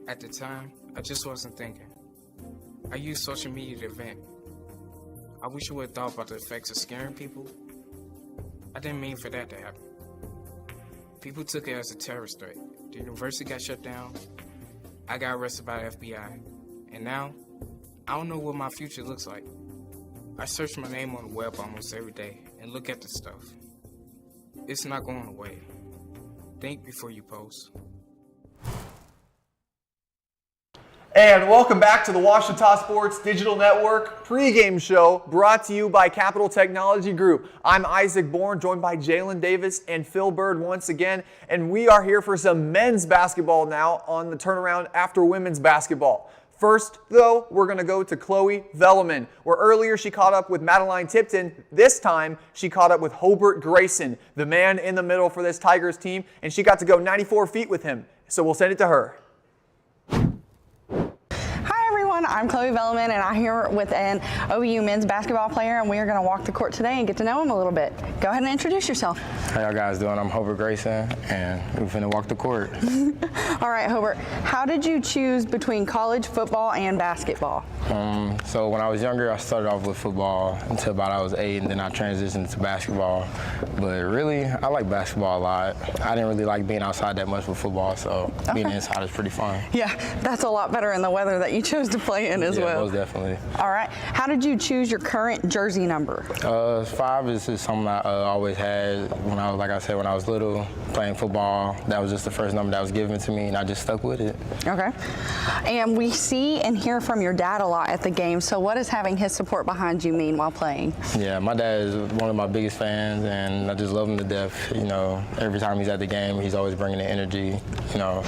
At the time, I just wasn't thinking. I used social media to vent. I wish I would have thought about the effects of scaring people. I didn't mean for that to happen. People took it as a terrorist threat. The university got shut down. I got arrested by the FBI. And now, I don't know what my future looks like. I search my name on the web almost every day and look at the stuff. It's not going away. Think before you post. And welcome back to the Ouachita Sports Digital Network pregame show brought to you by Capital Technology Group. I'm Isaac Bourne, joined by Jalen Davis and Phil Bird once again, and we are here for some men's basketball now on the turnaround after women's basketball. First, though, we're going to go to Chloe Velleman, where earlier she caught up with Madeline Tipton. This time, she caught up with Hobart Grayson, the man in the middle for this Tigers team, and she got to go 94 feet with him. So we'll send it to her. I'm Chloe Velleman, and I'm here with an OU men's basketball player, and we are going to walk the court today and get to know him a little bit. Go ahead and introduce yourself. How y'all guys doing? I'm Hobart Grayson, and we're finna walk the court. All right, Hobart, how did you choose between college football and basketball? So when I was younger, I started off with football until about I was 8, and then I transitioned to basketball. But really, I like basketball a lot. I didn't really like being outside that much with football, so being inside is pretty fun. Yeah, that's a lot better in the weather that you chose to play in as well. Yeah, most definitely. All right, how did you choose your current jersey number? 5 is just something I always had when I was, like I said, when I was little, playing football. That was just the first number that was given to me, and I just stuck with it. Okay. And we see and hear from your dad a lot at the game, so what does having his support behind you mean while playing? Yeah, my dad is one of my biggest fans, and I just love him to death. You know, every time he's at the game, he's always bringing the energy. You know,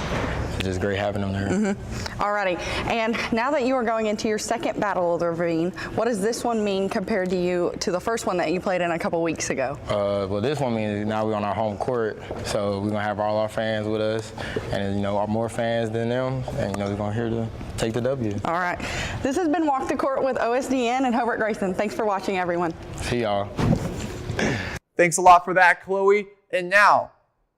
it's just great having him there. Mm-hmm. Alrighty, and now that you are going into your second Battle of the Ravine, what does this one mean compared to the first one that you played in a couple weeks ago? Well, this one means now we're on our home court, so we're gonna have all our fans with us, and you know, more fans than them, and you know, we're gonna here to take the W. All right, this has been Walk the Court with OSDN and Hobart Grayson. Thanks for watching, everyone. See y'all. Thanks a lot for that, Chloe. And now,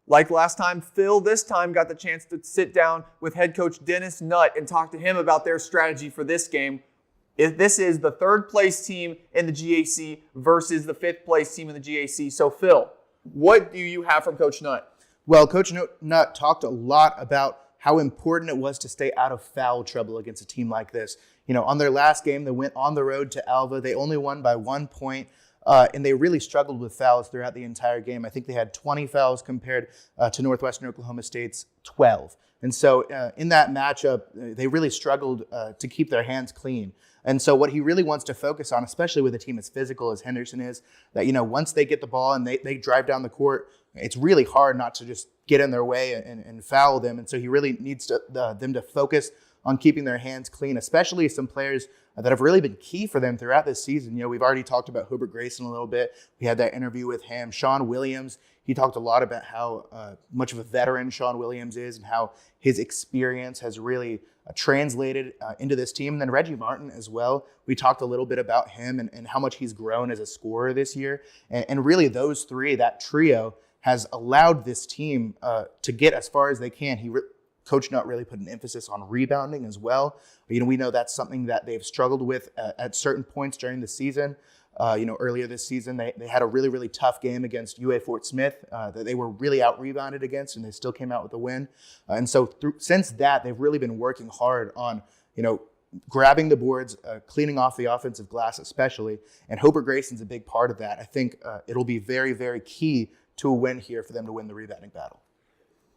like last time, Phil this time got the chance to sit down with head coach Dennis Nutt and talk to him about their strategy for this game. This is the third place team in the GAC versus the fifth place team in the GAC. So Phil, what do you have from Coach Nutt? Well, Coach Nutt talked a lot about how important it was to stay out of foul trouble against a team like this. You know, on their last game, they went on the road to Alva. They only won by 1 point. And they really struggled with fouls throughout the entire game. I think they had 20 fouls compared to Northwestern Oklahoma State's 12. And so in that matchup, they really struggled to keep their hands clean. And so what he really wants to focus on, especially with a team as physical as Henderson is, that, you know, once they get the ball and they drive down the court, it's really hard not to just get in their way and foul them. And so he really needs them to focus on keeping their hands clean, especially some players that have really been key for them throughout this season. You know, we've already talked about Hobart Grayson a little bit. We had that interview with him. Sean Williams, he talked a lot about how much of a veteran Sean Williams is and how his experience has really translated into this team. And then Reggie Martin as well. We talked a little bit about him and how much he's grown as a scorer this year. And really those three, that trio, has allowed this team to get as far as they can. Coach Nutt really put an emphasis on rebounding as well. We know that's something that they've struggled with at certain points during the season. Earlier this season, they had a really, really tough game against UA Fort Smith that they were really out-rebounded against, and they still came out with a win. And so since that, they've really been working hard on, grabbing the boards, cleaning off the offensive glass especially, and Hobart Grayson's a big part of that. I think it'll be very, very key to a win here for them to win the rebounding battle.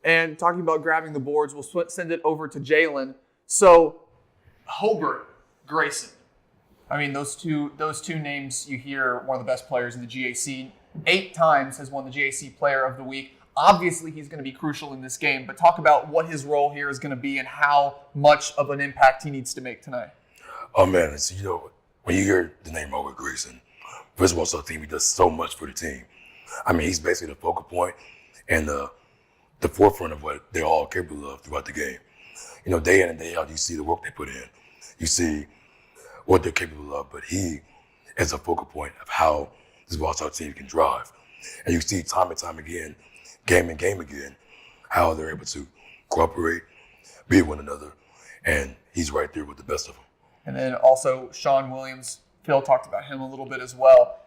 And talking about grabbing the boards, we'll send it over to Jalen. So, Hobart Grayson. I mean, those two names you hear, one of the best players in the GAC. 8 times has won the GAC Player of the Week. Obviously, he's going to be crucial in this game, but talk about what his role here is going to be and how much of an impact he needs to make tonight. Oh, man, when you hear the name Hobart Grayson, first of all, so team, he does so much for the team. I mean, he's basically the focal point and the forefront of what they're all capable of throughout the game. Day in and day out, you see the work they put in. You see what they're capable of, but he is a focal point of how this Wausau team can drive. And you see time and time again, game and game again, how they're able to cooperate, be with one another, and he's right there with the best of them. And then also Sean Williams, Phil talked about him a little bit as well.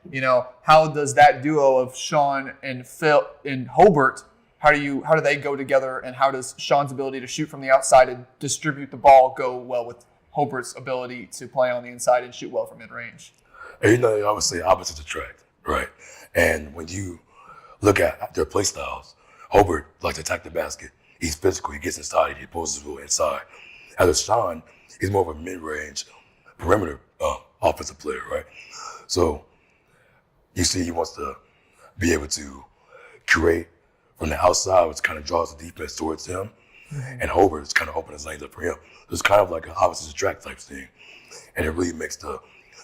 How does that duo of Sean and Phil and Hobart, how do they go together, and how does Sean's ability to shoot from the outside and distribute the ball go well with Hobart's ability to play on the inside and shoot well from mid-range? And they always say opposites attract, right? And when you look at their play styles, Hobart likes to attack the basket. He's physical. He gets inside. He pulls his will inside. As Sean, he's more of a mid-range perimeter offensive player, right? So you see he wants to be able to create from the outside, which kind of draws the defense towards him. Mm-hmm. And Hobart is kind of opening his lanes up for him. So it's kind of like an opposites attract type thing. And it really makes the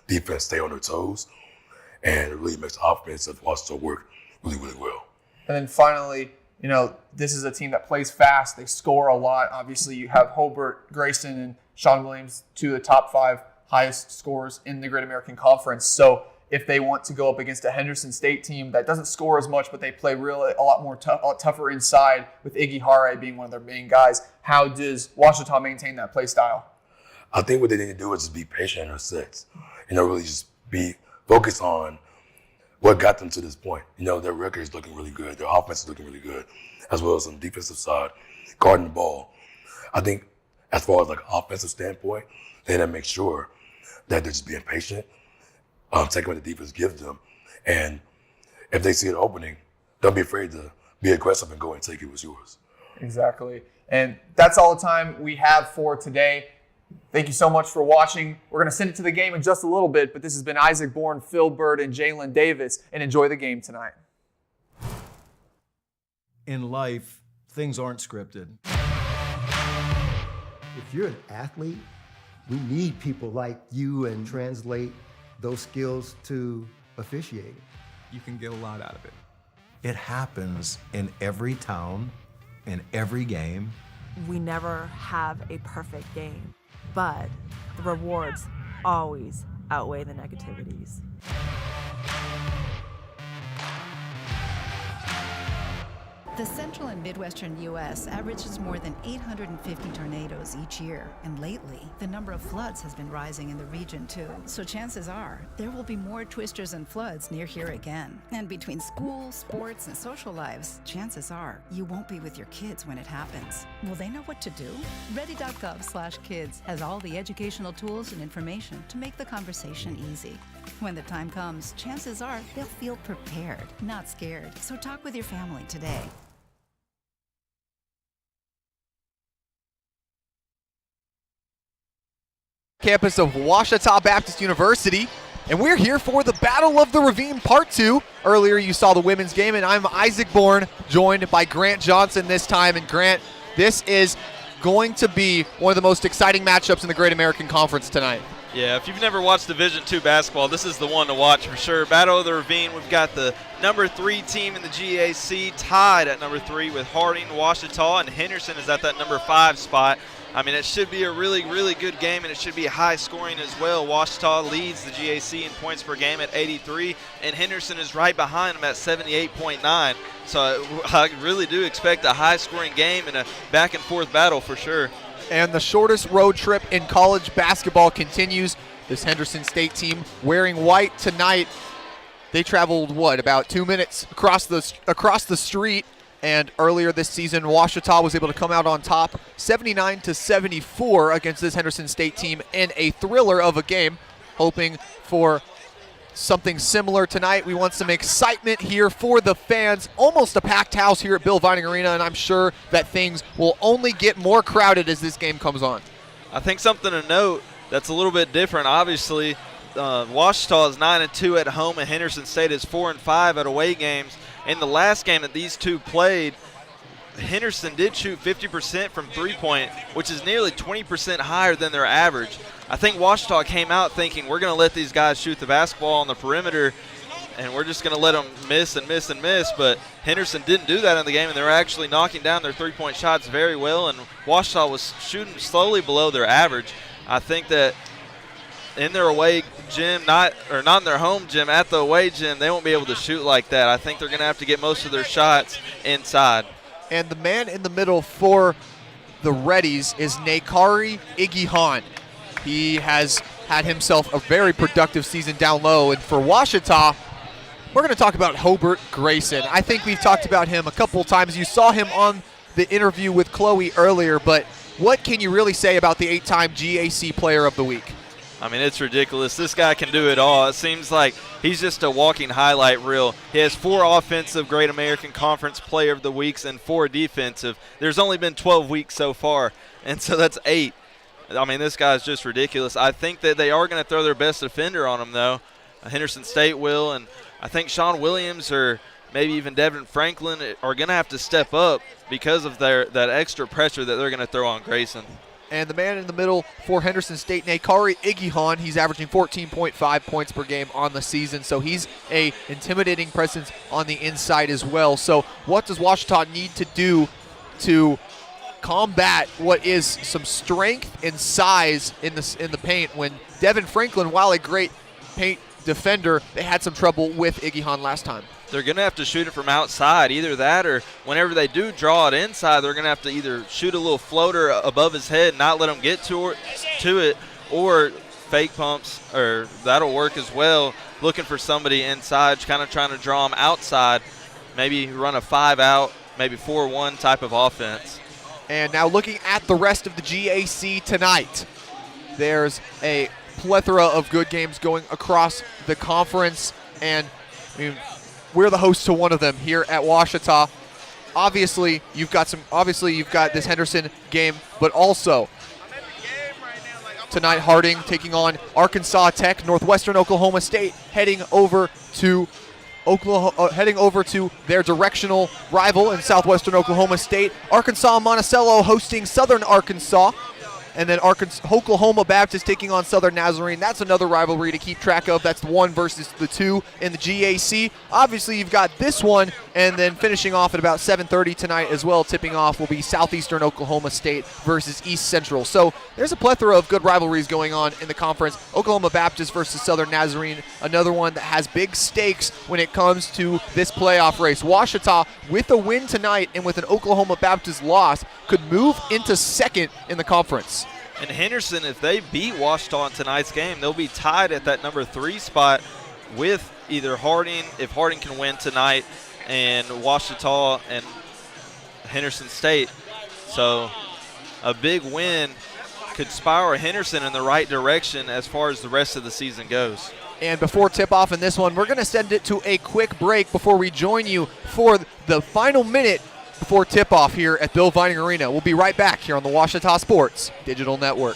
defense stay on their toes. And it really makes the offense of Wausau work really, really well. And then finally, this is a team that plays fast. They score a lot. Obviously, you have Hobart Grayson and Sean Williams, 2 of the top 5 highest scorers in the Great American Conference. So if they want to go up against a Henderson State team that doesn't score as much, but they play really a lot tougher inside, with Iggy Hare being one of their main guys, how does Ouachita maintain that play style? I think what they need to do is just be patient in their sets. Really just be focused on what got them to this point. Their record is looking really good. Their offense is looking really good, as well as on the defensive side, guarding the ball. I think as far as like an offensive standpoint, they need to make sure that they're just being patient, taking what the defense gives them. And if they see an opening, don't be afraid to be aggressive and go and take it what's yours. Exactly. And that's all the time we have for today. Thank you so much for watching. We're going to send it to the game in just a little bit, but this has been Isaac Bourne, Phil Bird, and Jalen Davis, and enjoy the game tonight. In life, things aren't scripted. If you're an athlete, we need people like you and translate those skills to officiating. You can get a lot out of it. It happens in every town, in every game. We never have a perfect game, but the rewards always outweigh the negativities. The central and midwestern U.S. averages more than 850 tornadoes each year, and lately, the number of floods has been rising in the region too. So chances are, there will be more twisters and floods near here again. And between school, sports, and social lives, chances are, you won't be with your kids when it happens. Will they know what to do? Ready.gov/kids has all the educational tools and information to make the conversation easy. When the time comes, chances are they'll feel prepared, not scared. So talk with your family today. Campus of Ouachita Baptist University, and we're here for the Battle of the Ravine Part 2. Earlier you saw the women's game, and I'm Isaac Bourne, joined by Grant Johnson this time. And Grant, this is going to be one of the most exciting matchups in the Great American Conference tonight. Yeah, if you've never watched Division II basketball, this is the one to watch for sure. Battle of the Ravine, we've got the number 3 team in the GAC tied at number 3 with Harding, Ouachita, and Henderson is at that number 5 spot. I mean, it should be a really, really good game, and it should be high scoring as well. Ouachita leads the GAC in points per game at 83, and Henderson is right behind them at 78.9. So I really do expect a high scoring game and a back and forth battle for sure. And the shortest road trip in college basketball continues. This Henderson State team wearing white tonight. They traveled, about 2 minutes across the street. And earlier this season, Ouachita was able to come out on top 79-74 against this Henderson State team in a thriller of a game. Hoping for something similar tonight. We want some excitement here for the fans. Almost a packed house here at Bill Vining Arena, and I'm sure that things will only get more crowded as this game comes on. I think something to note that's a little bit different, obviously, Ouachita is 9-2 at home, and Henderson State is 4-5 at away games. In the last game that these two played, Henderson did shoot 50% from three-point, which is nearly 20% higher than their average. I think Ouachita came out thinking we're going to let these guys shoot the basketball on the perimeter and we're just going to let them miss and miss and miss, but Henderson didn't do that in the game, and they were actually knocking down their three-point shots very well, and Ouachita was shooting slowly below their average. I think that in their away gym, not in their home gym, at the away gym, they won't be able to shoot like that. I think they're going to have to get most of their shots inside. And the man in the middle for the Reddies is Nakari Igihan. He has had himself a very productive season down low. And for Ouachita, we're going to talk about Hobart Grayson. I think we've talked about him a couple times. You saw him on the interview with Chloe earlier, but what can you really say about the 8-time GAC Player of the Week? I mean, it's ridiculous. This guy can do it all. It seems like he's just a walking highlight reel. He has 4 offensive Great American Conference Player of the Weeks and 4 defensive. There's only been 12 weeks so far, and so that's 8. I mean, this guy's just ridiculous. I think that they are going to throw their best defender on him, though. Henderson State will, and I think Sean Williams or maybe even Devin Franklin are going to have to step up because of that extra pressure that they're going to throw on Grayson. And the man in the middle for Henderson State, Nakari Igihan, he's averaging 14.5 points per game on the season, so he's a intimidating presence on the inside as well. So what does Ouachita need to do to combat what is some strength and size in the paint when Devin Franklin, while a great paint defender, they had some trouble with Igihan last time? They're going to have to shoot it from outside, either that or whenever they do draw it inside, they're going to have to either shoot a little floater above his head and not let him get to it, or fake pumps, or that'll work as well, looking for somebody inside, kind of trying to draw him outside, maybe run a 5-out, maybe 4-1 type of offense. And now looking at the rest of the GAC tonight, there's a plethora of good games going across the conference, and I mean, we're the host to one of them here at Ouachita. Obviously, you've got this Henderson game, but also tonight Harding taking on Arkansas Tech, Northwestern Oklahoma State heading over to their directional rival in Southwestern Oklahoma State. Arkansas Monticello hosting Southern Arkansas. And then Oklahoma Baptist taking on Southern Nazarene. That's another rivalry to keep track of. That's the 1 versus the 2 in the GAC. Obviously, you've got this one, and then finishing off at about 7:30 tonight as well. Tipping off will be Southeastern Oklahoma State versus East Central. So there's a plethora of good rivalries going on in the conference. Oklahoma Baptist versus Southern Nazarene, another one that has big stakes when it comes to this playoff race. Ouachita, with a win tonight and with an Oklahoma Baptist loss, could move into second in the conference. And Henderson, if they beat Ouachita in tonight's game, they'll be tied at that number 3 spot with either Harding, if Harding can win tonight, and Ouachita and Henderson State. So a big win could spiral Henderson in the right direction as far as the rest of the season goes. And before tip-off in this one, we're going to send it to a quick break before we join you for the final minute before tip-off here at Bill Vining Arena. We'll be right back here on the Ouachita Sports Digital Network.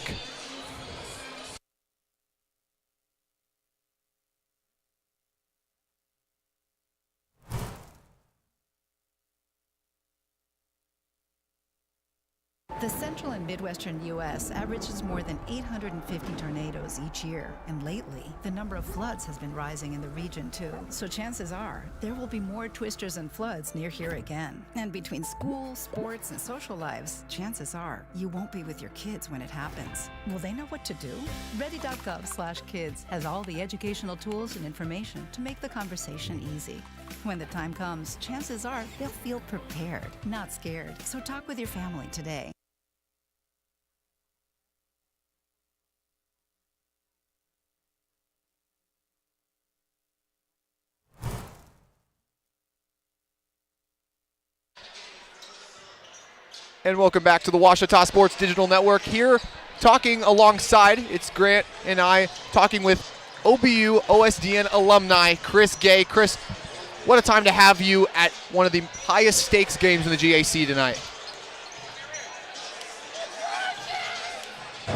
The central and midwestern U.S. averages more than 850 tornadoes each year, and lately, the number of floods has been rising in the region too. So chances are, there will be more twisters and floods near here again. And between school, sports, and social lives, chances are, you won't be with your kids when it happens. Will they know what to do? Ready.gov/kids has all the educational tools and information to make the conversation easy. When the time comes, chances are they'll feel prepared, not scared. So talk with your family today. And welcome back to the Ouachita Sports Digital Network. Here, talking alongside, it's Grant and I, talking with OBU OSDN alumni Chris Gay. Chris, what a time to have you at one of the highest stakes games in the GAC tonight.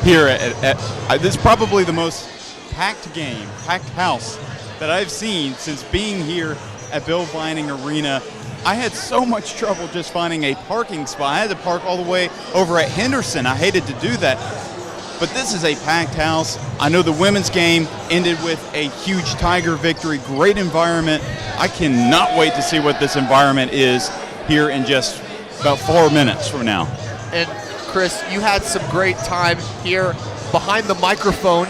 Here this is probably the most packed game, packed house that I've seen since being here at Bill Vining Arena. I had so much trouble just finding a parking spot. I had to park all the way over at Henderson. I hated to do that. But this is a packed house. I know the women's game ended with a huge Tiger victory. Great environment. I cannot wait to see what this environment is here in just about 4 minutes from now. And Chris, you had some great time here behind the microphone.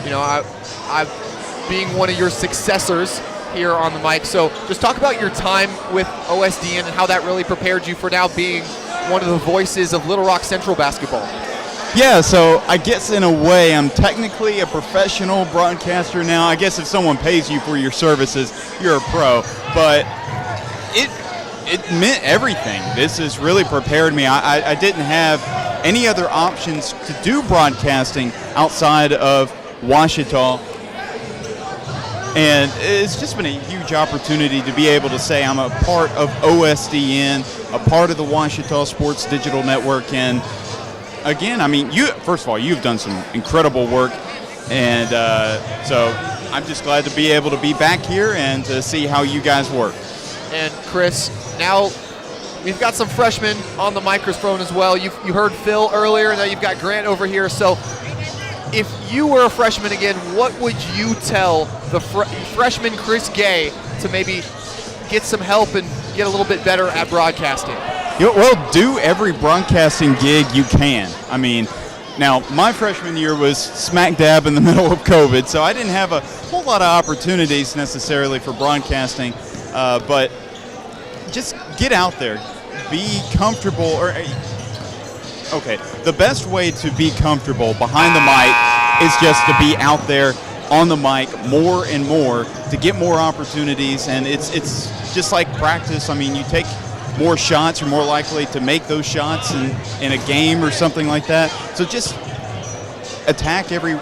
You know, I being one of your successors here on the mic. So just talk about your time with OSDN and how that really prepared you for now being one of the voices of Little Rock Central basketball. Yeah, so I guess in a way I'm technically a professional broadcaster now. I guess if someone pays you for your services, you're a pro. But it meant everything. This has really prepared me. I didn't have any other options to do broadcasting outside of Ouachita. And it's just been a huge opportunity to be able to say I'm a part of OSDN, a part of the Ouachita Sports Digital Network. And again, I mean, first of all, you've done some incredible work. And so I'm just glad to be able to be back here and to see how you guys work. And Chris, now we've got some freshmen on the microphone as well. You heard Phil earlier, and now you've got Grant over here. So if you were a freshman again, what would you tell the freshman Chris Gay to maybe get some help and get a little bit better at broadcasting? Well, do every broadcasting gig you can. I mean, now my freshman year was smack dab in the middle of COVID, so I didn't have a whole lot of opportunities necessarily for broadcasting, but just get out there, be comfortable, okay, the best way to be comfortable behind the mic is just to be out there on the mic more and more to get more opportunities, and it's just like practice. I mean, you take more shots, you're more likely to make those shots in a game or something like that. So just attack every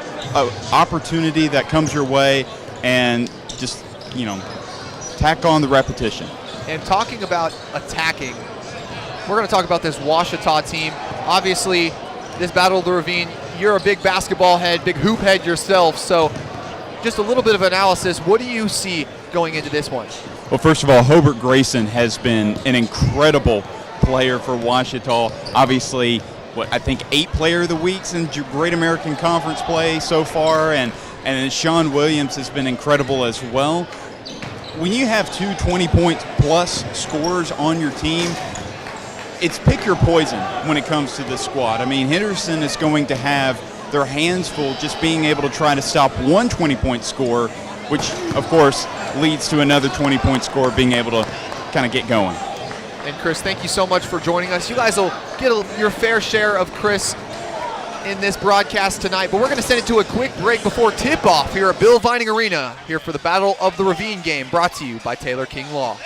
opportunity that comes your way and just, tack on the repetition. And talking about attacking, we're going to talk about this Ouachita team. Obviously, this Battle of the Ravine, you're a big basketball head, big hoop head yourself. So just a little bit of analysis. What do you see going into this one? Well, first of all, Hobart Grayson has been an incredible player for Ouachita. Obviously, I think 8 Player of the Weeks in Great American Conference play so far, and Sean Williams has been incredible as well. When you have 2 20-point plus scorers on your team, it's pick your poison when it comes to this squad. I mean, Henderson is going to have their hands full just being able to try to stop one 20-point score, which, of course, leads to another 20-point score being able to kind of get going. And Chris, thank you so much for joining us. You guys will get your fair share of Chris in this broadcast tonight, but we're going to send it to a quick break before tip-off here at Bill Vining Arena, here for the Battle of the Ravine game, brought to you by Taylor King Law.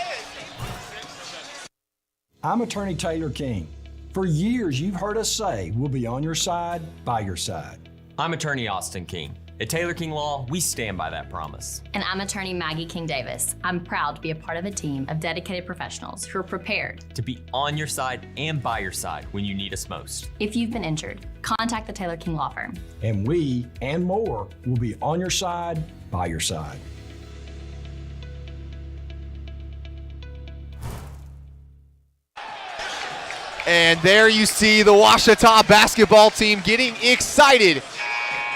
I'm attorney Taylor King. For years, you've heard us say we'll be on your side, by your side. I'm attorney Austin King. At Taylor King Law, we stand by that promise. And I'm attorney Maggie King Davis. I'm proud to be a part of a team of dedicated professionals who are prepared to be on your side and by your side when you need us most. If you've been injured, contact the Taylor King Law Firm. And we, and more, will be on your side, by your side. And there you see the Ouachita basketball team getting excited.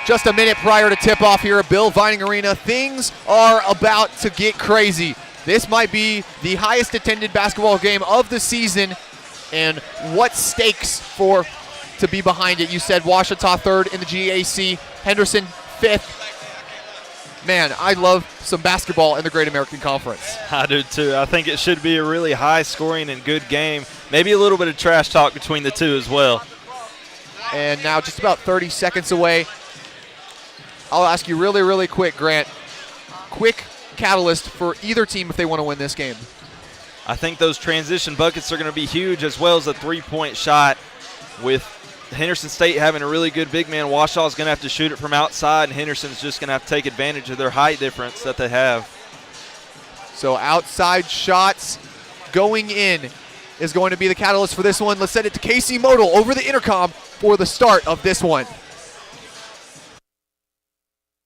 Just a minute prior to tip-off here at Bill Vining Arena, things are about to get crazy. This might be the highest attended basketball game of the season, and what stakes to be behind it. You said Ouachita third in the GAC, Henderson fifth. Man, I love some basketball in the Great American Conference. I do too. I think it should be a really high-scoring and good game. Maybe a little bit of trash talk between the two as well. And now just about 30 seconds away. I'll ask you really, really quick, Grant. Quick catalyst for either team if they want to win this game. I think those transition buckets are going to be huge, as well as a three-point shot. With Henderson State having a really good big man, Ouachita is going to have to shoot it from outside, and Henderson's just going to have to take advantage of their height difference that they have. So outside shots going in is going to be the catalyst for this one. Let's send it to Casey Modal over the intercom for the start of this one.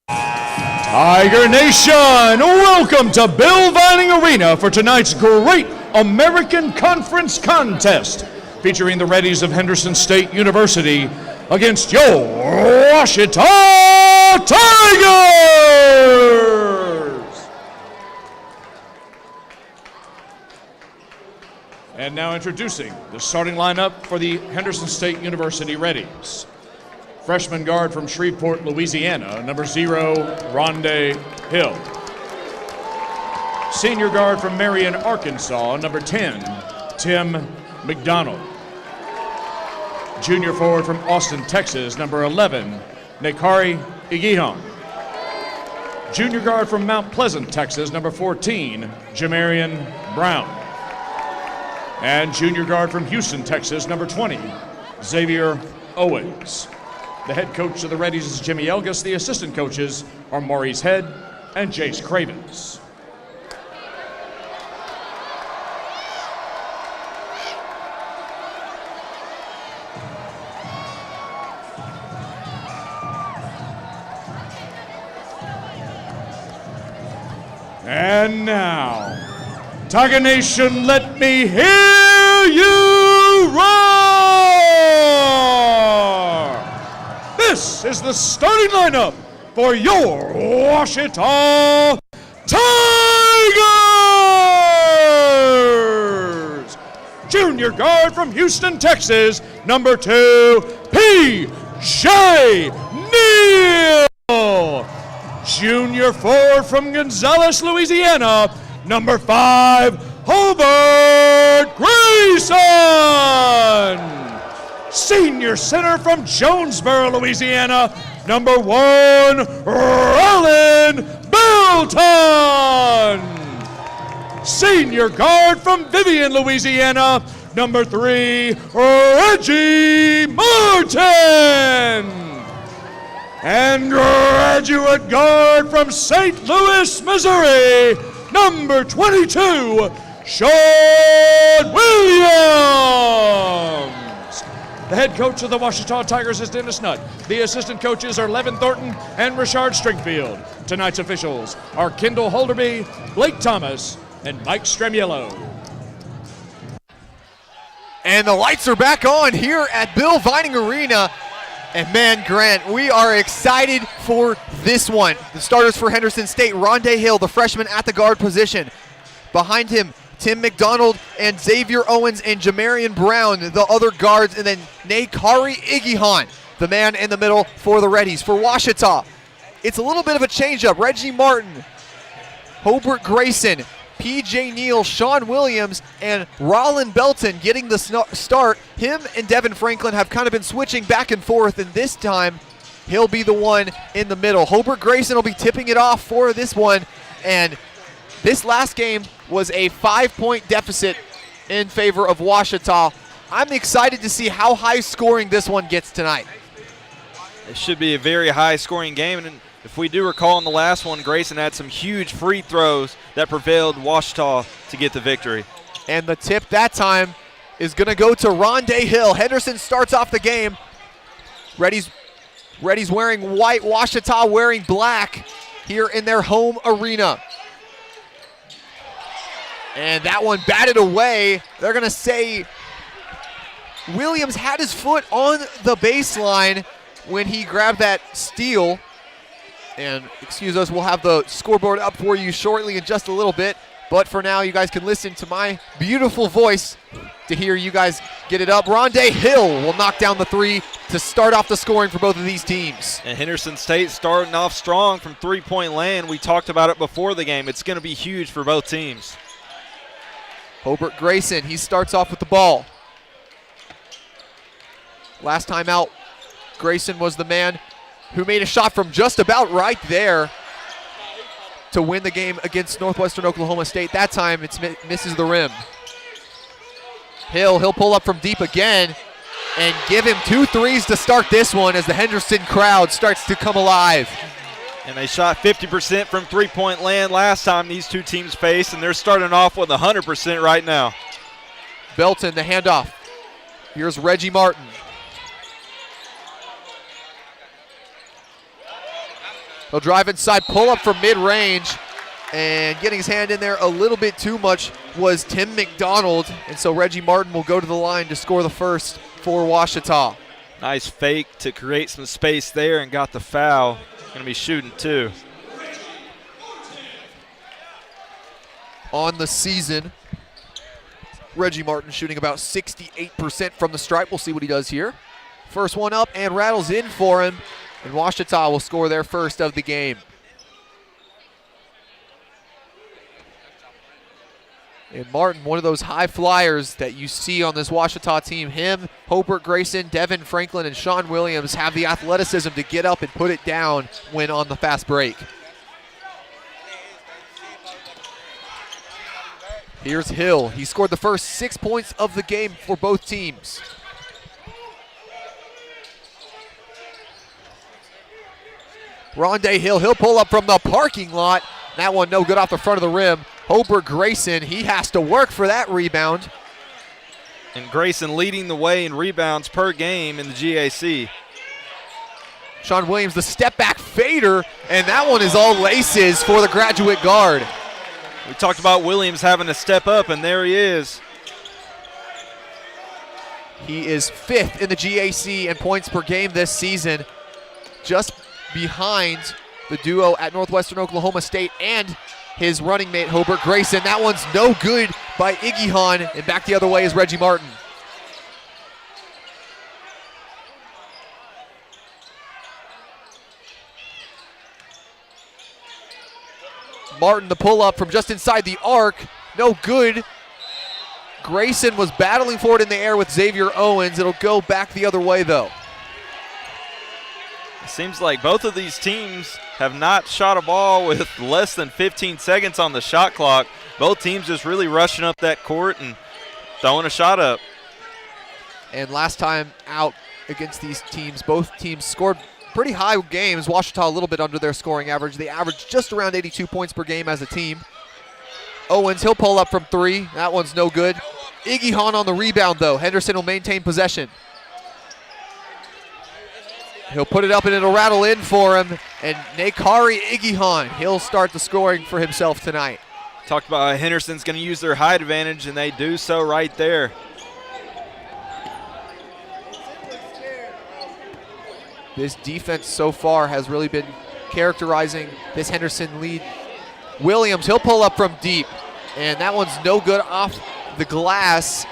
Tiger Nation, welcome to Bill Vining Arena for tonight's Great American Conference contest, featuring the Reddies of Henderson State University against your Ouachita Tigers! And now introducing the starting lineup for the Henderson State University Reddies. Freshman guard from Shreveport, Louisiana, number 0, Rondé Hill. Senior guard from Marion, Arkansas, number 10, Tim McDonald. Junior forward from Austin, Texas, number 11, Nekari Igihon. Junior guard from Mount Pleasant, Texas, number 14, Jamarian Brown. And junior guard from Houston, Texas, number 20, Xavier Owens. The head coach of the Reddies is Jimmy Elgis. The assistant coaches are Maurice Head and Jace Cravens. And now, Tiger Nation, let me hear you roar! This is the starting lineup for your Ouachita Tigers! Junior guard from Houston, Texas, number 2, P.J. Neal. Junior forward from Gonzales, Louisiana, number 5, Hobart Grayson. Senior center from Jonesboro, Louisiana, number 1, Rollin Belton. Senior guard from Vivian, Louisiana, number 3, Reggie Martin. And graduate guard from St. Louis, Missouri, number 22, Sean Williams. The head coach of the Ouachita Tigers is Dennis Nutt. The assistant coaches are Levin Thornton and Richard Stringfield. Tonight's officials are Kendall Holderby, Blake Thomas, and Mike Stramiello. And the lights are back on here at Bill Vining Arena. And man, Grant, we are excited for this one. The starters for Henderson State, Rondé Hill, the freshman at the guard position. Behind him, Tim McDonald and Xavier Owens and Jamarian Brown, the other guards, and then Nekari Igihon, the man in the middle for the Reddies. For Ouachita, it's a little bit of a changeup. Reggie Martin, Hobart Grayson, P.J. Neal, Sean Williams, and Rollin Belton getting the start. Him and Devin Franklin have kind of been switching back and forth, and this time he'll be the one in the middle. Hobart Grayson will be tipping it off for this one, and this last game was a 5-point deficit in favor of Ouachita. I'm excited to see how high scoring this one gets tonight. It should be a very high scoring game, and if we do recall in the last one, Grayson had some huge free throws that prevailed Ouachita to get the victory. And the tip that time is going to go to Rondé Hill. Henderson starts off the game. Reddies wearing white, Ouachita wearing black here in their home arena. And that one batted away. They're going to say Williams had his foot on the baseline when he grabbed that steal. And excuse us, we'll have the scoreboard up for you shortly in just a little bit. But for now, you guys can listen to my beautiful voice to hear you guys get it up. Rondé Hill will knock down the three to start off the scoring for both of these teams. And Henderson State starting off strong from three-point land. We talked about it before the game. It's going to be huge for both teams. Hobart Grayson, he starts off with the ball. Last time out, Grayson was the man who made a shot from just about right there to win the game against Northwestern Oklahoma State. That time it misses the rim. He'll pull up from deep again and give him 2 threes to start this one as the Henderson crowd starts to come alive. And they shot 50% from three-point land last time these two teams faced, and they're starting off with 100% right now. Belton, the handoff. Here's Reggie Martin. He'll drive inside, pull up from mid-range, and getting his hand in there a little bit too much was Tim McDonald, and so Reggie Martin will go to the line to score the first for Ouachita. Nice fake to create some space there and got the foul. Going to be shooting too. On the season, Reggie Martin shooting about 68% from the stripe. We'll see what he does here. First one up and rattles in for him. And Ouachita will score their first of the game. And Martin, one of those high flyers that you see on this Ouachita team. Him, Hobart Grayson, Devin Franklin, and Sean Williams have the athleticism to get up and put it down when on the fast break. Here's Hill. He scored the first 6 points of the game for both teams. Rondé Hill, he'll pull up from the parking lot. That one no good off the front of the rim. Hobart Grayson, he has to work for that rebound. And Grayson leading the way in rebounds per game in the GAC. Sean Williams, the step back fader, and that one is all laces for the graduate guard. We talked about Williams having to step up, and there he is. He is 5th in the GAC in points per game this season, just behind the duo at Northwestern Oklahoma State and his running mate Hobart Grayson. That one's no good by Iggy Hahn, and back the other way is Reggie Martin. Martin, the pull-up from just inside the arc, no good. Grayson was battling for it in the air with Xavier Owens. It'll go back the other way, though. It seems like both of these teams have not shot a ball with less than 15 seconds on the shot clock. Both teams just really rushing up that court and throwing a shot up. And last time out against these teams, both teams scored pretty high games. Ouachita a little bit under their scoring average. They averaged just around 82 points per game as a team. Owens, he'll pull up from 3. That one's no good. Iggy Hahn on the rebound, though. Henderson will maintain possession. He'll put it up and it'll rattle in for him. And Nakari Iggy Hahn, he'll start the scoring for himself tonight. Talked about how Henderson's going to use their height advantage, and they do so right there. This defense so far has really been characterizing this Henderson lead. Williams, he'll pull up from deep, and that one's no good off the glass.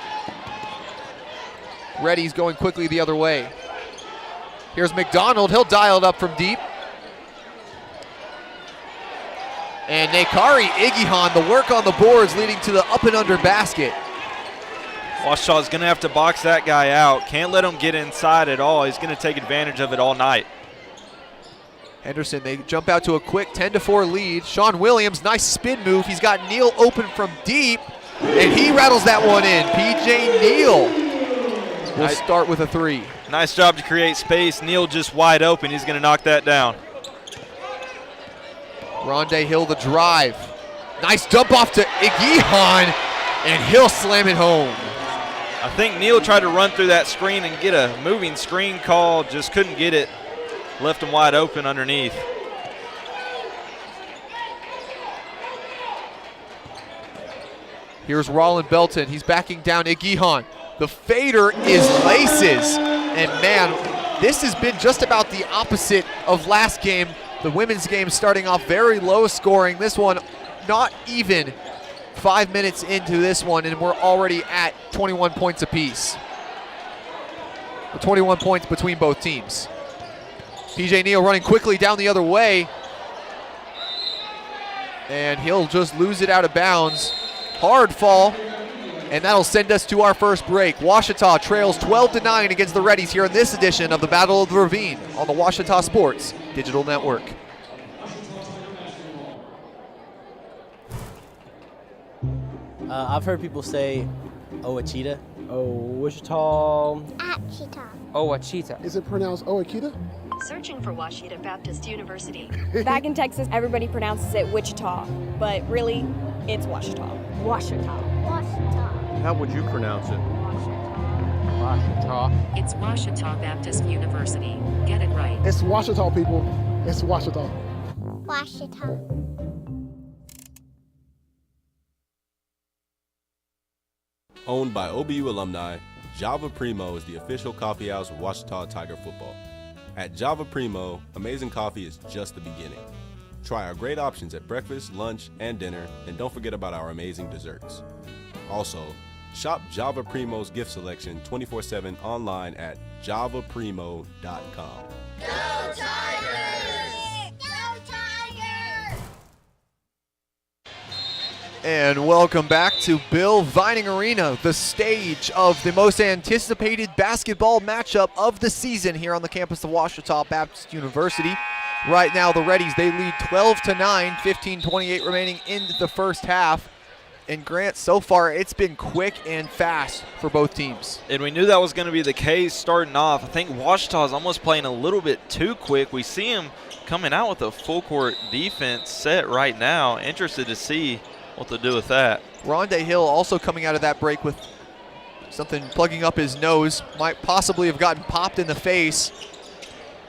Reddy's going quickly the other way. Here's McDonald, he'll dial it up from deep. And Nakari Iggy Hahn, the work on the boards leading to the up and under basket. Ouachita's going to have to box that guy out. Can't let him get inside at all. He's going to take advantage of it all night. Henderson, they jump out to a quick 10-4 lead. Sean Williams, nice spin move. He's got Neal open from deep, and he rattles that one in. P.J. Neal will start with a 3. Nice job to create space. Neal just wide open. He's going to knock that down. Rondé Hill, the drive. Nice dump off to Iggy Hahn, and he'll slam it home. I think Neal tried to run through that screen and get a moving screen call, just couldn't get it. Left him wide open underneath. Here's Roland Belton. He's backing down Iggy Hahn. The fader is laces. And man, this has been just about the opposite of last game. The women's game starting off very low scoring. This one not even 5 minutes into this one, and we're already at 21 points apiece. 21 points between both teams. PJ Neal running quickly down the other way. And he'll just lose it out of bounds. Hard fall. And that'll send us to our first break. Ouachita trails 12-9 against the Reddies here in this edition of the Battle of the Ravine on the Ouachita Sports Digital Network. I've heard people say Ouachita. Wichita. Achita. Ouachita. Is it pronounced Ouachita? Searching for Ouachita Baptist University. Back in Texas, everybody pronounces it Wichita, but really, it's Ouachita. Ouachita. How would you pronounce it? Ouachita. It's Ouachita Baptist University. Get it right. It's Ouachita, people. It's Ouachita. Ouachita. Owned by OBU alumni, Java Primo is the official coffee house of Ouachita Tiger football. At Java Primo, amazing coffee is just the beginning. Try our great options at breakfast, lunch, and dinner, and don't forget about our amazing desserts. Also, shop Java Primo's gift selection 24/7 online at javaprimo.com. Go Tigers! Go Tigers! And welcome back to Bill Vining Arena, the stage of the most anticipated basketball matchup of the season here on the campus of Ouachita Baptist University. Right now, the Reddies, they lead 12-9, 15:28 remaining in the first half. And Grant, so far, it's been quick and fast for both teams. And we knew that was going to be the case starting off. I think Ouachita is almost playing a little bit too quick. We see him coming out with a full court defense set right now. Interested to see what they'll do with that. Rondé Hill also coming out of that break with something plugging up his nose. Might possibly have gotten popped in the face.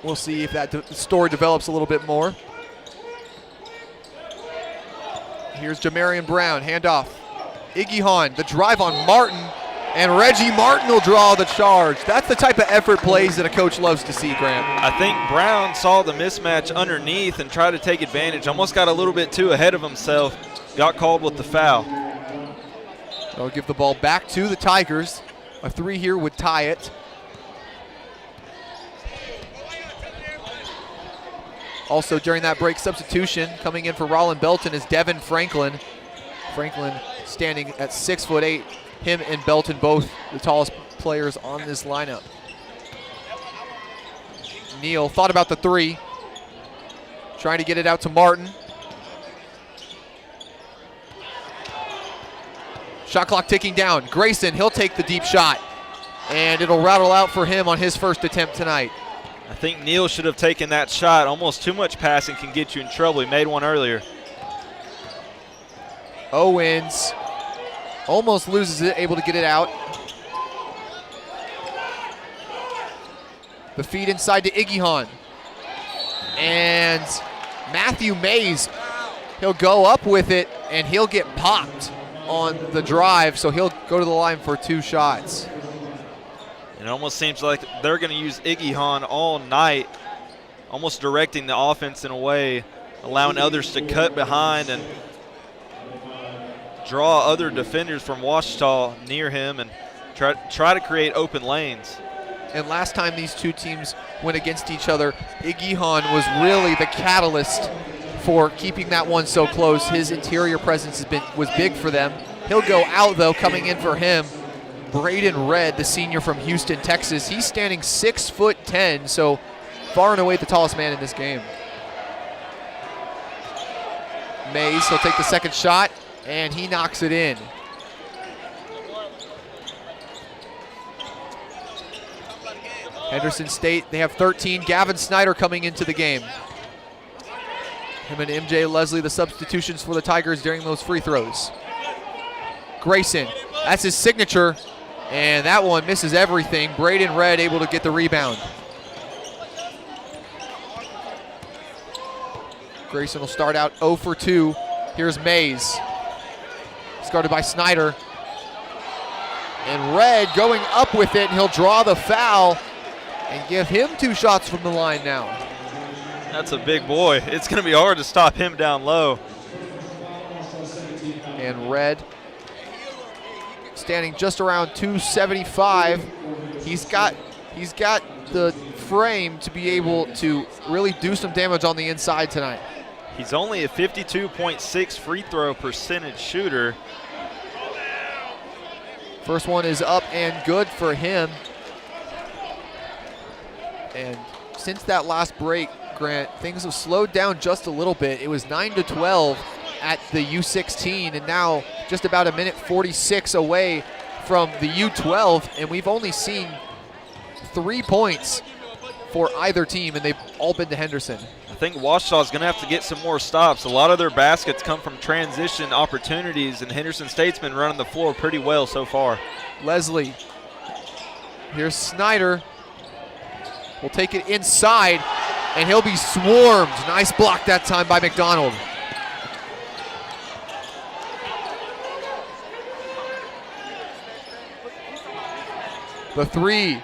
We'll see if that story develops a little bit more. Here's Jamarian Brown, handoff. Iggy Hahn, the drive on Martin, and Reggie Martin will draw the charge. That's the type of effort plays that a coach loves to see, Grant. I think Brown saw the mismatch underneath and tried to take advantage. Almost got a little bit too ahead of himself. Got called with the foul. They'll give the ball back to the Tigers. A three here would tie it. Also during that break, substitution coming in for Rollin Belton is Devin Franklin. Franklin standing at 6'8". Him and Belton both the tallest players on this lineup. Neal thought about the three. Trying to get it out to Martin. Shot clock ticking down. Grayson, he'll take the deep shot. And it'll rattle out for him on his first attempt tonight. I think Neal should have taken that shot. Almost too much passing can get you in trouble. He made one earlier. Owens almost loses it, able to get it out. The feed inside to Iggy Hahn. And Matthew Mays, he'll go up with it, and he'll get popped on the drive, so he'll go to the line for two shots. It almost seems like they're going to use Iggy Hahn all night, almost directing the offense in a way, allowing others to cut behind and draw other defenders from Ouachita near him and try to create open lanes. And last time these two teams went against each other, Iggy Hahn was really the catalyst for keeping that one so close. His interior presence was big for them. He'll go out, though, coming in for him. Braden Redd, the senior from Houston, Texas. He's standing 6'10", so far and away the tallest man in this game. Mays, he'll take the second shot, and he knocks it in. Henderson State, they have 13. Gavin Snyder coming into the game. Him and MJ Leslie, the substitutions for the Tigers during those free throws. Grayson, that's his signature, and that one misses everything. Braden Redd able to get the rebound. Grayson will start out 0 for 2. Here's Mays. Started by Snyder. And Red going up with it, and he'll draw the foul and give him 2 shots from the line now. That's a big boy. It's going to be hard to stop him down low. And Red standing just around 275. He's got the frame to be able to really do some damage on the inside tonight. He's only a 52.6 free throw percentage shooter. First one is up and good for him. And since that last break, Grant, things have slowed down just a little bit. It was 9-12 at the U16, and now just about a minute 46 away from the U12, and we've only seen 3 points for either team, and they've all been to Henderson. I think Ouachita's going to have to get some more stops. A lot of their baskets come from transition opportunities, and Henderson State's been running the floor pretty well so far. Leslie. Here's Snyder. Will take it inside, and he'll be swarmed. Nice block that time by McDonald. The 3.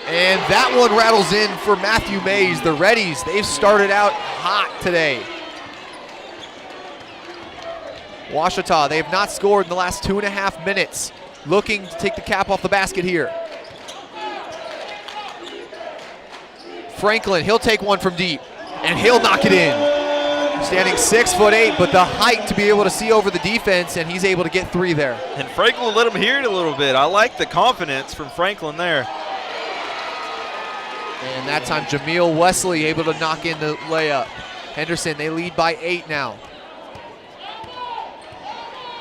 And that one rattles in for Matthew Mays. The Reddies, they've started out hot today. Ouachita, they have not scored in the last 2.5 minutes. Looking to take the cap off the basket here. Franklin, he'll take one from deep, and he'll knock it in. Standing 6'8", but the height to be able to see over the defense, and he's able to get 3 there. And Franklin let him hear it a little bit. I like the confidence from Franklin there. And that time, Jameel Wesley able to knock in the layup. Henderson, they lead by 8 now.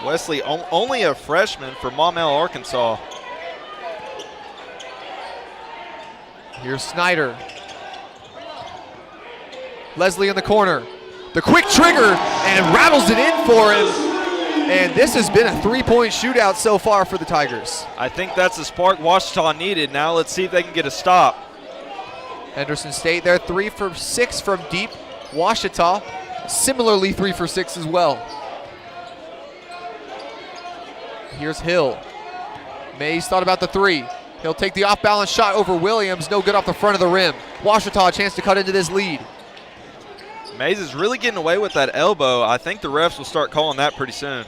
Wesley, only a freshman for Maumelle, Arkansas. Here's Snyder. Leslie in the corner. The quick trigger, and rattles it in for him. And this has been a 3-point shootout so far for the Tigers. I think that's the spark Ouachita needed. Now let's see if they can get a stop. Henderson State, they're 3 for 6 from deep. Ouachita, similarly 3 for 6 as well. Here's Hill. Mays thought about the 3. He'll take the off-balance shot over Williams. No good off the front of the rim. Ouachita a chance to cut into this lead. Mays is really getting away with that elbow. I think the refs will start calling that pretty soon.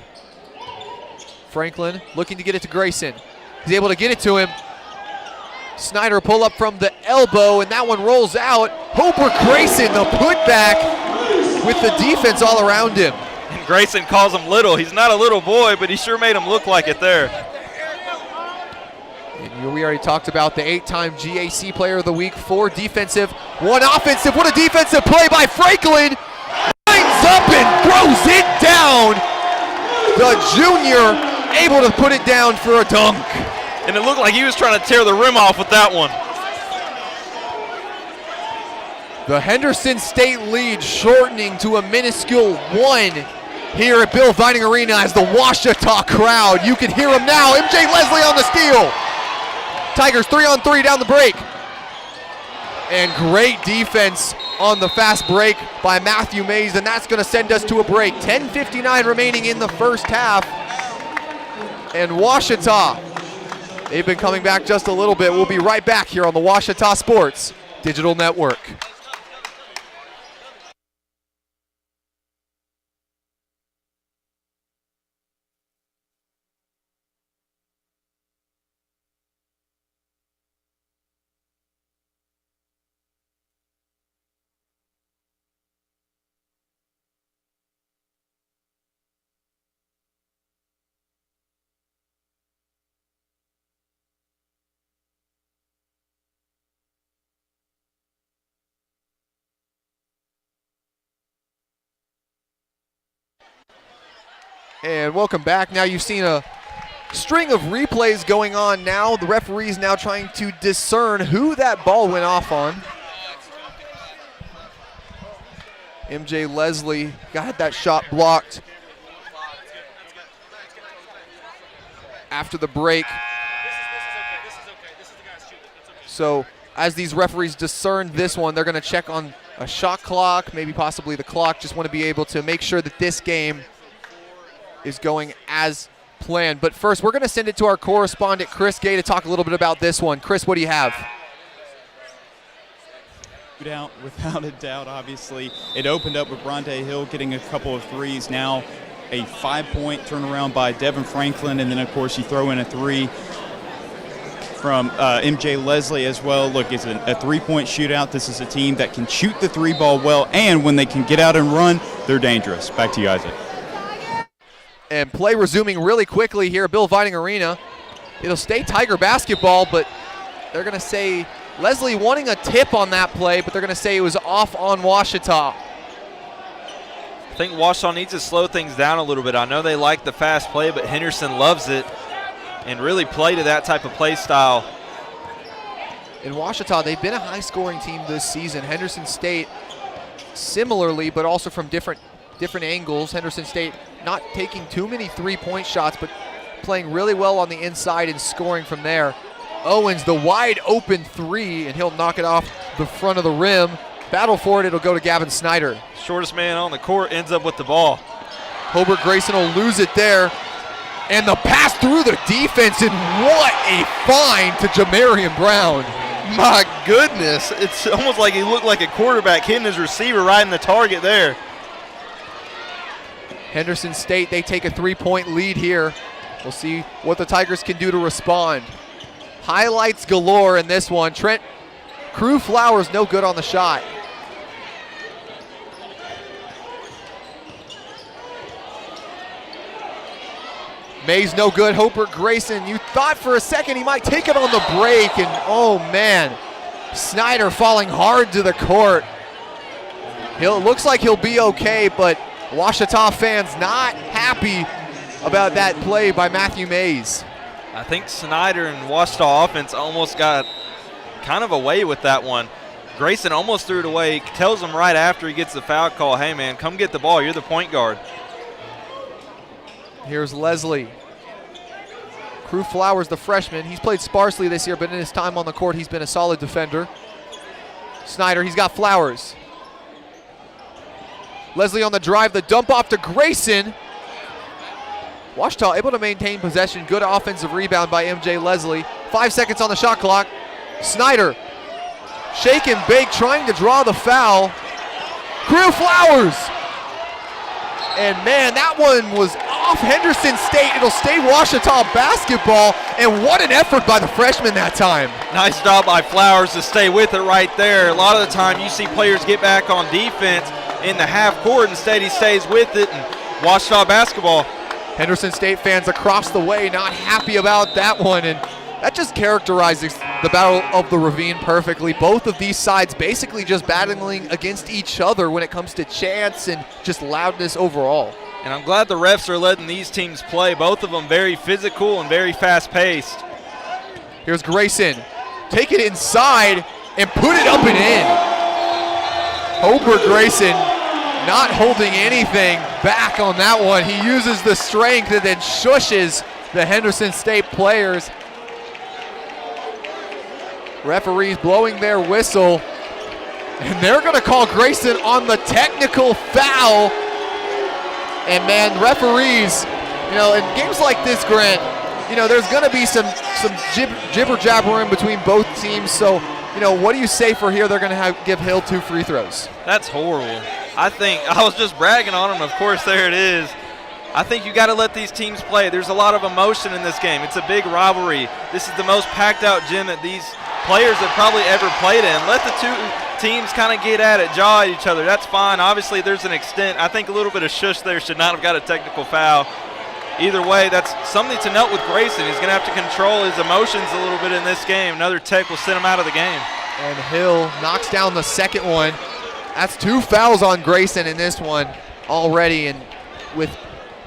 Franklin looking to get it to Grayson. He's able to get it to him. Snyder pull up from the elbow, and that one rolls out. Hoper Grayson, the putback with the defense all around him. And Grayson calls him little. He's not a little boy, but he sure made him look like it there. And we already talked about the 8-time GAC Player of the Week, 4 defensive, 1 offensive. What a defensive play by Franklin. Lines up and throws it down. The junior able to put it down for a dunk. And it looked like he was trying to tear the rim off with that one. The Henderson State lead shortening to a minuscule 1 here at Bill Vining Arena as the Ouachita crowd. You can hear him now. MJ Leslie on the steal. Tigers 3-on-3 down the break. And great defense on the fast break by Matthew Mays, and that's going to send us to a break. 10:59 remaining in the first half. And Ouachita, they've been coming back just a little bit. We'll be right back here on the Ouachita Sports Digital Network. And welcome back. Now you've seen a string of replays going on now. The referee's now trying to discern who that ball went off on. MJ Leslie got that shot blocked after the break. So as these referees discern this one, they're going to check on a shot clock, maybe possibly the clock. Just want to be able to make sure that this game is going as plan. But first, we're going to send it to our correspondent, Chris Gay, to talk a little bit about this one. Chris, what do you have? Without a doubt, obviously. It opened up with Bronte Hill getting a couple of threes. Now a 5-point turnaround by Devin Franklin, and then, of course, you throw in a three from MJ Leslie as well. Look, it's a three-point shootout. This is a team that can shoot the three ball well, and when they can get out and run, they're dangerous. Back to you, Isaac. And play resuming really quickly here at Bill Vining Arena. It'll stay Tiger basketball, but they're going to say Leslie wanting a tip on that play, but they're going to say it was off on Ouachita. I think Ouachita needs to slow things down a little bit. I know they like the fast play, but Henderson loves it and really play to that type of play style. In Ouachita, they've been a high-scoring team this season. Henderson State similarly, but also from different angles. Henderson State not taking too many three-point shots, but playing really well on the inside and scoring from there. Owens, the wide open three, and he'll knock it off the front of the rim. Battle for it, it'll go to Gavin Snyder. Shortest man on the court ends up with the ball. Hobart Grayson will lose it there. And the pass through the defense, and what a find to Jamarian Brown. My goodness, it's almost like he looked like a quarterback hitting his receiver right in the target there. Henderson State, they take a three-point lead here. We'll see what the Tigers can do to respond. Highlights galore in this one. Trent Crew Flowers no good on the shot. Mays no good. Hobart Grayson, you thought for a second he might take it on the break, and oh man, Snyder falling hard to the court. Looks like he'll be okay, but Ouachita fans not happy about that play by Matthew Mays. I think Snyder and Ouachita offense almost got kind of away with that one. Grayson almost threw it away. He tells him right after he gets the foul call, hey man, come get the ball, you're the point guard. Here's Leslie. Crew Flowers, the freshman. He's played sparsely this year, but in his time on the court, he's been a solid defender. Snyder, he's got Flowers. Leslie on the drive, the dump off to Grayson. Ouachita able to maintain possession. Good offensive rebound by MJ Leslie. 5 seconds on the shot clock. Snyder, shake and bake, trying to draw the foul. Crew Flowers. And man, that one was off Henderson State. It'll stay Ouachita basketball, and what an effort by the freshman that time. Nice job by Flowers to stay with it right there. A lot of the time you see players get back on defense in the half court. Instead he stays with it, and Ouachita basketball. Henderson State fans across the way not happy about that one, and that just characterizes the Battle of the Ravine perfectly. Both of these sides basically just battling against each other when it comes to chance and just loudness overall. And I'm glad the refs are letting these teams play. Both of them very physical and very fast-paced. Here's Grayson. Take it inside and put it up and in. Hobart Grayson not holding anything back on that one. He uses the strength and then shushes the Henderson State players. Referees blowing their whistle, and they're going to call Grayson on the technical foul. And man, referees, in games like this, Grant, there's going to be some jibber jabbering between both teams. So, what do you say for here? They're going to give Hill 2 free throws. That's horrible. I was just bragging on him. Of course, there it is. I think you got to let these teams play. There's a lot of emotion in this game. It's a big rivalry. This is the most packed out gym that these players have probably ever played in. Let the two teams kind of get at it, jaw at each other. That's fine. Obviously, there's an extent. I think a little bit of shush there should not have got a technical foul. Either way, that's something to note with Grayson. He's going to have to control his emotions a little bit in this game. Another tech will send him out of the game. And Hill knocks down the second one. That's 2 fouls on Grayson in this one already. And with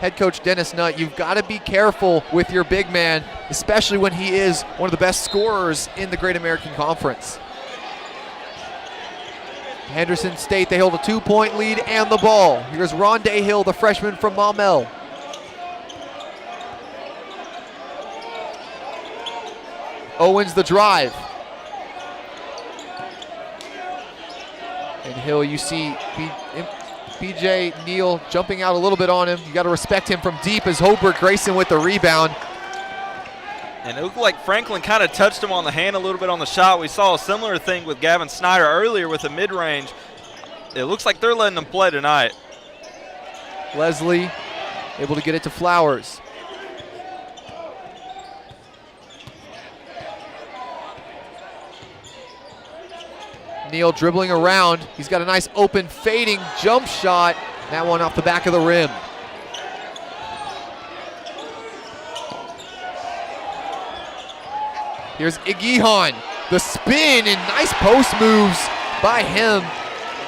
head coach Dennis Nutt, you've got to be careful with your big man, especially when he is one of the best scorers in the Great American Conference. Henderson State, they hold a 2-point lead and the ball. Here's Rondé Hill, the freshman from Maumelle. Owens the drive. And Hill, you see, PJ Neal jumping out a little bit on him. You got to respect him from deep as Hobart Grayson with the rebound. And it looked like Franklin kind of touched him on the hand a little bit on the shot. We saw a similar thing with Gavin Snyder earlier with a mid-range. It looks like they're letting him play tonight. Leslie able to get it to Flowers. Neal dribbling around. He's got a nice open fading jump shot. That one off the back of the rim. Here's Igihan. The spin and nice post moves by him.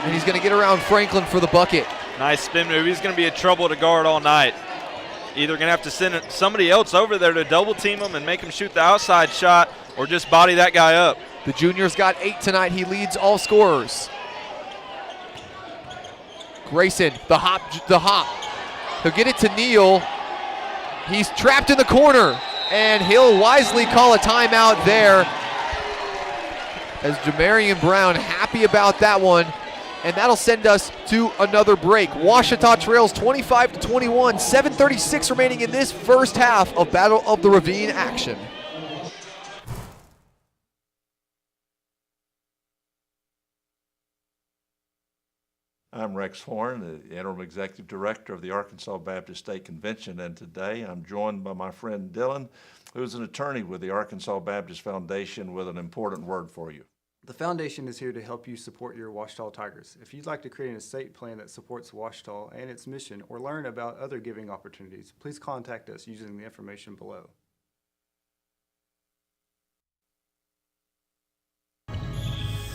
And he's going to get around Franklin for the bucket. Nice spin move. He's going to be in trouble to guard all night. Either going to have to send somebody else over there to double team him and make him shoot the outside shot, or just body that guy up. The junior's got 8 tonight. He leads all scorers. Grayson, the hop. He'll get it to Neal. He's trapped in the corner, and he'll wisely call a timeout there. As Jamarian Brown happy about that one, and that'll send us to another break. Ouachita trails 25-21, 7:36 remaining in this first half of Battle of the Ravine action. I'm Rex Horn, the Interim Executive Director of the Arkansas Baptist State Convention, and today I'm joined by my friend Dylan, who's an attorney with the Arkansas Baptist Foundation, with an important word for you. The foundation is here to help you support your Ouachita Tigers. If you'd like to create an estate plan that supports Ouachita and its mission, or learn about other giving opportunities, please contact us using the information below.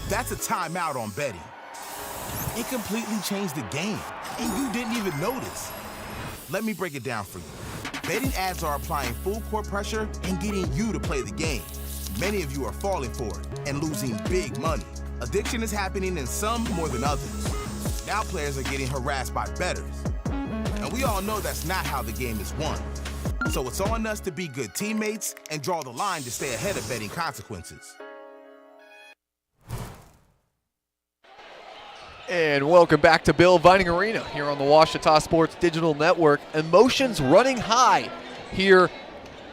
That's a timeout on betting. It completely changed the game, and you didn't even notice. Let me break it down for you. Betting ads are applying full court pressure and getting you to play the game. Many of you are falling for it and losing big money. Addiction is happening in some more than others. Now players are getting harassed by bettors. And we all know that's not how the game is won. So it's on us to be good teammates and draw the line to stay ahead of betting consequences. And welcome back to Bill Vining Arena here on the Ouachita Sports Digital Network. Emotions running high here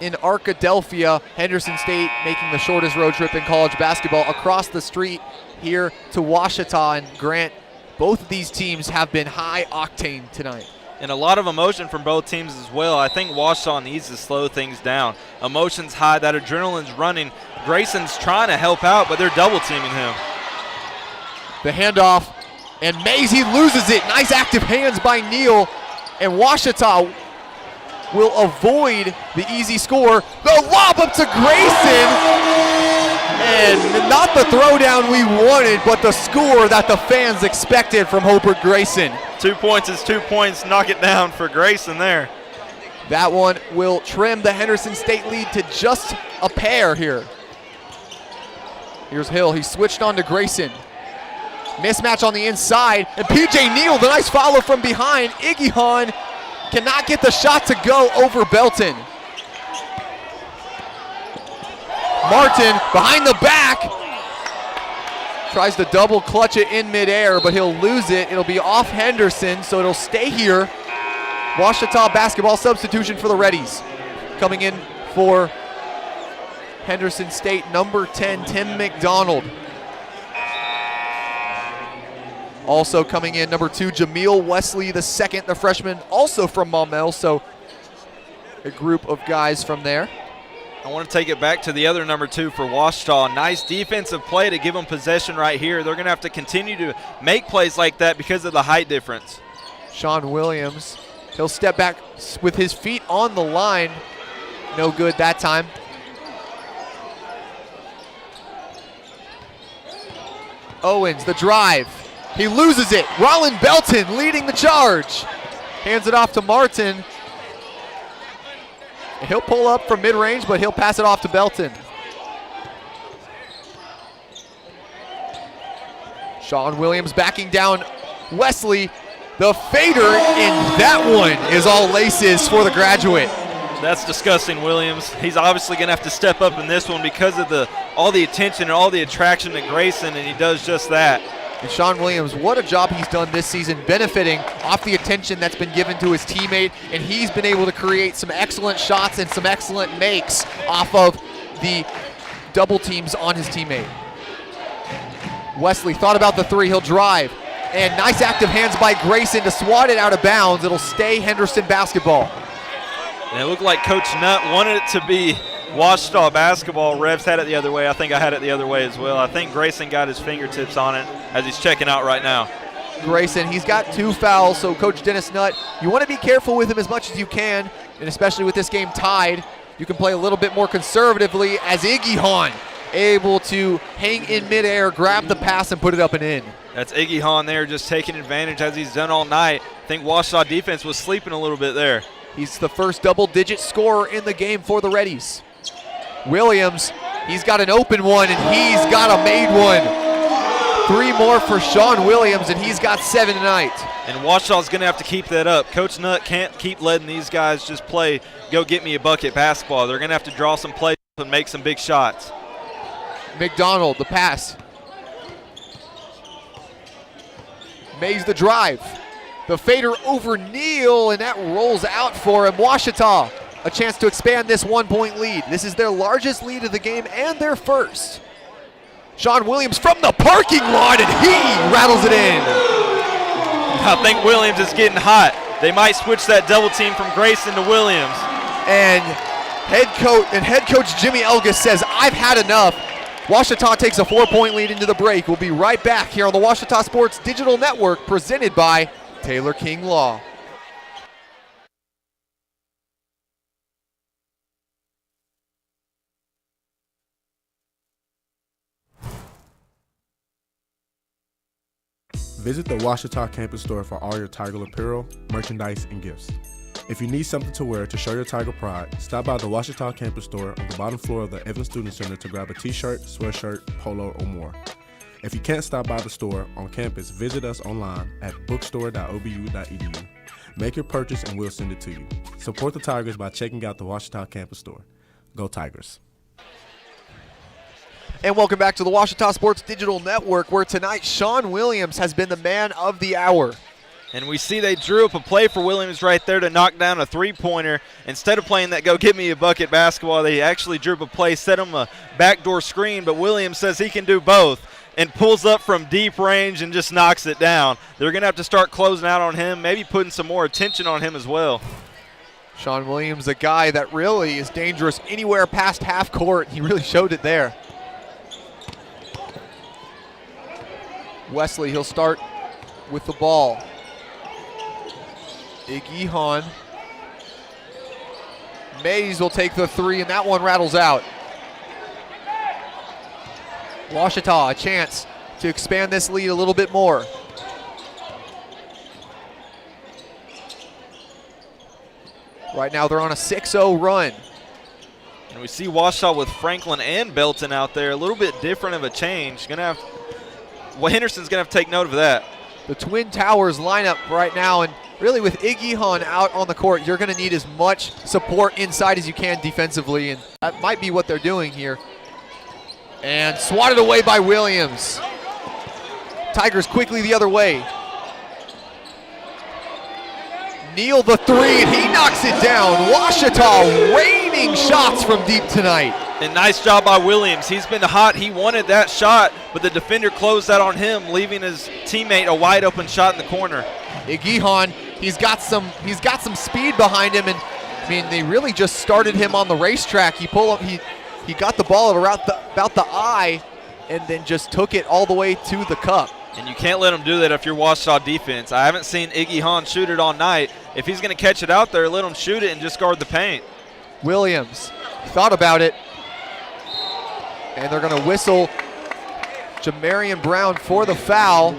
in Arkadelphia. Henderson State making the shortest road trip in college basketball across the street here to Ouachita. And Grant, both of these teams have been high octane tonight. And a lot of emotion from both teams as well. I think Ouachita needs to slow things down. Emotion's high, that adrenaline's running. Grayson's trying to help out, but they're double teaming him. The handoff. And Mays, loses it. Nice active hands by Neal. And Ouachita will avoid the easy score. The lob up to Grayson. And not the throwdown we wanted, but the score that the fans expected from Hobart Grayson. 2 points is 2 points. Knock it down for Grayson there. That one will trim the Henderson State lead to just a pair here. Here's Hill. He switched on to Grayson. Mismatch on the inside, and PJ Neal, the nice follow from behind. Igihan cannot get the shot to go over Belton. Martin behind the back. Tries to double clutch it in midair, but he'll lose it. It'll be off Henderson, so it'll stay here. Ouachita basketball substitution for the Reddies. Coming in for Henderson State, number 10, Tim McDonald. Also coming in, number 2, Jameel Wesley II, the freshman, also from Maumelle, so a group of guys from there. I want to take it back to the other number 2 for Ouachita. Nice defensive play to give them possession right here. They're going to have to continue to make plays like that because of the height difference. Sean Williams, he'll step back with his feet on the line. No good that time. Owens, the drive. He loses it. Rollin Belton leading the charge. Hands it off to Martin. He'll pull up from mid-range, but he'll pass it off to Belton. Sean Williams backing down Wesley. The fader, and that one is all laces for the graduate. That's disgusting, Williams. He's obviously going to have to step up in this one because of all the attention and all the attraction to Grayson, and he does just that. And Sean Williams, what a job he's done this season, benefiting off the attention that's been given to his teammate, and he's been able to create some excellent shots and some excellent makes off of the double teams on his teammate. Wesley thought about the three, he'll drive. And nice active hands by Grayson to swat it out of bounds. It'll stay Henderson basketball. And it looked like Coach Nutt wanted it to be Ouachita basketball. Revs had it the other way. I think I had it the other way as well. I think Grayson got his fingertips on it as he's checking out right now. Grayson, he's got 2 fouls, so Coach Dennis Nutt, you want to be careful with him as much as you can, and especially with this game tied, you can play a little bit more conservatively as Iggy Hahn able to hang in midair, grab the pass, and put it up and in. That's Iggy Hahn there just taking advantage as he's done all night. I think Ouachita defense was sleeping a little bit there. He's the first double-digit scorer in the game for the Reddies. Williams, he's got an open one, and he's got a made one. 3 more for Sean Williams, and he's got 7 tonight. And Ouachita's going to have to keep that up. Coach Nutt can't keep letting these guys just play go get me a bucket basketball. They're going to have to draw some plays and make some big shots. McDonald, the pass. Mays the drive. The fader over Neal, and that rolls out for him. Ouachita, a chance to expand this 1-point lead. This is their largest lead of the game and their first. Sean Williams from the parking lot, and he rattles it in. I think Williams is getting hot. They might switch that double team from Grayson to Williams. And head coach Jimmy Elgis says, I've had enough. Ouachita takes a 4-point lead into the break. We'll be right back here on the Ouachita Sports Digital Network, presented by Taylor King Law. Visit the Ouachita campus store for all your Tiger apparel, merchandise, and gifts. If you need something to wear to show your Tiger pride, stop by the Ouachita campus store on the bottom floor of the Evans Student Center to grab a t-shirt, sweatshirt, polo, or more. If you can't stop by the store on campus, visit us online at bookstore.obu.edu. Make your purchase and we'll send it to you. Support the Tigers by checking out the Ouachita campus store. Go Tigers. And welcome back to the Ouachita Sports Digital Network, where tonight Sean Williams has been the man of the hour. And we see they drew up a play for Williams right there to knock down a three-pointer. Instead of playing that go get me a bucket basketball, they actually drew up a play, set him a backdoor screen, but Williams says he can do both and pulls up from deep range and just knocks it down. They're going to have to start closing out on him, maybe putting some more attention on him as well. Sean Williams, a guy that really is dangerous anywhere past half court. He really showed it there. Wesley, he'll start with the ball. Iggy Hahn. Mays will take the three, and that one rattles out. Ouachita, a chance to expand this lead a little bit more. Right now they're on a 6-0 run. And we see Ouachita with Franklin and Belton out there, a little bit different of a change. Henderson's going to have to take note of that. The Twin Towers lineup right now, and really with Iggy Hahn out on the court, you're going to need as much support inside as you can defensively, and that might be what they're doing here. And swatted away by Williams. Tigers quickly the other way. Neal the three, and he knocks it down. Ouachita raining shots from deep tonight. And nice job by Williams. He's been hot. He wanted that shot, but the defender closed out on him, leaving his teammate a wide open shot in the corner. Iggy Hahn, he's got some speed behind him, and I mean they really just started him on the racetrack. He got the ball at about the eye, and then just took it all the way to the cup. And you can't let him do that if you're Ouachita defense. I haven't seen Iggy Hahn shoot it all night. If he's going to catch it out there, let him shoot it and just guard the paint. Williams thought about it, and they're going to whistle Jamarian Brown for the foul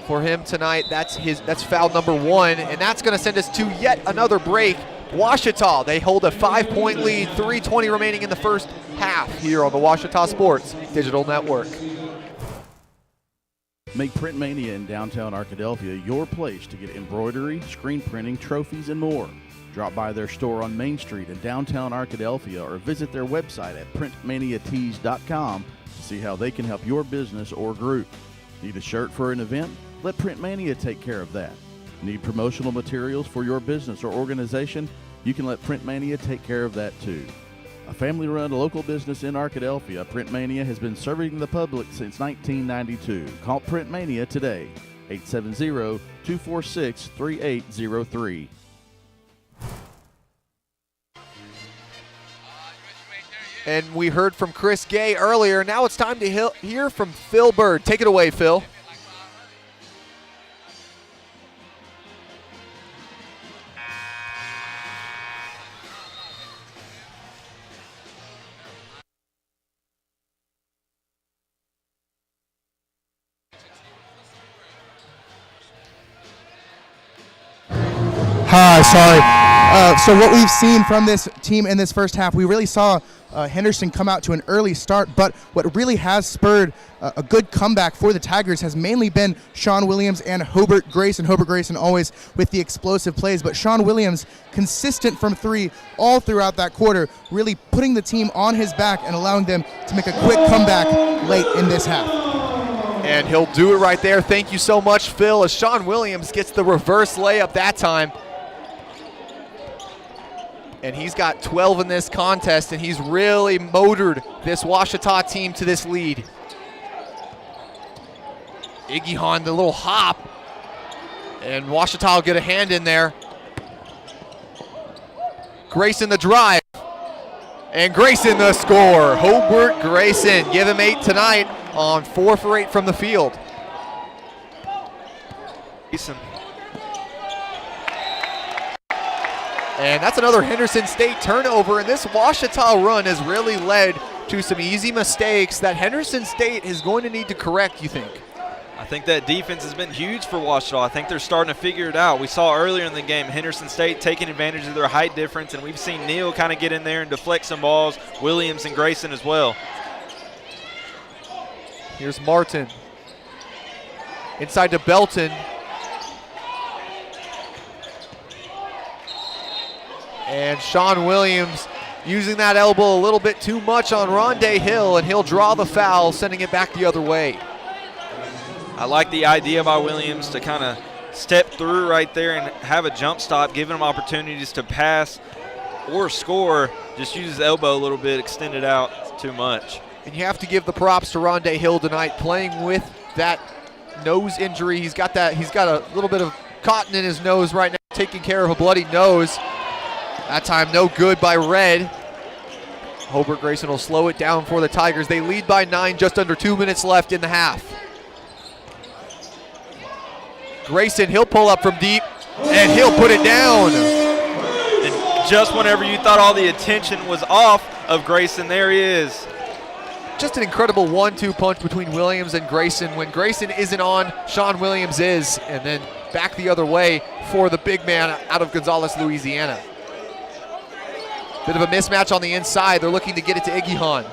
for him tonight. That's foul number 1, and that's going to send us to yet another break. Ouachita, they hold a 5-point lead, 3:20 remaining in the first half here on the Ouachita Sports Digital Network. Make Print Mania in downtown Arkadelphia your place to get embroidery, screen printing, trophies, and more. Drop by their store on Main Street in downtown Arkadelphia or visit their website at printmaniatees.com to see how they can help your business or group. Need a shirt for an event? Let Print Mania take care of that. Need promotional materials for your business or organization? You can let Print Mania take care of that too. A family-run local business in Arkadelphia, Print Mania has been serving the public since 1992. Call Print Mania today, 870-246-3803. And we heard from Chris Gay earlier. Now it's time to hear from Phil Bird. Take it away, Phil. Hi, sorry. So what we've seen from this team in this first half, we really saw Henderson come out to an early start, but what really has spurred a good comeback for the Tigers has mainly been Sean Williams and Hobart Grayson. Hobart Grayson always with the explosive plays, but Sean Williams consistent from three all throughout that quarter, really putting the team on his back and allowing them to make a quick comeback late in this half. And he'll do it right there. Thank you so much, Phil, as Sean Williams gets the reverse layup that time. And he's got 12 in this contest, and he's really motored this Ouachita team to this lead. Iggy Hahn, the little hop, and Ouachita will get a hand in there. Grayson the drive, and Grayson the score. Hobart Grayson, give him 8 tonight on 4 for 8 from the field. Grayson. And that's another Henderson State turnover, and this Ouachita run has really led to some easy mistakes that Henderson State is going to need to correct, you think? I think that defense has been huge for Ouachita. I think they're starting to figure it out. We saw earlier in the game Henderson State taking advantage of their height difference, and we've seen Neal kind of get in there and deflect some balls, Williams and Grayson as well. Here's Martin. Inside to Belton. And Sean Williams using that elbow a little bit too much on Rondé Hill, and he'll draw the foul, sending it back the other way. I like the idea by Williams to kind of step through right there and have a jump stop, giving him opportunities to pass or score. Just use his elbow a little bit, extend it out too much. And you have to give the props to Rondé Hill tonight, playing with that nose injury. He's got a little bit of cotton in his nose right now, taking care of a bloody nose. That time no good by Red. Hobart Grayson will slow it down for the Tigers. They lead by 9, just under 2 minutes left in the half. Grayson, he'll pull up from deep, and he'll put it down. And just whenever you thought all the attention was off of Grayson, there he is. Just an incredible 1-2 punch between Williams and Grayson. When Grayson isn't on, Sean Williams is, and then back the other way for the big man out of Gonzales, Louisiana. Bit of a mismatch on the inside. They're looking to get it to Iggy Hahn.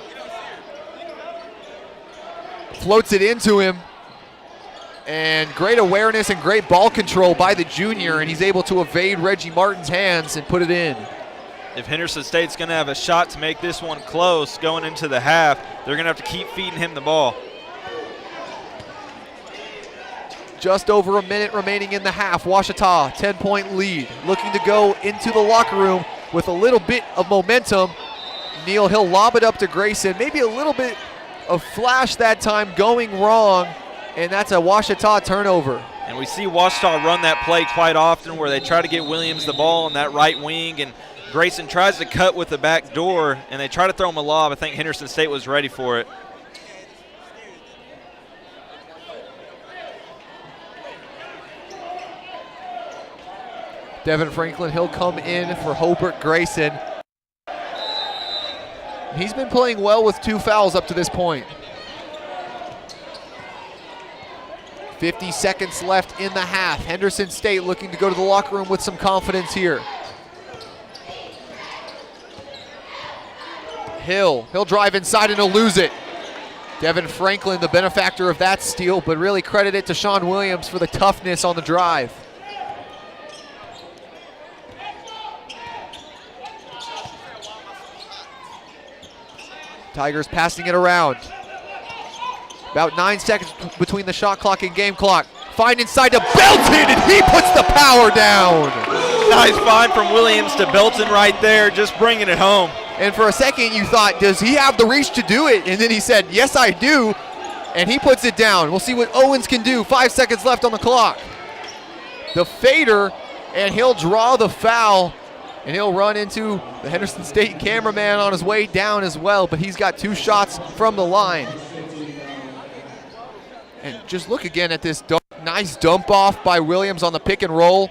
Floats it into him. And great awareness and great ball control by the junior, and he's able to evade Reggie Martin's hands and put it in. If Henderson State's going to have a shot to make this one close going into the half, they're going to have to keep feeding him the ball. Just over a minute remaining in the half. Ouachita, 10-point lead. Looking to go into the locker room with a little bit of momentum. Neal, he'll lob it up to Grayson. Maybe a little bit of flash that time going wrong, and that's a Ouachita turnover. And we see Ouachita run that play quite often where they try to get Williams the ball on that right wing, and Grayson tries to cut with the back door, and they try to throw him a lob. I think Henderson State was ready for it. Devin Franklin, he'll come in for Hobart Grayson. He's been playing well with 2 fouls up to this point. 50 seconds left in the half. Henderson State looking to go to the locker room with some confidence here. He'll drive inside and he'll lose it. Devin Franklin, the benefactor of that steal, but really credit it to Sean Williams for the toughness on the drive. Tigers passing it around. About 9 seconds between the shot clock and game clock. Find inside to Belton, and he puts the power down. Nice find from Williams to Belton right there, just bringing it home. And for a second you thought, does he have the reach to do it? And then he said, yes, I do. And he puts it down. We'll see what Owens can do. 5 seconds left on the clock. The fader, and he'll draw the foul. And he'll run into the Henderson State cameraman on his way down as well. But he's got 2 shots from the line. And just look again at this nice dump off by Williams on the pick and roll.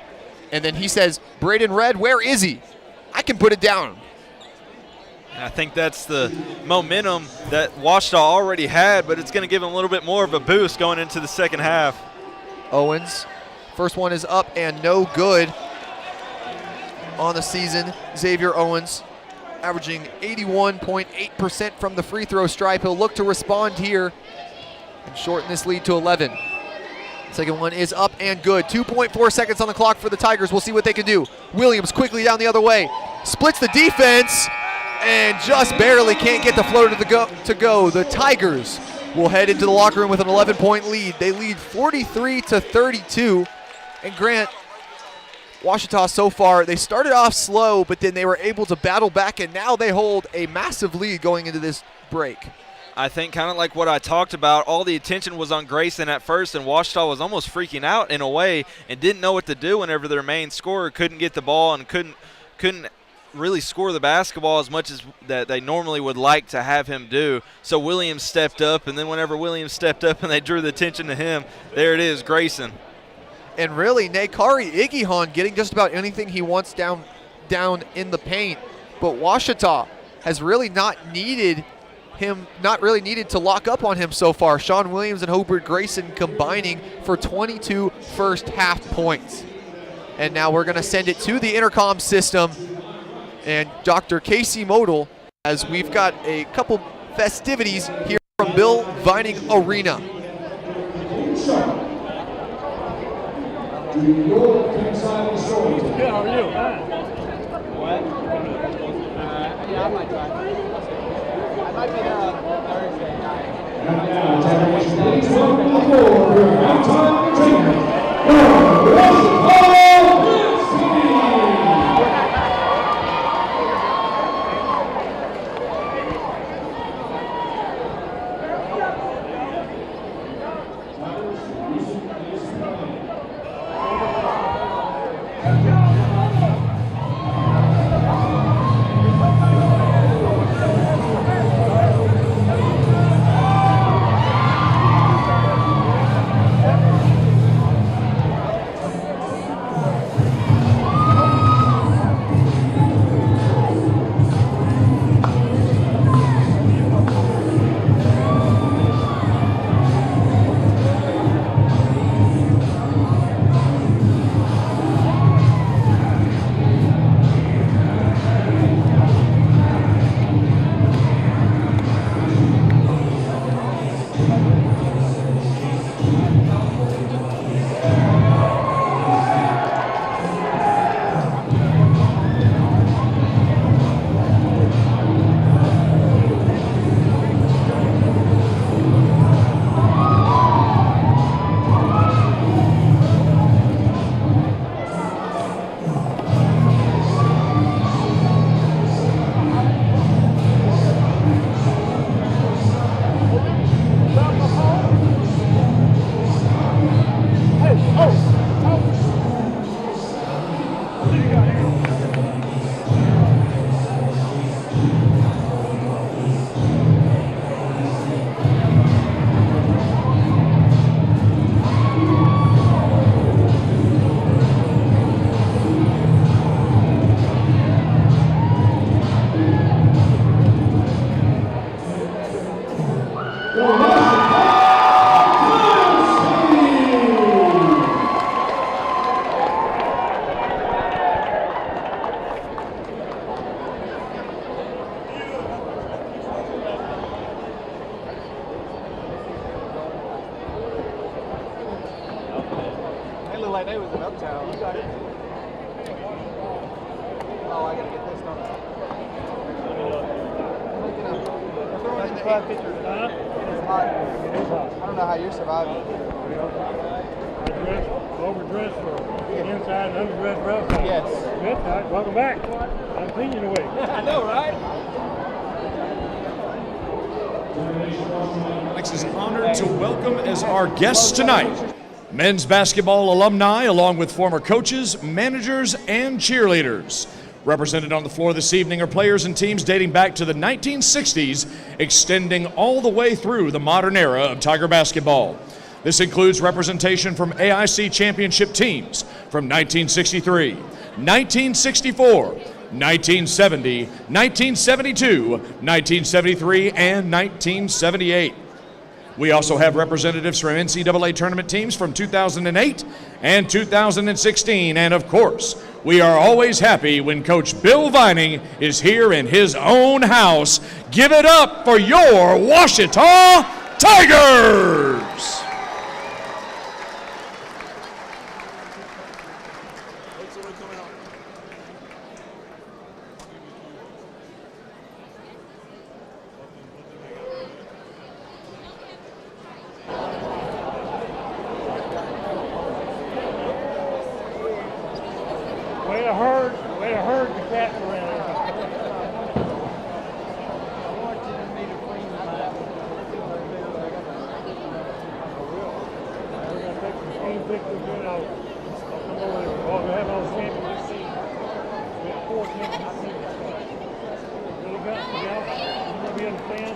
And then he says, Braden Red, where is he? I can put it down. I think that's the momentum that Ouachita already had, but it's going to give him a little bit more of a boost going into the second half. Owens, first one is up and no good on the season. Xavier Owens averaging 81.8% from the free throw stripe. He'll look to respond here and shorten this lead to 11. Second one is up and good. 2.4 seconds on the clock for the Tigers. We'll see what they can do. Williams quickly down the other way. Splits the defense and just barely can't get the floater to go. The Tigers will head into the locker room with an 11-point lead. They lead 43-32. And Grant, Ouachita so far, they started off slow, but then they were able to battle back, and now they hold a massive lead going into this break. I think kind of like what I talked about, all the attention was on Grayson at first, and Ouachita was almost freaking out in a way and didn't know what to do whenever their main scorer couldn't get the ball and couldn't really score the basketball as much as that they normally would like to have him do. So Williams stepped up, and then whenever Williams stepped up and they drew the attention to him, there it is, Grayson. And really, Nakari Igihon getting just about anything he wants down in the paint. But Ouachita has really not really needed to lock up on him so far. Sean Williams and Hobart Grayson combining for 22 first half points. And now we're going to send it to the intercom system. And Dr. Casey Modal, as we've got a couple festivities here from Bill Vining Arena. Good, how are you? What? Yeah, I might try. I might be there on Thursday night. And now, Tigers, please welcome aboard your halftime trainer, like they was in Uptown. You got it. Oh, I gotta get this done. Throw it in the 5 pictures. hot. I don't know how you're surviving. Overdressed for inside and underdressed for outside. Yes. Good. All right, welcome back. I've seen you in a week. I know, right? Alex is honored to welcome as our guests tonight men's basketball alumni along with former coaches, managers, and cheerleaders. Represented on the floor this evening are players and teams dating back to the 1960s, extending all the way through the modern era of Tiger basketball. This includes representation from AIC championship teams from 1963, 1964, 1970, 1972, 1973, and 1978. We also have representatives from NCAA tournament teams from 2008 and 2016. And of course, we are always happy when Coach Bill Vining is here in his own house. Give it up for your Ouachita Tigers! Way to herd the cats around. We're going to take some team pictures, and I'll come over and we have all the champions. We have 4 champions. Really got to go. You want to be in the stand?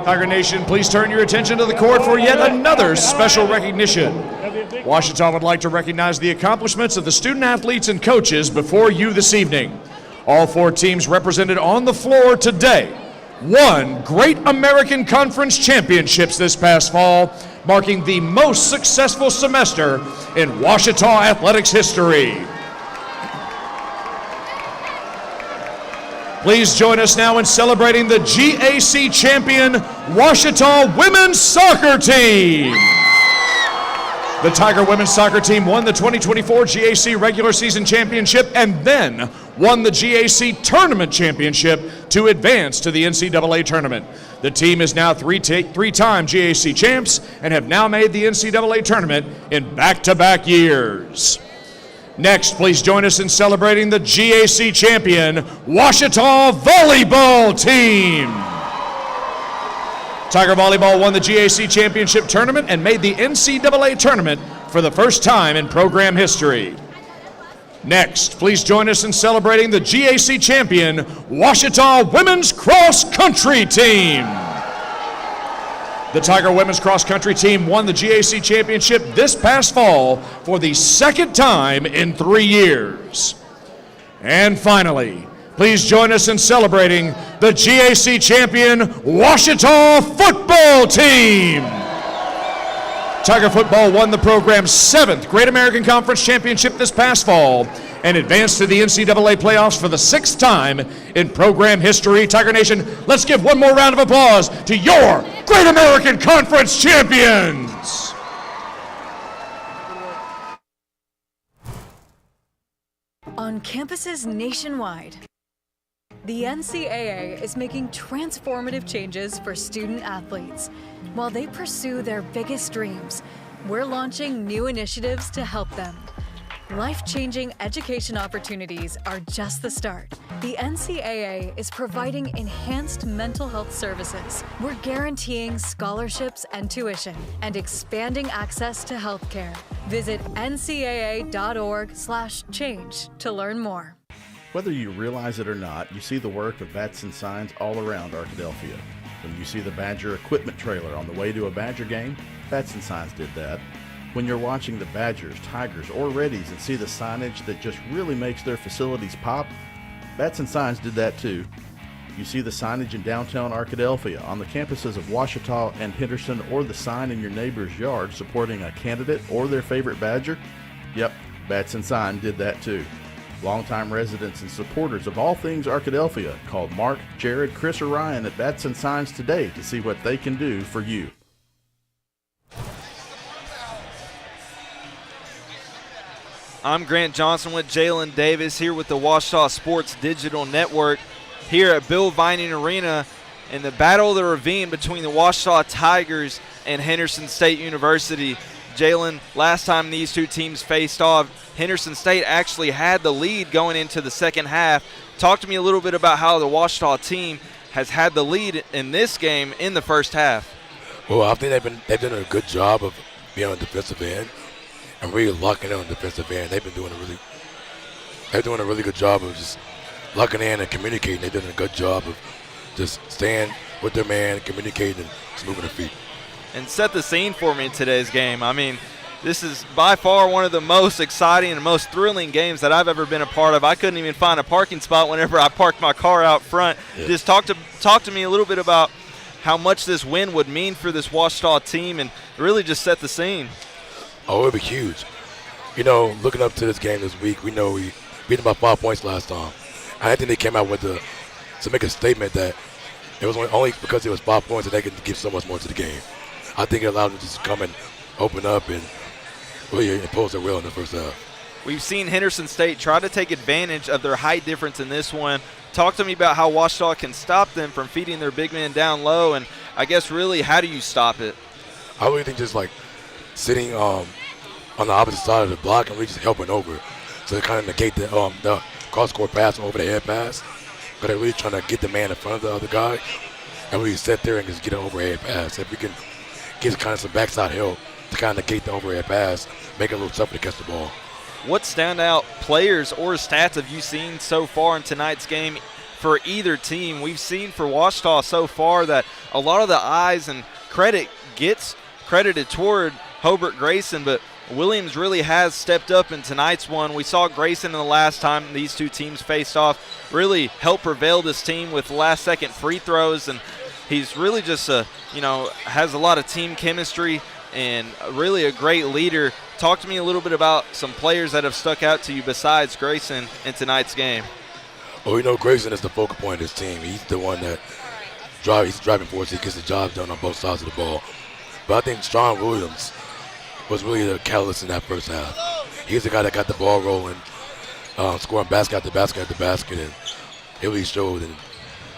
Tiger Nation, please turn your attention to the court for yet another special recognition. Ouachita would like to recognize the accomplishments of the student athletes and coaches before you this evening. All 4 teams represented on the floor today won Great American Conference championships this past fall, marking the most successful semester in Ouachita athletics history. Please join us now in celebrating the GAC champion Ouachita women's soccer team. The Tiger women's soccer team won the 2024 GAC regular season championship and then won the GAC tournament championship to advance to the NCAA tournament. The team is now three-time GAC champs and have now made the NCAA tournament in back-to-back years. Next, please join us in celebrating the GAC champion Ouachita volleyball team. Tiger Volleyball won the GAC championship tournament and made the NCAA tournament for the first time in program history. Next, please join us in celebrating the GAC champion Ouachita women's cross country team. The Tiger women's cross country team won the GAC championship this past fall for the second time in 3 years. And finally, please join us in celebrating the GAC champion Ouachita football team. Tiger football won the program's 7th Great American Conference championship this past fall and advanced to the NCAA playoffs for the 6th time in program history. Tiger Nation, let's give one more round of applause to your Great American Conference champions. On campuses nationwide, the NCAA is making transformative changes for student athletes. While they pursue their biggest dreams, we're launching new initiatives to help them. Life-changing education opportunities are just the start. The NCAA is providing enhanced mental health services. We're guaranteeing scholarships and tuition and expanding access to healthcare. Visit ncaa.org/change to learn more. Whether you realize it or not, you see the work of Bats and Signs all around Arkadelphia. When you see the Badger equipment trailer on the way to a Badger game, Bats and Signs did that. When you're watching the Badgers, Tigers, or Reddies and see the signage that just really makes their facilities pop, Bats and Signs did that too. You see the signage in downtown Arkadelphia, on the campuses of Ouachita and Henderson, or the sign in your neighbor's yard supporting a candidate or their favorite Badger? Yep, Bats and Sign did that too. Longtime residents and supporters of all things Arkadelphia called Mark, Jared, Chris, or Ryan at Bats and Signs today to see what they can do for you. I'm Grant Johnson with Jalen Davis here with the Ouachita Sports Digital Network here at Bill Vining Arena in the Battle of the Ravine between the Ouachita Tigers and Henderson State University. Jalen, last time these two teams faced off, Henderson State actually had the lead going into the second half. Talk to me a little bit about how the Ouachita team has had the lead in this game in the first half. Well, I think they've done a good job of being on the defensive end and really locking in on the defensive end. They're doing a really good job of just locking in and communicating. They've done a good job of just staying with their man, communicating, and just moving their feet. And set the scene for me in today's game. I mean, this is by far one of the most exciting and most thrilling games that I've ever been a part of. I couldn't even find a parking spot whenever I parked my car out front. Yeah. Just talk to me a little bit about how much this win would mean for this Ouachita team and really just set the scene. Oh, it would be huge. You know, looking up to this game this week, we know we beat them by 5 points last time. I think they came out with to make a statement that it was only because it was 5 points that they could give so much more to the game. I think it allowed them to just come and open up and really impose their will in the first half. We've seen Henderson State try to take advantage of their height difference in this one. Talk to me about how Ouachita can stop them from feeding their big men down low, and I guess really how do you stop it? I really think just like sitting on the opposite side of the block and really just helping over. So they kind of negate the cross-court pass over the head pass. But they're really trying to get the man in front of the other guy and really sit there and just get an overhead pass. If we can get kind of some backside help to kind of negate the overhead pass, make it a little tougher to catch the ball. What standout players or stats have you seen so far in tonight's game for either team? We've seen for Ouachita so far that a lot of the eyes and credit gets credited toward Hobart Grayson, but Williams really has stepped up in tonight's one. We saw Grayson in the last time these two teams faced off really help prevail this team with last-second free throws, and he's really just has a lot of team chemistry and really a great leader. Talk to me a little bit about some players that have stuck out to you besides Grayson in tonight's game. Well, Grayson is the focal point of this team. He's the one that he's driving force. He gets the job done on both sides of the ball. But I think Strong Williams was really the catalyst in that first half. He's the guy that got the ball rolling, scoring basket after basket after basket, and it really showed and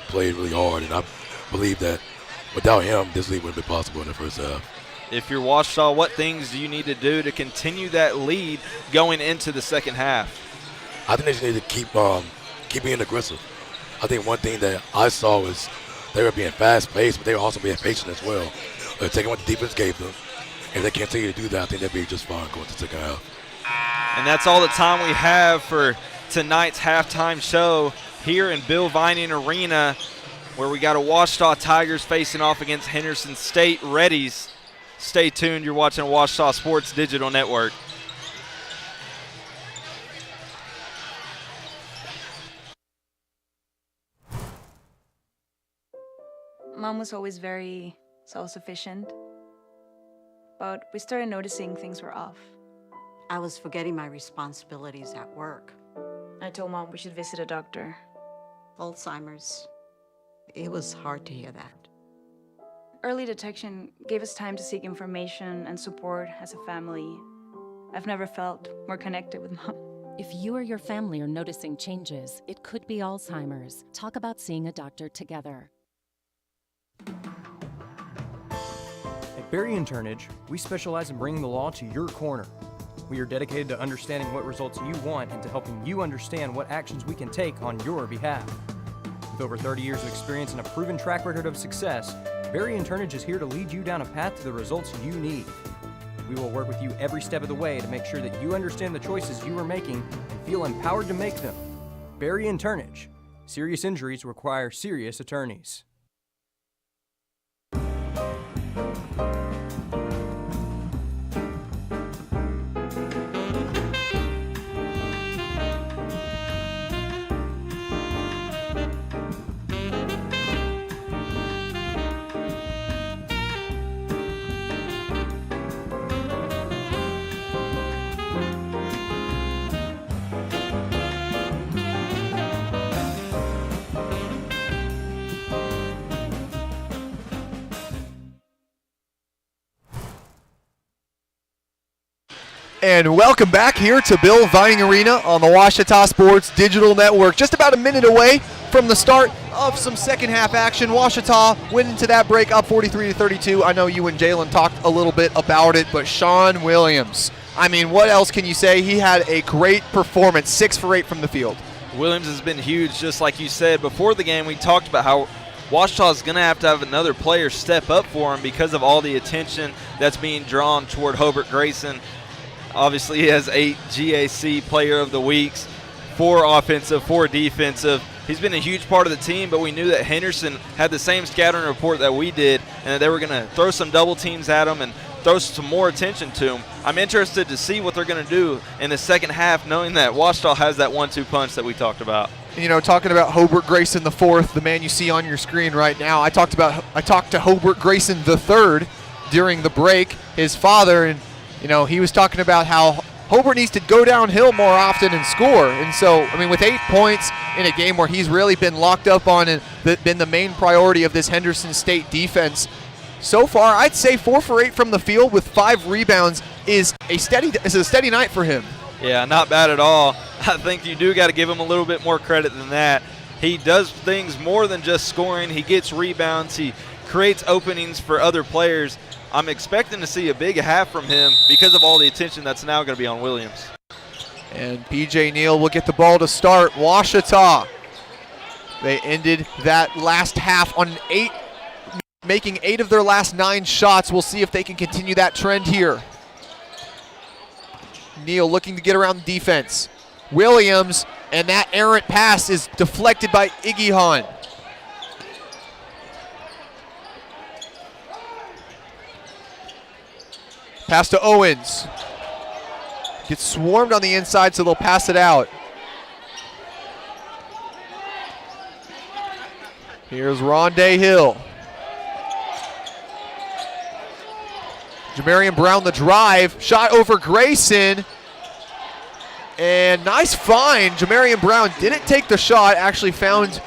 played really hard. And I believe that without him, this league wouldn't be possible in the first half. If you're Ouachita, what things do you need to do to continue that lead going into the second half? I think they just need to keep being aggressive. I think one thing that I saw was they were being fast-paced, but they were also being patient as well. They're taking what the defense gave them. If they continue to do that, I think they'll be just fine going to the second half. And that's all the time we have for tonight's halftime show here in Bill Vining Arena, where we got a Ouachita Tigers facing off against Henderson State Reddies. Stay tuned. You're watching Ouachita Sports Digital Network. Mom was always very self-sufficient, but we started noticing things were off. I was forgetting my responsibilities at work. I told Mom we should visit a doctor. Alzheimer's. It was hard to hear that. Early detection gave us time to seek information and support as a family. I've never felt more connected with Mom. If you or your family are noticing changes, it could be Alzheimer's. Talk about seeing a doctor together. At Berry & Turnage, we specialize in bringing the law to your corner. We are dedicated to understanding what results you want and to helping you understand what actions we can take on your behalf. With over 30 years of experience and a proven track record of success, Berry & Turnage is here to lead you down a path to the results you need. We will work with you every step of the way to make sure that you understand the choices you are making and feel empowered to make them. Berry & Turnage. Serious injuries require serious attorneys. And welcome back here to Bill Vining Arena on the Ouachita Sports Digital Network. Just about a minute away from the start of some second half action. Ouachita went into that break up 43-32. I know you and Jalen talked a little bit about it, but Sean Williams, I mean, what else can you say? He had a great performance, 6 for 8 from the field. Williams has been huge, just like you said. Before the game, we talked about how Ouachita is going to have another player step up for him because of all the attention that's being drawn toward Hobart Grayson. Obviously, he has 8 GAC Player of the Weeks, 4 offensive, 4 defensive. He's been a huge part of the team, but we knew that Henderson had the same scattering report that we did, and that they were going to throw some double teams at him and throw some more attention to him. I'm interested to see what they're going to do in the second half, knowing that Ouachita has that 1-2 punch that we talked about. You know, talking about Hobart Grayson the fourth, the man you see on your screen right now. I talked to Hobart Grayson the third during the break, his father, and you know, he was talking about how Hobart needs to go downhill more often and score. And so, I mean, with 8 points in a game where he's really been locked up on and been the main priority of this Henderson State defense, so far, I'd say 4 for 8 from the field with 5 rebounds is a steady night for him. Yeah, not bad at all. I think you do got to give him a little bit more credit than that. He does things more than just scoring. He gets rebounds. He creates openings for other players. I'm expecting to see a big half from him because of all the attention that's now going to be on Williams. And PJ Neal will get the ball to start. Ouachita, they ended that last half on making 8 of their last 9 shots. We'll see if they can continue that trend here. Neal looking to get around the defense. Williams, and that errant pass is deflected by Iggy. Pass to Owens. Gets swarmed on the inside, so they'll pass it out. Here's Rondé Hill. Jamarian Brown the drive. Shot over Grayson. And nice find. Jamarian Brown didn't take the shot, actually found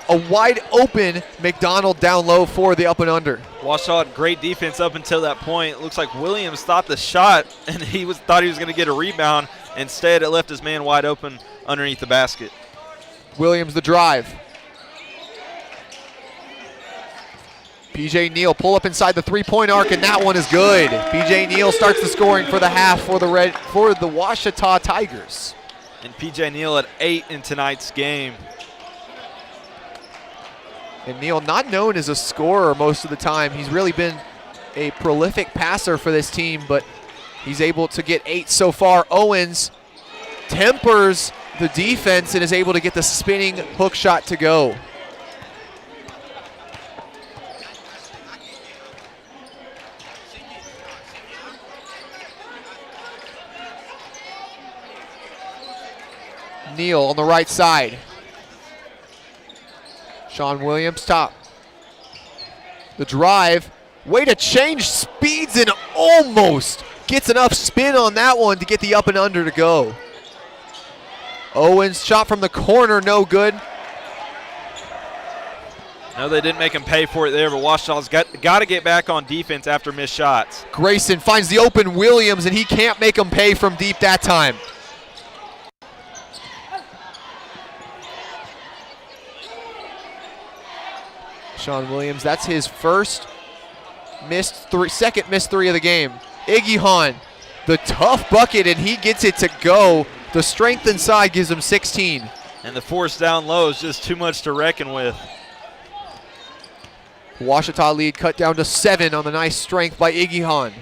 a wide open McDonald down low for the up and under. Ouachita had great defense up until that point. It looks like Williams thought the shot, and thought he was going to get a rebound. Instead, it left his man wide open underneath the basket. Williams the drive. PJ Neal pull up inside the three-point arc, and that one is good. PJ Neal starts the scoring for the half for the Ouachita Tigers. And PJ Neal at 8 in tonight's game. And Neal, not known as a scorer most of the time. He's really been a prolific passer for this team, but he's able to get 8 so far. Owens tempers the defense and is able to get the spinning hook shot to go. Neal on the right side. Sean Williams top. The drive. Way to change speeds and almost gets enough spin on that one to get the up and under to go. Owens shot from the corner, no good. No, they didn't make him pay for it there, but Ouachita's got to get back on defense after missed shots. Grayson finds the open Williams, and he can't make him pay from deep that time. Sean Williams, that's his second missed three of the game. Iggy The tough bucket, and he gets it to go. The strength inside gives him 16. And the force down low is just too much to reckon with. Ouachita lead cut down to 7 on the nice strength by Iggy Hahn.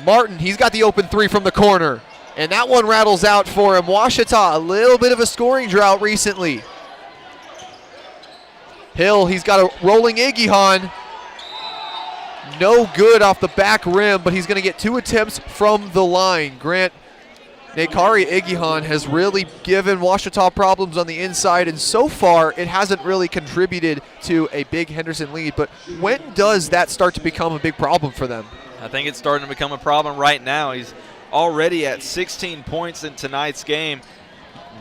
Martin, he's got the open 3 from the corner. And that one rattles out for him. Ouachita, a little bit of a scoring drought recently. Hill, he's got a rolling Iggy Hahn. No good off the back rim, but he's going to get 2 attempts from the line. Grant, Nekari Iggy Hahn has really given Ouachita problems on the inside, and so far it hasn't really contributed to a big Henderson lead. But when does that start to become a big problem for them? I think it's starting to become a problem right now. He's already at 16 points in tonight's game.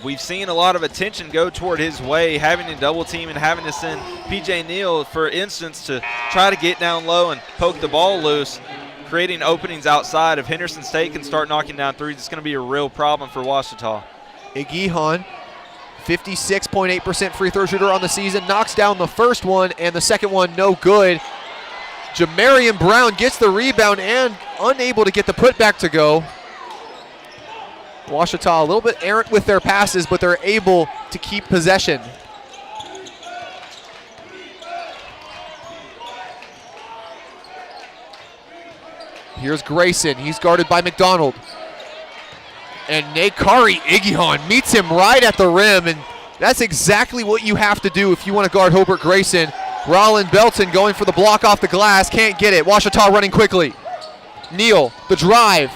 We've seen a lot of attention go toward his way, having to double team and having to send P.J. Neal, for instance, to try to get down low and poke the ball loose, creating openings outside. If Henderson State can start knocking down threes, it's going to be a real problem for Ouachita. Iggy Hahn, 56.8% free throw shooter on the season, knocks down the first one, and the second one no good. Jamarian Brown gets the rebound and unable to get the putback to go. Ouachita a little bit errant with their passes, but they're able to keep possession. Here's Grayson. He's guarded by McDonald. And Nekari Iggy Hahn meets him right at the rim, and that's exactly what you have to do if you want to guard Hobart Grayson. Rollin Belton going for the block off the glass, can't get it. Ouachita running quickly. Neal, the drive,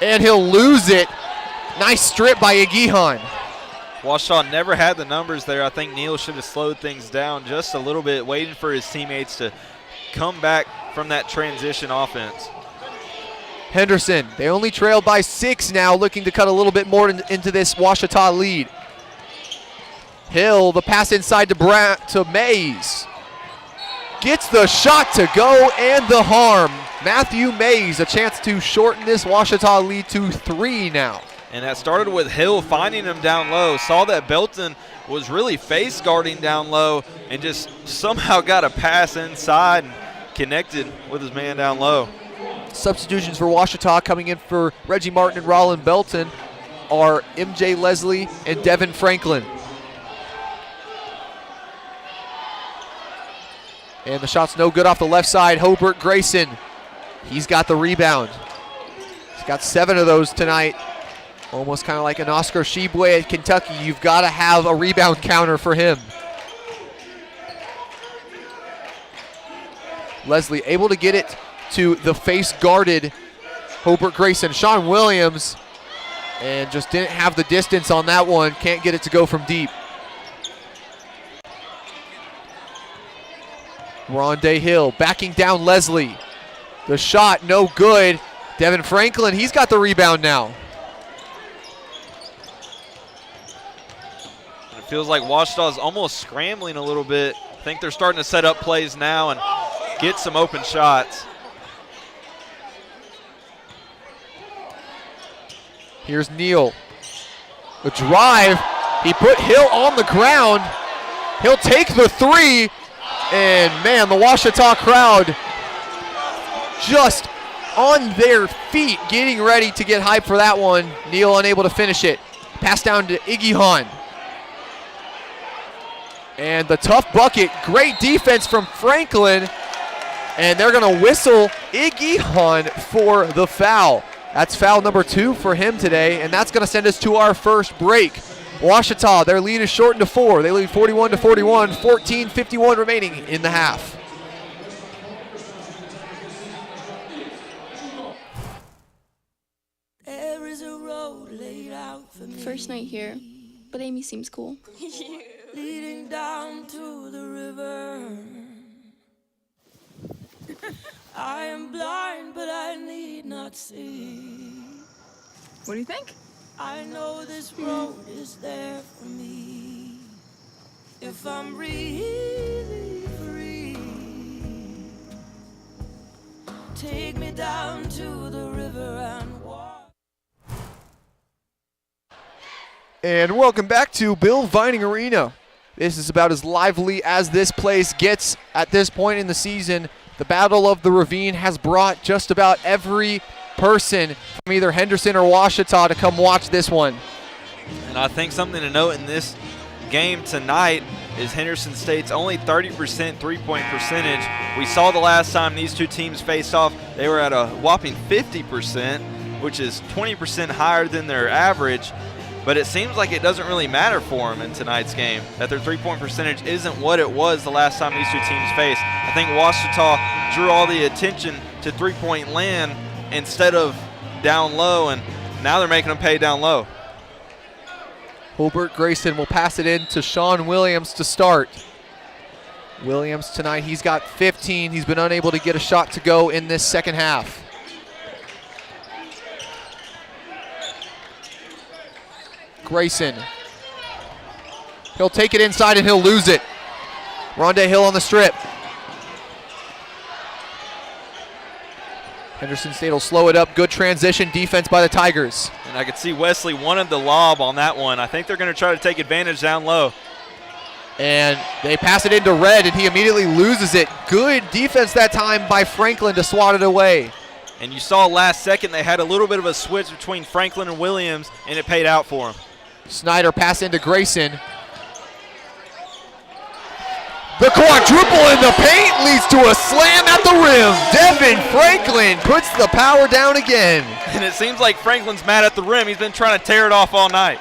and he'll lose it. Nice strip by Iggy Hahn. Ouachita never had the numbers there. I think Neal should have slowed things down just a little bit, waiting for his teammates to come back from that transition offense. Henderson, they only trail by 6 now, looking to cut a little bit more into this Ouachita lead. Hill, the pass inside to Mays. Gets the shot to go and the harm. Matthew Mays, a chance to shorten this Ouachita lead to 3 now. And that started with Hill finding him down low. Saw that Belton was really face guarding down low and just somehow got a pass inside and connected with his man down low. Substitutions for Ouachita coming in for Reggie Martin and Rollin Belton are MJ Leslie and Devin Franklin. And the shot's no good off the left side. Hobart Grayson, he's got the rebound. He's got 7 of those tonight. Almost kind of like an Oscar Shibwe at Kentucky. You've got to have a rebound counter for him. Leslie able to get it to the face-guarded Hobart Grayson. Sean Williams, and just didn't have the distance on that one. Can't get it to go from deep. Rondé Hill backing down Leslie. The shot no good. Devin Franklin, he's got the rebound now. It feels like Ouachita is almost scrambling a little bit. I think they're starting to set up plays now and get some open shots. Here's Neal. The drive. He put Hill on the ground. He'll take the 3. And man, the Ouachita crowd just on their feet, getting ready to get hyped for that one. Neal unable to finish it. Pass down to Iggy Hahn. And the tough bucket, great defense from Franklin. And they're gonna whistle Iggy Hahn for the foul. That's foul number 2 for him today, and that's gonna send us to our first break. Ouachita, their lead is shortened to 4. They lead 41-41, 14:51 remaining in the half. There is a road laid out for me. First night here, but Amy seems cool. Leading down to the river. I am blind, but I need not see. What do you think? I know this road is there for me. If I'm really free, take me down to the river and walk. And welcome back to Bill Vining Arena. This is about as lively as this place gets at this point in the season. The Battle of the Ravine has brought just about every person from either Henderson or Ouachita to come watch this one. And I think something to note in this game tonight is Henderson State's only 30% three-point percentage. We saw the last time these two teams faced off, they were at a whopping 50%, which is 20% higher than their average. But it seems like it doesn't really matter for them in tonight's game, that their three-point percentage isn't what it was the last time these two teams faced. I think Ouachita drew all the attention to three-point land instead of down low, and now they're making them pay down low. Hobart Grayson will pass it in to Sean Williams to start. Williams tonight, he's got 15. He's been unable to get a shot to go in this second half. Grayson. He'll take it inside and he'll lose it. Rondé Hill on the strip. Henderson State will slow it up. Good transition defense by the Tigers. And I could see Wesley wanted the lob on that one. I think they're going to try to take advantage down low. And they pass it into Red, and he immediately loses it. Good defense that time by Franklin to swat it away. And you saw last second they had a little bit of a switch between Franklin and Williams, and it paid out for them. Snyder pass into Grayson. The quadruple in the paint leads to a slam at the rim. Devin Franklin puts the power down again. And it seems like Franklin's mad at the rim. He's been trying to tear it off all night.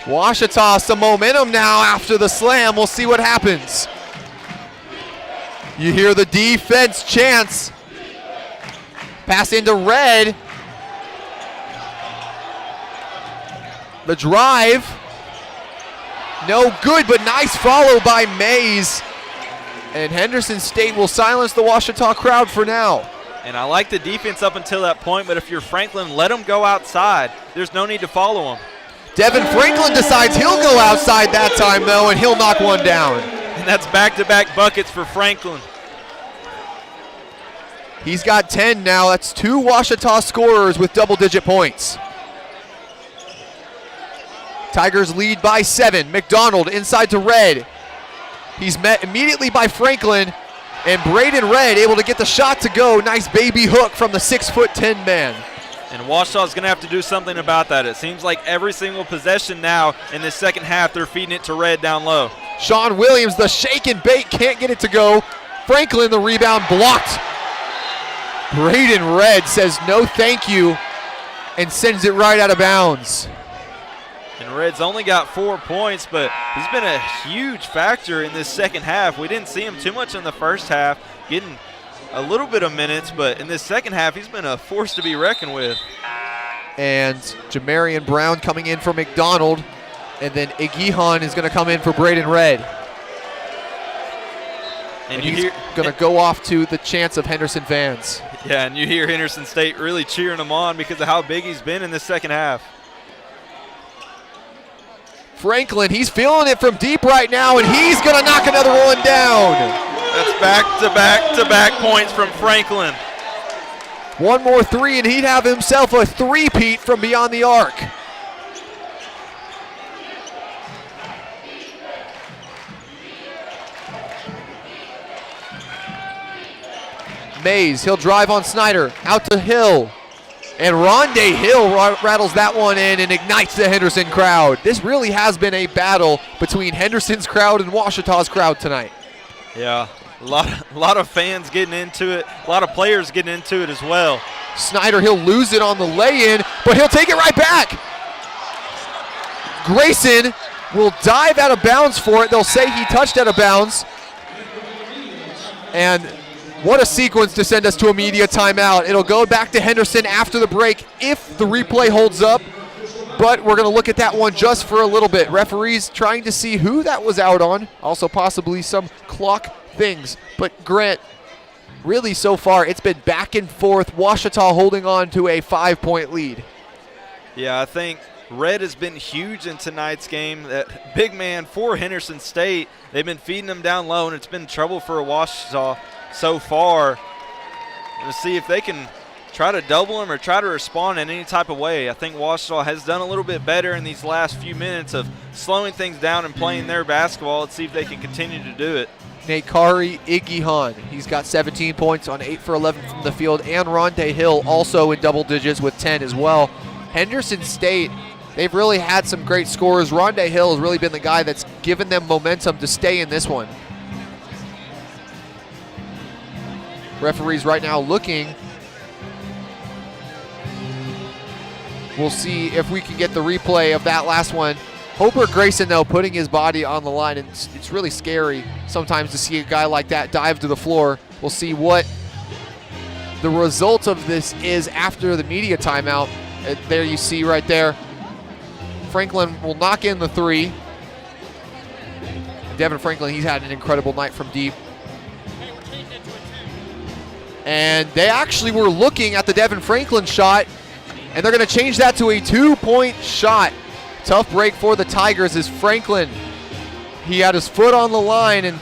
Ouachita some momentum now after the slam. We'll see what happens. You hear the defense chants. Pass into Red. The drive. No good, but nice follow by Mays. And Henderson State will silence the Ouachita crowd for now. And I like the defense up until that point, but if you're Franklin, let him go outside. There's no need to follow him. Devin Franklin decides he'll go outside that time, though, and he'll knock one down. And that's back-to-back buckets for Franklin. He's got 10 now. That's 2 Ouachita scorers with double-digit points. Tigers lead by 7. McDonald inside to Red. He's met immediately by Franklin, and Braden Red able to get the shot to go. Nice baby hook from the 6'10" man. And Ouachita's going to have to do something about that. It seems like every single possession now in this second half, they're feeding it to Red down low. Sean Williams, the shake and bait, can't get it to go. Franklin, the rebound, blocked. Braden Red says no thank you and sends it right out of bounds. And Red's only got 4 points, but he's been a huge factor in this second half. We didn't see him too much in the first half, getting a little bit of minutes, but in this second half, he's been a force to be reckoned with. And Jamarian Brown coming in for McDonald, and then Igihan is going to come in for Braden Red. And he's going to go off to the chants of Henderson fans. Yeah, and you hear Henderson State really cheering him on because of how big he's been in this second half. Franklin, he's feeling it from deep right now, and he's going to knock another one down. That's back-to-back-to-back points from Franklin. One more three, and he'd have himself a three-peat from beyond the arc. Mays, he'll drive on Snyder, out to Hill. And Rondé Hill rattles that one in and ignites the Henderson crowd. This really has been a battle between Henderson's crowd and Ouachita's crowd tonight. Yeah, a lot of fans getting into it, a lot of players getting into it as well. Snyder, he'll lose it on the lay-in, but he'll take it right back. Grayson will dive out of bounds for it. They'll say he touched out of bounds. And what a sequence to send us to a media timeout. It'll go back to Henderson after the break if the replay holds up, but we're going to look at that one just for a little bit. Referees trying to see who that was out on, also possibly some clock things. But Grant, really so far, it's been back and forth. Ouachita holding on to a 5-point lead. Yeah, I think Red has been huge in tonight's game. That big man for Henderson State, they've been feeding him down low, and it's been trouble for Ouachita so far. To see if they can try to double him or try to respond in any type of way. I think Ouachita has done a little bit better in these last few minutes of slowing things down and playing their basketball. Let's see if they can continue to do it. Nakari Igihan. He's got 17 points on 8 for 11 from the field, and Rondé Hill also in double digits with 10 as well. Henderson State, they've really had some great scorers. Rondé Hill has really been the guy that's given them momentum to stay in this one. Referees right now looking. We'll see if we can get the replay of that last one. Hobart Grayson, though, putting his body on the line, and it's really scary sometimes to see a guy like that dive to the floor. We'll see what the result of this is after the media timeout. There you see right there, Franklin will knock in the three. Devin Franklin, he's had an incredible night from deep. And they actually were looking at the Devin Franklin shot, and they're going to change that to a 2-point shot. Tough break for the Tigers as Franklin, he had his foot on the line, and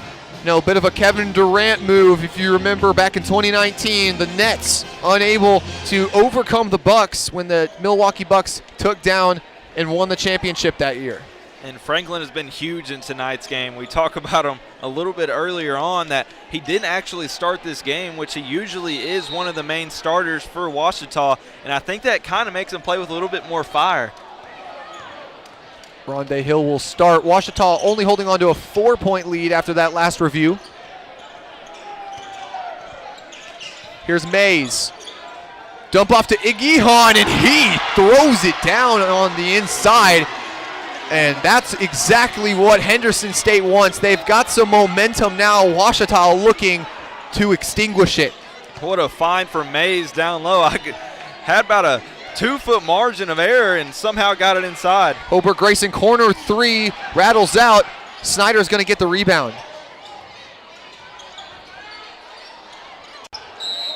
a bit of a Kevin Durant move. If you remember back in 2019, the Nets unable to overcome the Bucks when the Milwaukee Bucks took down and won the championship that year. And Franklin has been huge in tonight's game. We talked about him a little bit earlier on that he didn't actually start this game, which he usually is one of the main starters for Ouachita, and I think that kind of makes him play with a little bit more fire. Rondé Hill will start. Ouachita only holding on to a 4-point lead after that last review. Here's Mays. Dump off to Igihan, and he throws it down on the inside. And that's exactly what Henderson State wants. They've got some momentum now. Ouachita looking to extinguish it. What a find for Mays down low. Had about a 2-foot margin of error and somehow got it inside. Hobart Grayson, corner three, rattles out. Snyder's going to get the rebound.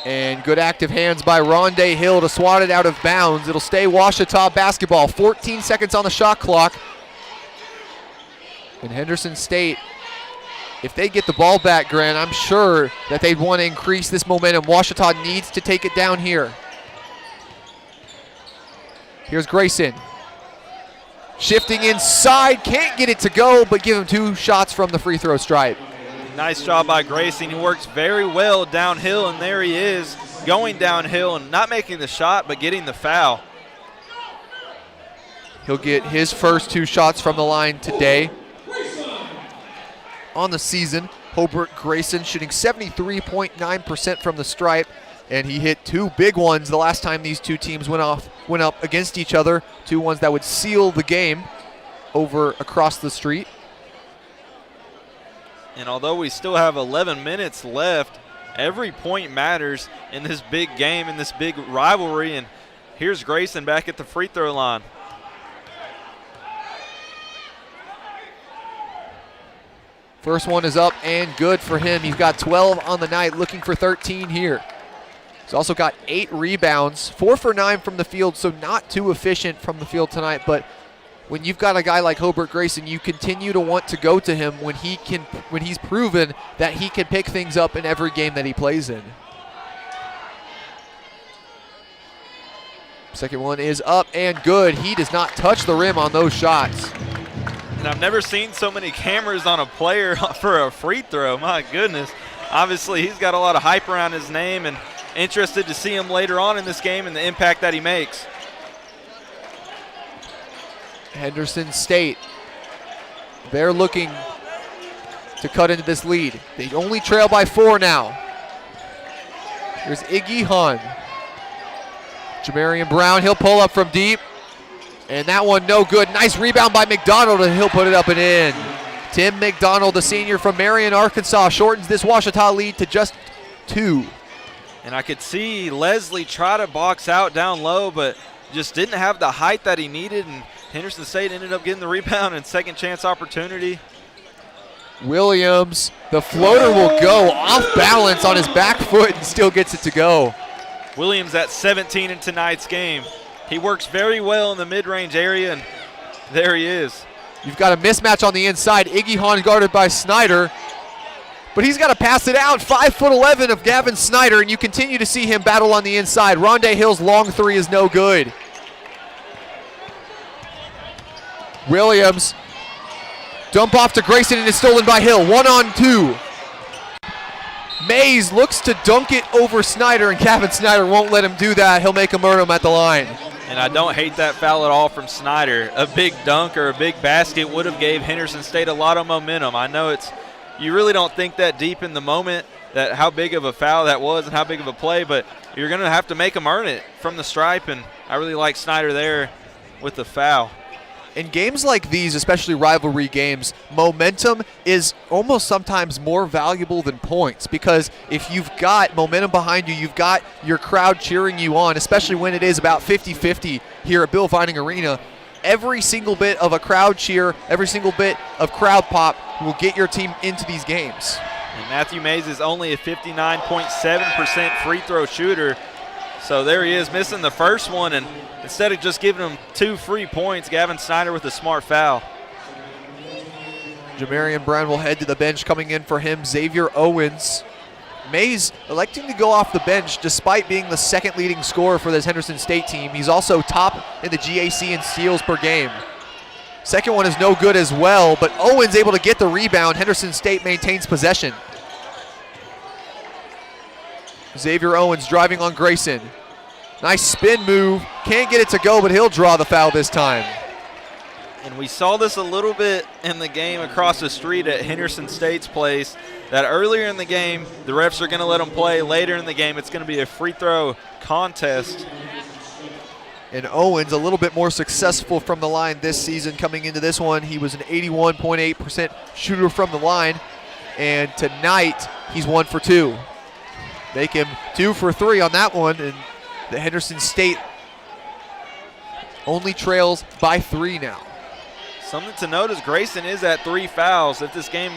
And good active hands by Rondé Hill to swat it out of bounds. It'll stay Ouachita basketball. 14 seconds on the shot clock. And Henderson State, if they get the ball back, Grant, I'm sure that they'd want to increase this momentum. Ouachita needs to take it down here. Here's Grayson. Shifting inside, can't get it to go, but give him 2 shots from the free throw stripe. Nice job by Grayson. He works very well downhill, and there he is going downhill and not making the shot, but getting the foul. He'll get his first 2 shots from the line today. On the season, Hobart Grayson shooting 73.9% from the stripe, and he hit 2 big ones the last time these 2 teams went up against each other. 2 ones that would seal the game over across the street. And although we still have 11 minutes left, every point matters in this big game, in this big rivalry. And here's Grayson back at the free throw line. First one is up and good for him. He's got 12 on the night, looking for 13 here. He's also got 8 rebounds, 4 for 9 from the field, so not too efficient from the field tonight. But when you've got a guy like Hobart Grayson, you continue to want to go to him when he's proven that he can pick things up in every game that he plays in. Second one is up and good. He does not touch the rim on those shots. And I've never seen so many cameras on a player for a free throw. My goodness. Obviously, he's got a lot of hype around his name, and interested to see him later on in this game and the impact that he makes. Henderson State, they're looking to cut into this lead. They only trail by 4 now. Here's Igihan. Jamarian Brown, he'll pull up from deep. And that one no good. Nice rebound by McDonald, and he'll put it up and in. Tim McDonald, the senior from Marion, Arkansas, shortens this Ouachita lead to just 2. And I could see Leslie try to box out down low, but just didn't have the height that he needed, and Henderson State ended up getting the rebound and second chance opportunity. Williams, the floater will go off balance on his back foot and still gets it to go. Williams at 17 in tonight's game. He works very well in the mid-range area, and there he is. You've got a mismatch on the inside. Igihan guarded by Snyder, but he's got to pass it out. 5'11" of Gavin Snyder, and you continue to see him battle on the inside. Rondé Hill's long 3 is no good. Williams, dump off to Grayson, and is stolen by Hill. 1-on-2. Mays looks to dunk it over Snyder, and Gavin Snyder won't let him do that. He'll make him earn him at the line. And I don't hate that foul at all from Snyder. A big dunk or a big basket would have gave Henderson State a lot of momentum. I know you really don't think that deep in the moment, that how big of a foul that was and how big of a play, but you're going to have to make them earn it from the stripe, and I really like Snyder there with the foul. In games like these, especially rivalry games, momentum is almost sometimes more valuable than points, because if you've got momentum behind you, you've got your crowd cheering you on, especially when it is about 50-50 here at Bill Vining Arena. Every single bit of a crowd cheer, every single bit of crowd pop will get your team into these games. And Matthew Mays is only a 59.7% free throw shooter. So there he is, missing the first one, and instead of just giving him 2 free points, Gavin Snyder with a smart foul. Jamarian Brown will head to the bench. Coming in for him, Xavier Owens. Mays electing to go off the bench despite being the second leading scorer for this Henderson State team. He's also top in the GAC in steals per game. Second one is no good as well, but Owens able to get the rebound. Henderson State maintains possession. Xavier Owens driving on Grayson. Nice spin move. Can't get it to go, but he'll draw the foul this time. And we saw this a little bit in the game across the street at Henderson State's place, that earlier in the game, the refs are going to let them play. Later in the game, it's going to be a free throw contest. And Owens a little bit more successful from the line this season. Coming into this one, he was an 81.8% shooter from the line. And tonight, he's 1 for 2. Make him 2 for 3 on that one, and the Henderson State only trails by 3 now. Something to note is Grayson is at 3 fouls. If this game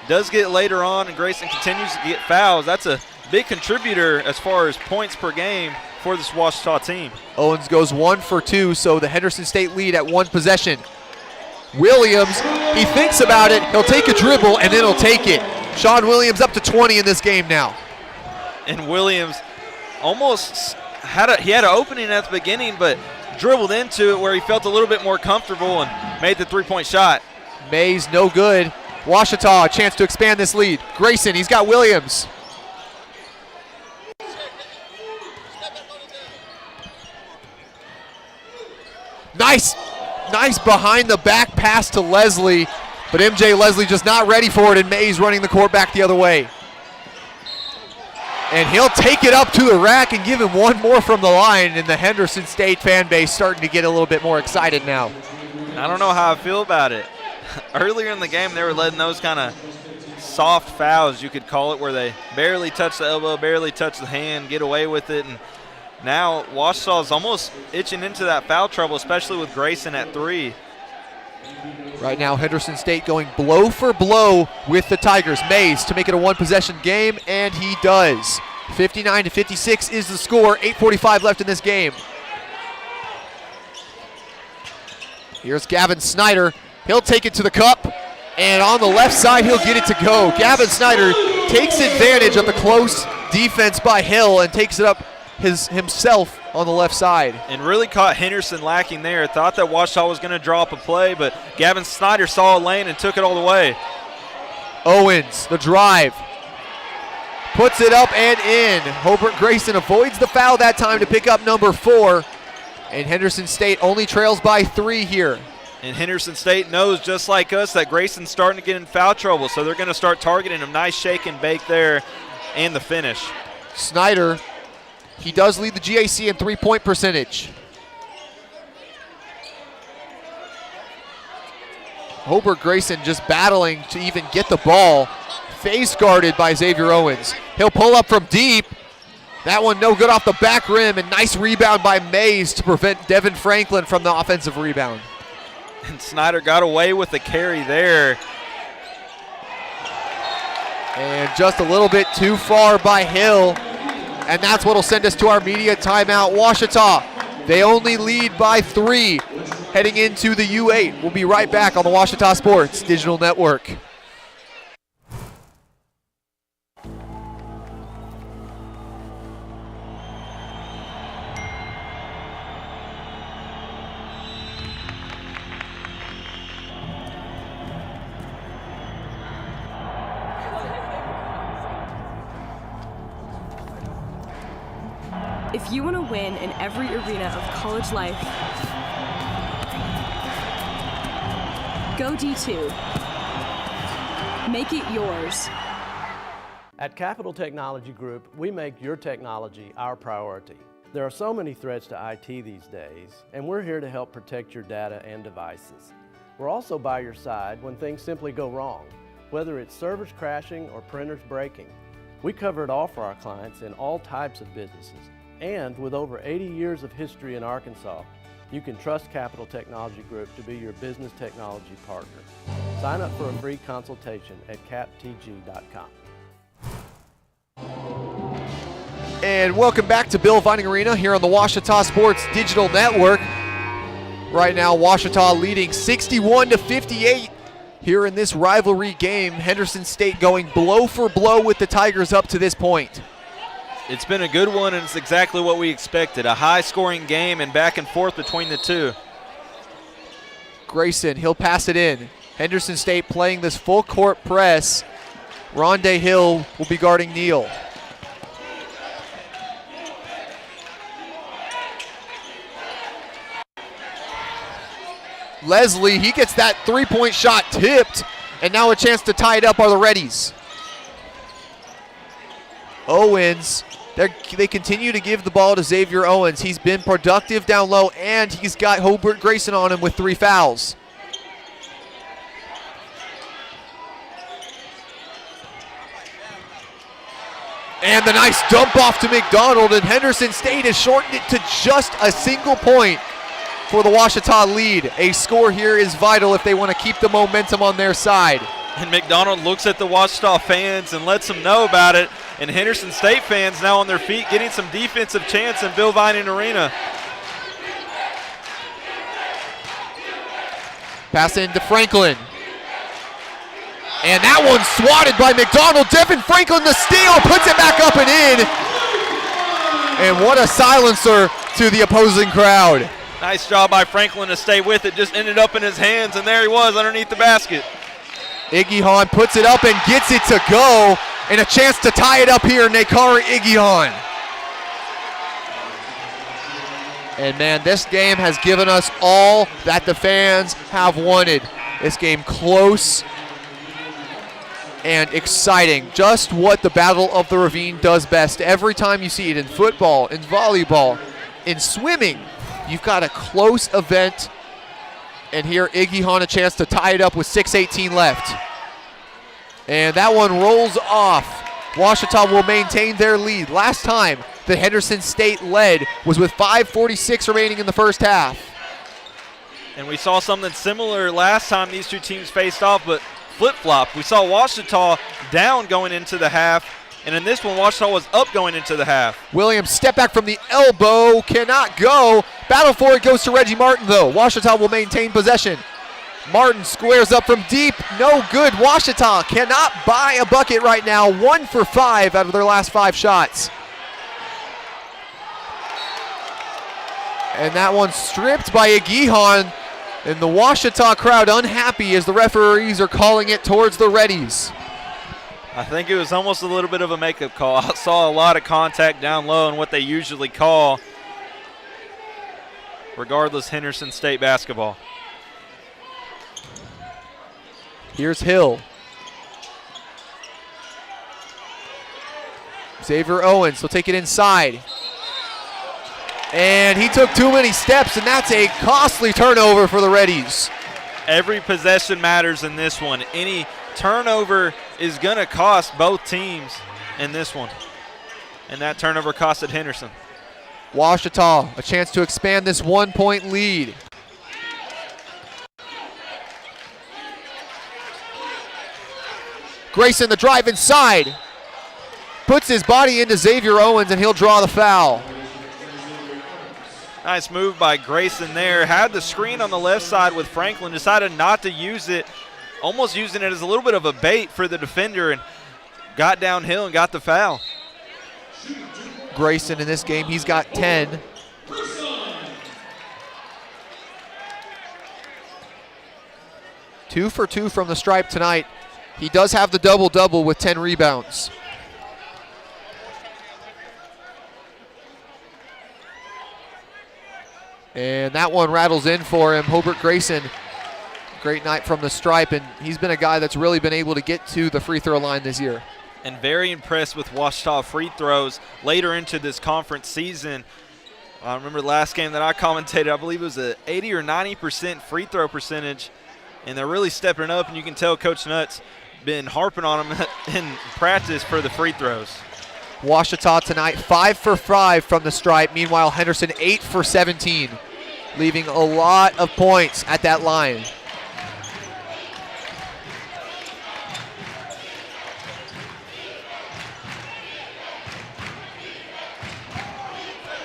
does get later on and Grayson continues to get fouls, that's a big contributor as far as points per game for this Ouachita team. Owens goes 1 for 2, so the Henderson State lead at 1 possession. Williams, he thinks about it, he'll take a dribble, and then he'll take it. Sean Williams up to 20 in this game now. And Williams almost had an opening at the beginning, but dribbled into it where he felt a little bit more comfortable and made the 3-point shot. Mays no good. Ouachita a chance to expand this lead. Grayson, he's got Williams. Nice behind the back pass to Leslie, but MJ Leslie just not ready for it, and Mays running the court back the other way. And he'll take it up to the rack and give him one more from the line, and the Henderson State fan base starting to get a little bit more excited now. I don't know how I feel about it. Earlier in the game, they were letting those kind of soft fouls, you could call it, where they barely touch the elbow, barely touch the hand, get away with it. And now Ouachita is almost itching into that foul trouble, especially with Grayson at 3. Right now, Henderson State going blow for blow with the Tigers. Mays to make it a 1-possession game, and he does. 59-56 is the score. 8:45 left in this game. Here's Gavin Snyder. He'll take it to the cup, and on the left side, he'll get it to go. Gavin Snyder takes advantage of the close defense by Hill and takes it up himself on the left side. And really caught Henderson lacking there. Thought that Ouachita was going to draw up a play, but Gavin Snyder saw a lane and took it all the way. Owens, the drive. Puts it up and in. Hobart Grayson avoids the foul that time to pick up number 4. And Henderson State only trails by 3 here. And Henderson State knows, just like us, that Grayson's starting to get in foul trouble, so they're going to start targeting him. Nice shake and bake there and the finish. Snyder, he does lead the GAC in 3-point percentage. Hobart Grayson just battling to even get the ball. Face guarded by Xavier Owens. He'll pull up from deep. That one no good off the back rim, and nice rebound by Mays to prevent Devin Franklin from the offensive rebound. And Snyder got away with the carry there. And just a little bit too far by Hill. And that's what will send us to our media timeout. Ouachita, they only lead by 3 heading into the U8. We'll be right back on the Ouachita Sports Digital Network. If you want to win in every arena of college life, go D2. Make it yours. At Capital Technology Group, we make your technology our priority. There are so many threats to IT these days, and we're here to help protect your data and devices. We're also by your side when things simply go wrong, whether it's servers crashing or printers breaking. We cover it all for our clients in all types of businesses. And with over 80 years of history in Arkansas, you can trust Capital Technology Group to be your business technology partner. Sign up for a free consultation at captg.com. And welcome back to Bill Vining Arena here on the Ouachita Sports Digital Network. Right now, Ouachita leading 61-58 here in this rivalry game. Henderson State going blow for blow with the Tigers up to this point. It's been a good one, and it's exactly what we expected. A high-scoring game and back and forth between the two. Grayson, he'll pass it in. Henderson State playing this full-court press. Rondé Hill will be guarding Neal. Leslie, he gets that three-point shot tipped, and now a chance to tie it up are the Reddies. Owens, they continue to give the ball to Xavier Owens. He's been productive down low, and he's got Hobart Grayson on him with 3 fouls. And the nice dump off to McDonald, and Henderson State has shortened it to just a single point for the Ouachita lead. A score here is vital if they want to keep the momentum on their side. And McDonald looks at the Ouachita fans and lets them know about it. And Henderson State fans now on their feet getting some defensive chance in Bill Vining Arena. Pass into Franklin. And that one's swatted by McDonald. Devin Franklin the steal, puts it back up and in. And what a silencer to the opposing crowd. Nice job by Franklin to stay with it. Just ended up in his hands, and there he was underneath the basket. Iggyhon puts it up and gets it to go. And a chance to tie it up here, Nakari Iggyhon. And man, this game has given us all that the fans have wanted. This game close and exciting. Just what the Battle of the Ravine does best. Every time you see it in football, in volleyball, in swimming, you've got a close event. And here Iggyhon a chance to tie it up with 6:18 left. And that one rolls off. Ouachita will maintain their lead. Last time the Henderson State led was with 5:46 remaining in the first half. And we saw something similar last time these two teams faced off, but flip-flop. We saw Ouachita down going into the half, and in this one, Ouachita was up going into the half. Williams, step back from the elbow, cannot go. Battle for it goes to Reggie Martin, though. Ouachita will maintain possession. Martin squares up from deep, no good. Ouachita cannot buy a bucket right now. 1 for 5 out of their last 5 shots. And that one stripped by Iggyhon. And the Ouachita crowd unhappy as the referees are calling it towards the Reddies. I think it was almost a little bit of a makeup call. I saw a lot of contact down low and what they usually call. Regardless, Henderson State basketball. Here's Hill. Xavier Owens will take it inside. And he took too many steps, and that's a costly turnover for the Reddies. Every possession matters in this one. Any turnover is going to cost both teams in this one. And that turnover costed Henderson. Ouachita, a chance to expand this 1-point lead. Grayson the drive inside. Puts his body into Xavier Owens, and he'll draw the foul. Nice move by Grayson there. Had the screen on the left side with Franklin. Decided not to use it. Almost using it as a little bit of a bait for the defender, and got downhill and got the foul. Grayson in this game, he's got 10. Two for 2 from the stripe tonight. He does have the double-double with 10 rebounds. And that one rattles in for him. Hobart Grayson, great night from the stripe, and he's been a guy that's really been able to get to the free throw line this year. And very impressed with Ouachita free throws later into this conference season. I remember the last game that I commentated, I believe it was a 80 or 90% free throw percentage, and they're really stepping up, and you can tell Coach Nutt's been harping on them in practice for the free throws. Ouachita tonight 5 for 5 from the stripe. Meanwhile, Henderson 8 for 17, leaving a lot of points at that line.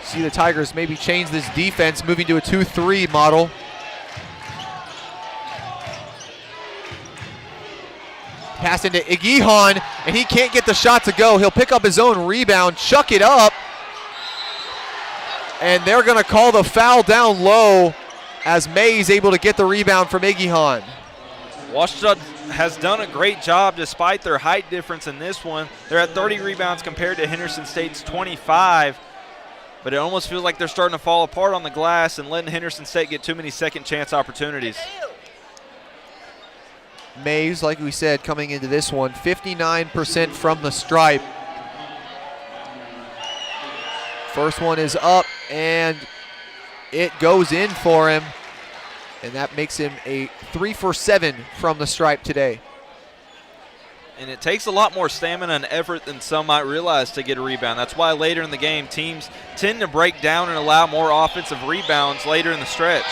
See the Tigers maybe change this defense, moving to a 2-3 model. Pass into Igihon, and he can't get the shot to go. He'll pick up his own rebound, chuck it up, and they're going to call the foul down low as May's able to get the rebound from Igihon. Ouachita has done a great job despite their height difference in this one. They're at 30 rebounds compared to Henderson State's 25, but it almost feels like they're starting to fall apart on the glass and letting Henderson State get too many second chance opportunities. Mays, like we said, coming into this one, 59% from the stripe. First one is up, and it goes in for him, and that makes him a 3 for 7 from the stripe today. And it takes a lot more stamina and effort than some might realize to get a rebound. That's why later in the game, teams tend to break down and allow more offensive rebounds later in the stretch.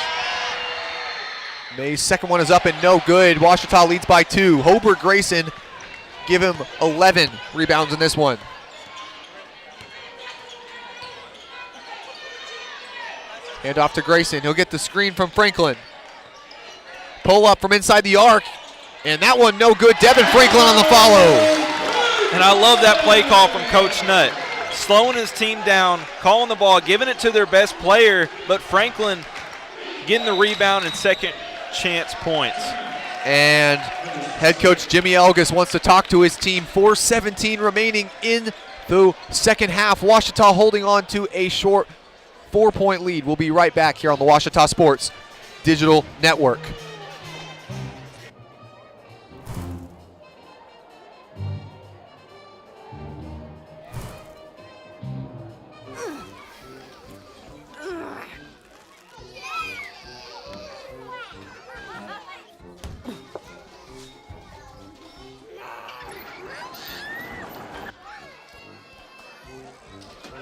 May's second one is up and no good. Ouachita leads by 2. Hobart Grayson give him 11 rebounds in this one. Hand off to Grayson. He'll get the screen from Franklin. Pull up from inside the arc, and that one no good. Devin Franklin on the follow. And I love that play call from Coach Nutt. Slowing his team down, calling the ball, giving it to their best player, but Franklin getting the rebound and second chance points. And head coach Jimmy Elgus wants to talk to his team. 4:17 remaining in the second half. Ouachita holding on to a short 4-point lead. We'll be right back here on the Ouachita Sports Digital Network.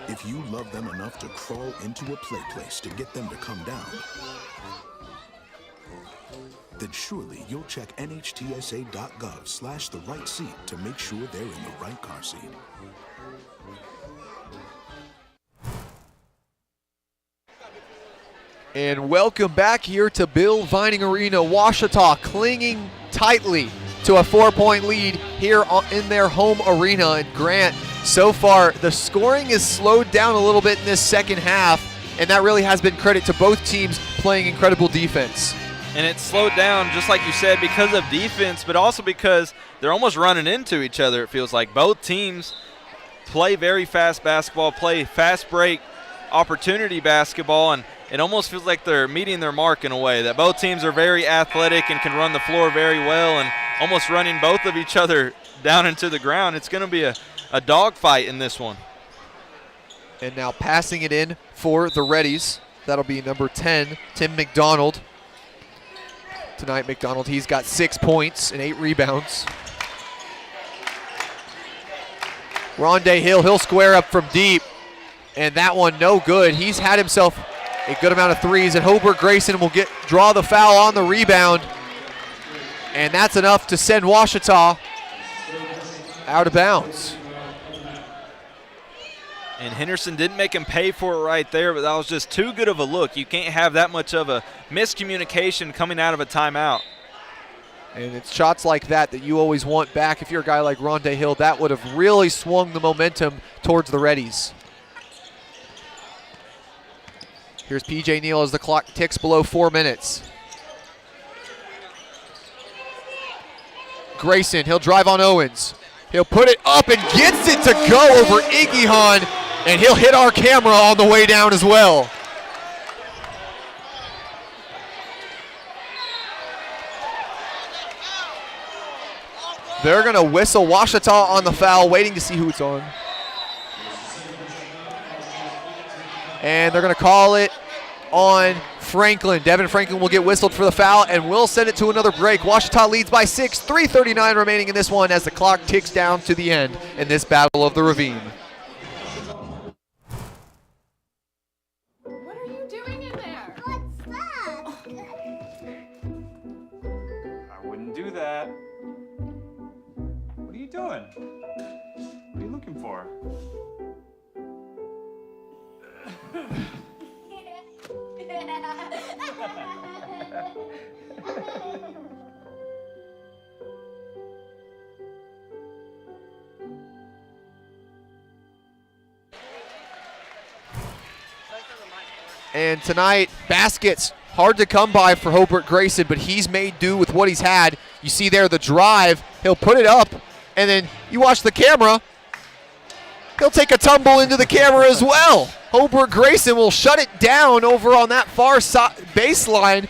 If you love them enough to crawl into a play place to get them to come down, then surely you'll check nhtsa.gov/the right seat to make sure they're in the right car seat. And welcome back here to Bill Vining Arena. Ouachita clinging tightly to a 4-point lead here in their home arena. And Grant, so far the scoring is slowed down a little bit in this second half, and that really has been credit to both teams playing incredible defense. And it's slowed down, just like you said, because of defense, but also because they're almost running into each other, it feels like. Both teams play very fast basketball, play fast break opportunity basketball, and it almost feels like they're meeting their mark in a way, that both teams are very athletic and can run the floor very well and almost running both of each other down into the ground. It's going to be a dogfight in this one. And now passing it in for the Reddies. That'll be number 10, Tim McDonald. Tonight, McDonald, he's got 6 points and 8 rebounds. Rondé Hill, he'll square up from deep, and that one no good. He's had himself a good amount of threes, and Hobart Grayson will draw the foul on the rebound, and that's enough to send Ouachita out of bounds. And Henderson didn't make him pay for it right there, but that was just too good of a look. You can't have that much of a miscommunication coming out of a timeout. And it's shots like that that you always want back. If you're a guy like Rondé Hill, that would have really swung the momentum towards the Reddies. Here's P.J. Neal as the clock ticks below 4 minutes. Grayson, he'll drive on Owens. He'll put it up and gets it to go over Igihon, and he'll hit our camera on the way down as well. They're going to whistle Ouachita on the foul, waiting to see who it's on. And they're going to call it on Franklin. Devin Franklin will get whistled for the foul, and we'll send it to another break. Ouachita leads by 6, 3:39 remaining in this one as the clock ticks down to the end in this Battle of the Ravine. What are you doing in there? I wouldn't do that. What are you doing? What are you looking for? And tonight, baskets hard to come by for Hobart Grayson, but he's made do with what he's had. You see there the drive. He'll put it up, and then you watch the camera. He'll take a tumble into the camera as well. Hobart Grayson will shut it down over on that far baseline.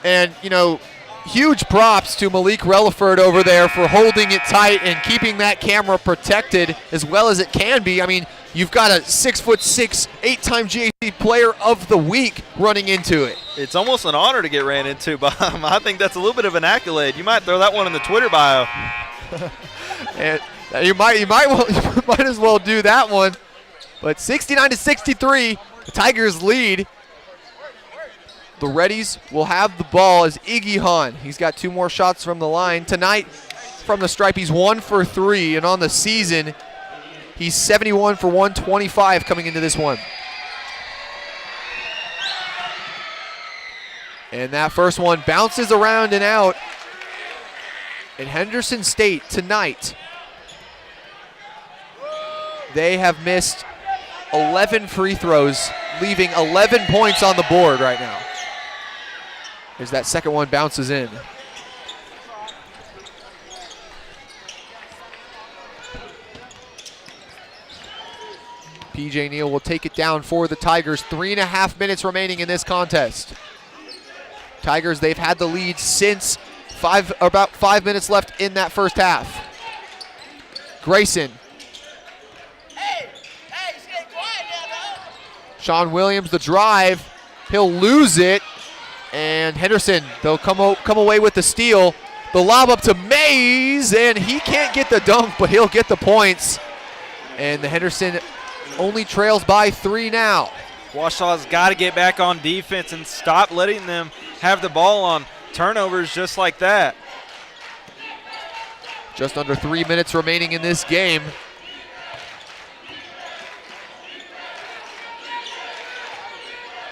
And, you know, huge props to Malik Relaford over there for holding it tight and keeping that camera protected as well as it can be. I mean, you've got a 6'6", 8-time GAC player of the week running into it. It's almost an honor to get ran into by him. I think that's a little bit of an accolade. You might throw that one in the Twitter bio. And you might as well do that one. But 69-63, the Tigers lead. The Reddies will have the ball as Iggy Hahn. He's got 2 more shots from the line. Tonight, from the stripe, he's 1 for 3. And on the season, he's 71 for 125 coming into this one. And that first one bounces around and out. And Henderson State tonight, they have missed 11 free throws, leaving 11 points on the board right now. As that second one bounces in. PJ Neal will take it down for the Tigers. 3.5 minutes remaining in this contest. Tigers, they've had the lead since about 5 minutes left in that first half. Grayson. Sean Williams, the drive. He'll lose it. And Henderson, they'll come away with the steal. The lob up to Mays, and he can't get the dunk, but he'll get the points. And the Henderson only trails by 3 now. Ouachita's got to get back on defense and stop letting them have the ball on turnovers just like that. Just under 3 minutes remaining in this game.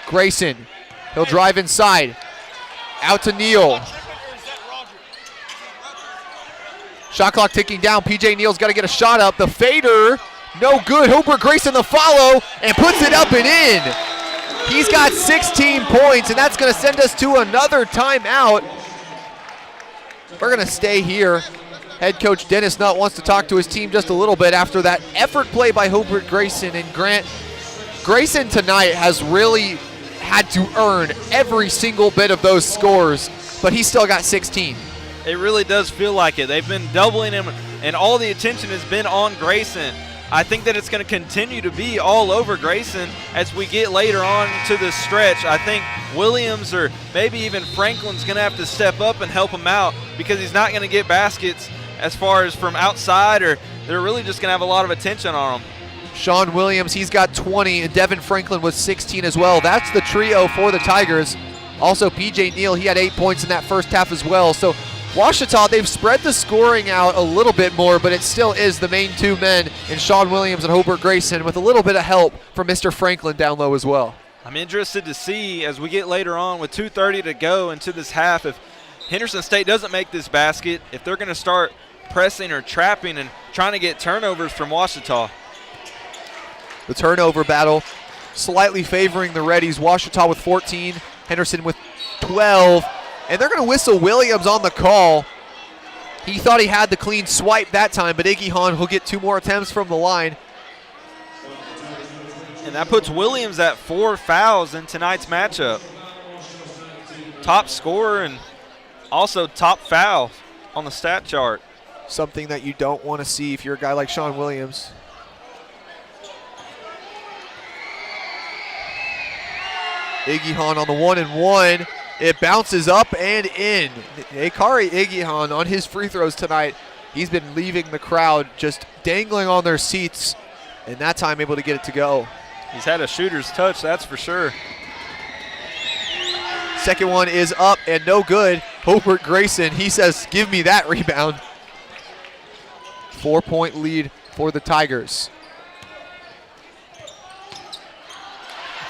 Grayson, he'll drive inside. Out to Neal. Shot clock ticking down. PJ Neal's got to get a shot up. The fader, no good. Hobart Grayson the follow and puts it up and in. He's got 16 points, and that's going to send us to another timeout. We're going to stay here. Head coach Dennis Nutt wants to talk to his team just a little bit after that effort play by Hobart Grayson. And Grant, Grayson tonight has really had to earn every single bit of those scores, but he's still got 16. It really does feel like it. They've been doubling him, and all the attention has been on Grayson. I think that it's going to continue to be all over Grayson as we get later on to the stretch. I think Williams or maybe even Franklin's going to have to step up and help him out because he's not going to get baskets as far as from outside, or they're really just going to have a lot of attention on him. Sean Williams, he's got 20, and Devin Franklin with 16 as well. That's the trio for the Tigers. Also, PJ Neal, he had 8 points in that first half as well. So Ouachita, they've spread the scoring out a little bit more, but it still is the main 2 men in Sean Williams and Hobart Grayson with a little bit of help from Mr. Franklin down low as well. I'm interested to see as we get later on with 2:30 to go into this half, if Henderson State doesn't make this basket, if they're going to start pressing or trapping and trying to get turnovers from Ouachita. The turnover battle slightly favoring the Reddies. Ouachita with 14, Henderson with 12. And they're going to whistle Williams on the call. He thought he had the clean swipe that time, but Iggy Hahn will get 2 more attempts from the line. And that puts Williams at 4 fouls in tonight's matchup. Top scorer and also top foul on the stat chart. something that you don't want to see if you're a guy like Sean Williams. Igihan on the 1-and-1. It bounces up and in. Akari Igihan on his free throws tonight. He's been leaving the crowd just dangling on their seats, and that time able to get it to go. He's had a shooter's touch, that's for sure. Second one is up and no good. Hobart Grayson, he says, give me that rebound. 4-point lead for the Tigers.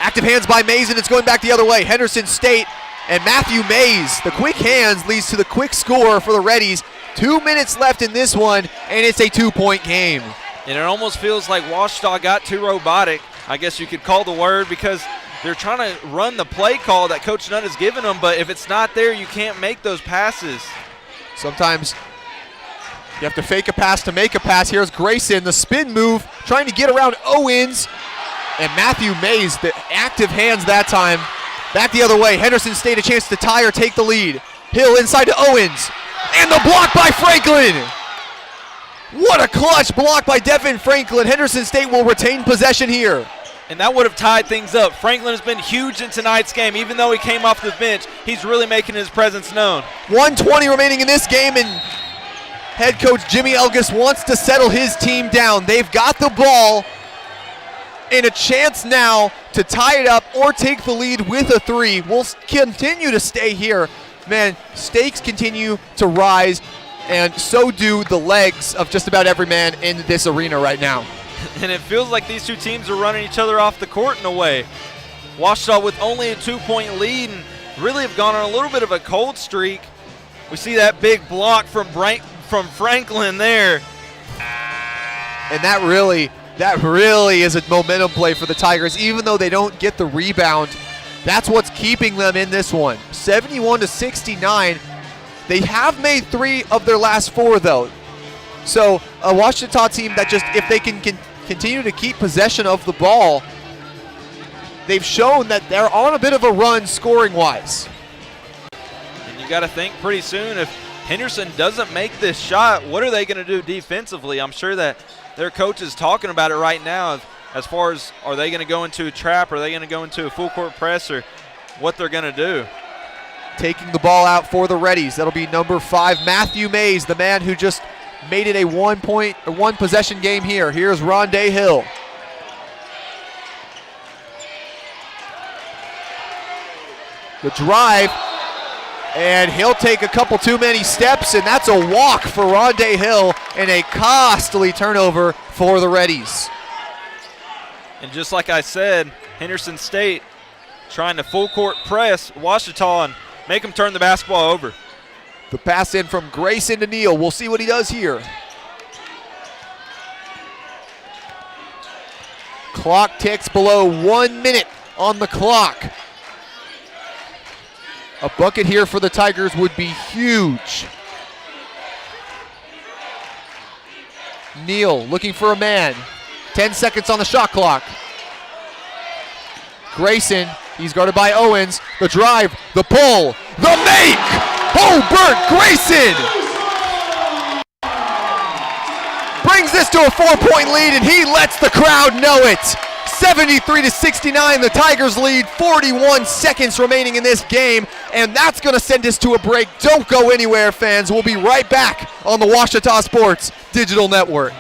Active hands by Mays, and it's going back the other way. Henderson State and Matthew Mays. The quick hands leads to the quick score for the Reddies. 2 minutes left in this one, and it's a 2-point game. And it almost feels like Ouachita got too robotic, I guess you could call the word, because they're trying to run the play call that Coach Nutt has given them, but if it's not there, you can't make those passes. Sometimes you have to fake a pass to make a pass. Here's Grayson, the spin move, trying to get around Owens. And Matthew Mays, the active hands that time. Back the other way. Henderson State a chance to tie or take the lead. Hill inside to Owens. And the block by Franklin. What a clutch block by Devin Franklin. Henderson State will retain possession here. And that would have tied things up. Franklin has been huge in tonight's game. Even though he came off the bench, he's really making his presence known. 1:20 remaining in this game, and head coach Jimmy Elgis wants to settle his team down. They've got the ball and a chance now to tie it up or take the lead with a three. We'll continue to stay here. Man, stakes continue to rise, and so do the legs of just about every man in this arena right now. And it feels like these two teams are running each other off the court in a way. Ouachita with only a 2-point lead and really have gone on a little bit of a cold streak. We see that big block from Franklin there. And that really is a momentum play for the Tigers. Even though they don't get the rebound, that's what's keeping them in this one. 71-69. They have made 3 of their last 4, though. So a Ouachita team that just, if they can continue to keep possession of the ball, they've shown that they're on a bit of a run scoring-wise. And you got to think pretty soon, if Henderson doesn't make this shot, what are they going to do defensively? I'm sure that their coach is talking about it right now as far as, are they going to go into a trap, are they going to go into a full court press, or what they're going to do. Taking the ball out for the Reddies, that'll be number 5, Matthew Mays, the man who just made it a 1 possession game here. Here's Rondé Hill. The drive, and he'll take a couple too many steps, and that's a walk for Rondé Hill and a costly turnover for the Reddies. And just like I said, Henderson State trying to full court press Ouachita and make them turn the basketball over. The pass in from Grayson to Neal. We'll see what he does here. Clock ticks below 1 minute on the clock. A bucket here for the Tigers would be huge. Neal looking for a man. 10 seconds on the shot clock. Grayson, he's guarded by Owens. The drive, the pull, the make! Hobart Grayson brings this to a 4-point lead, and he lets the crowd know it. 73-69, the Tigers lead. 41 seconds remaining in this game, and that's going to send us to a break. Don't go anywhere, fans. We'll be right back on the Ouachita Sports Digital Network.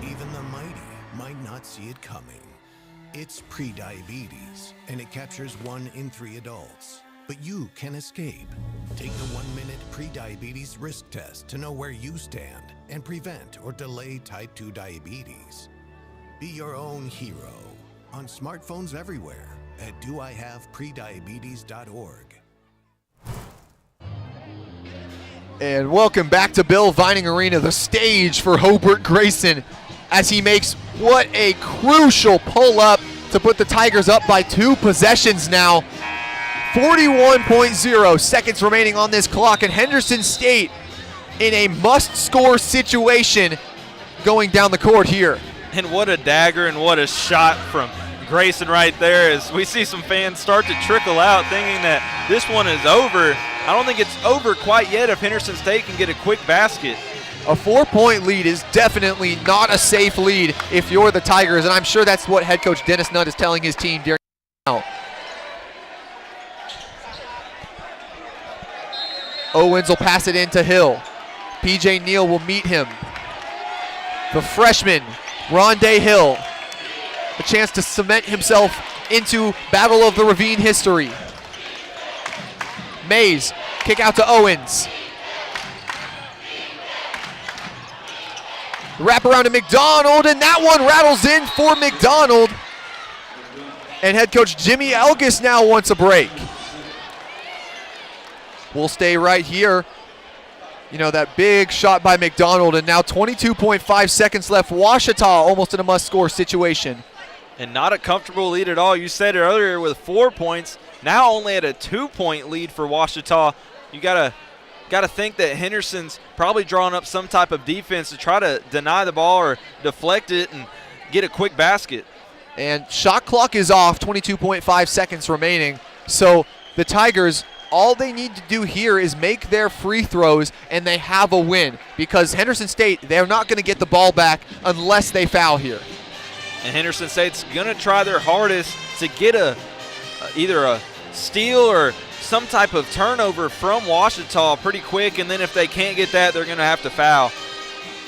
Even the mighty might not see it coming. It's prediabetes, and it captures 1 in 3 adults. But you can escape. Take the 1-minute prediabetes risk test to know where you stand and prevent or delay type 2 diabetes. Be your own hero on smartphones everywhere at doihaveprediabetes.org. And welcome back to Bill Vining Arena, the stage for Hobart Grayson, as he makes what a crucial pull-up to put the Tigers up by 2 possessions now. 41.0 seconds remaining on this clock, and Henderson State in a must-score situation going down the court here. And what a dagger and what a shot from Grayson right there as we see some fans start to trickle out thinking that this one is over. I don't think it's over quite yet if Henderson State can get a quick basket. A 4-point lead is definitely not a safe lead if you're the Tigers, and I'm sure that's what head coach Dennis Nutt is telling his team during now. Owens will pass it into Hill. PJ Neal will meet him. The freshman, Rondé Hill, a chance to cement himself into Battle of the Ravine history. Mays, kick out to Owens. Wrap around to McDonald, and that one rattles in for McDonald. And head coach Jimmy Elgis now wants a break. We'll stay right here. You know, that big shot by McDonald, and now 22.5 seconds left. Ouachita almost in a must-score situation. And not a comfortable lead at all. You said it earlier with 4 points. Now only at a 2-point lead for Ouachita. You gotta think that Henderson's probably drawing up some type of defense to try to deny the ball or deflect it and get a quick basket. And shot clock is off, 22.5 seconds remaining. So the Tigers, all they need to do here is make their free throws and they have a win, because Henderson State, they're not going to get the ball back unless they foul here. And Henderson State's going to try their hardest to get either a steal or some type of turnover from Ouachita pretty quick, and then if they can't get that, they're going to have to foul.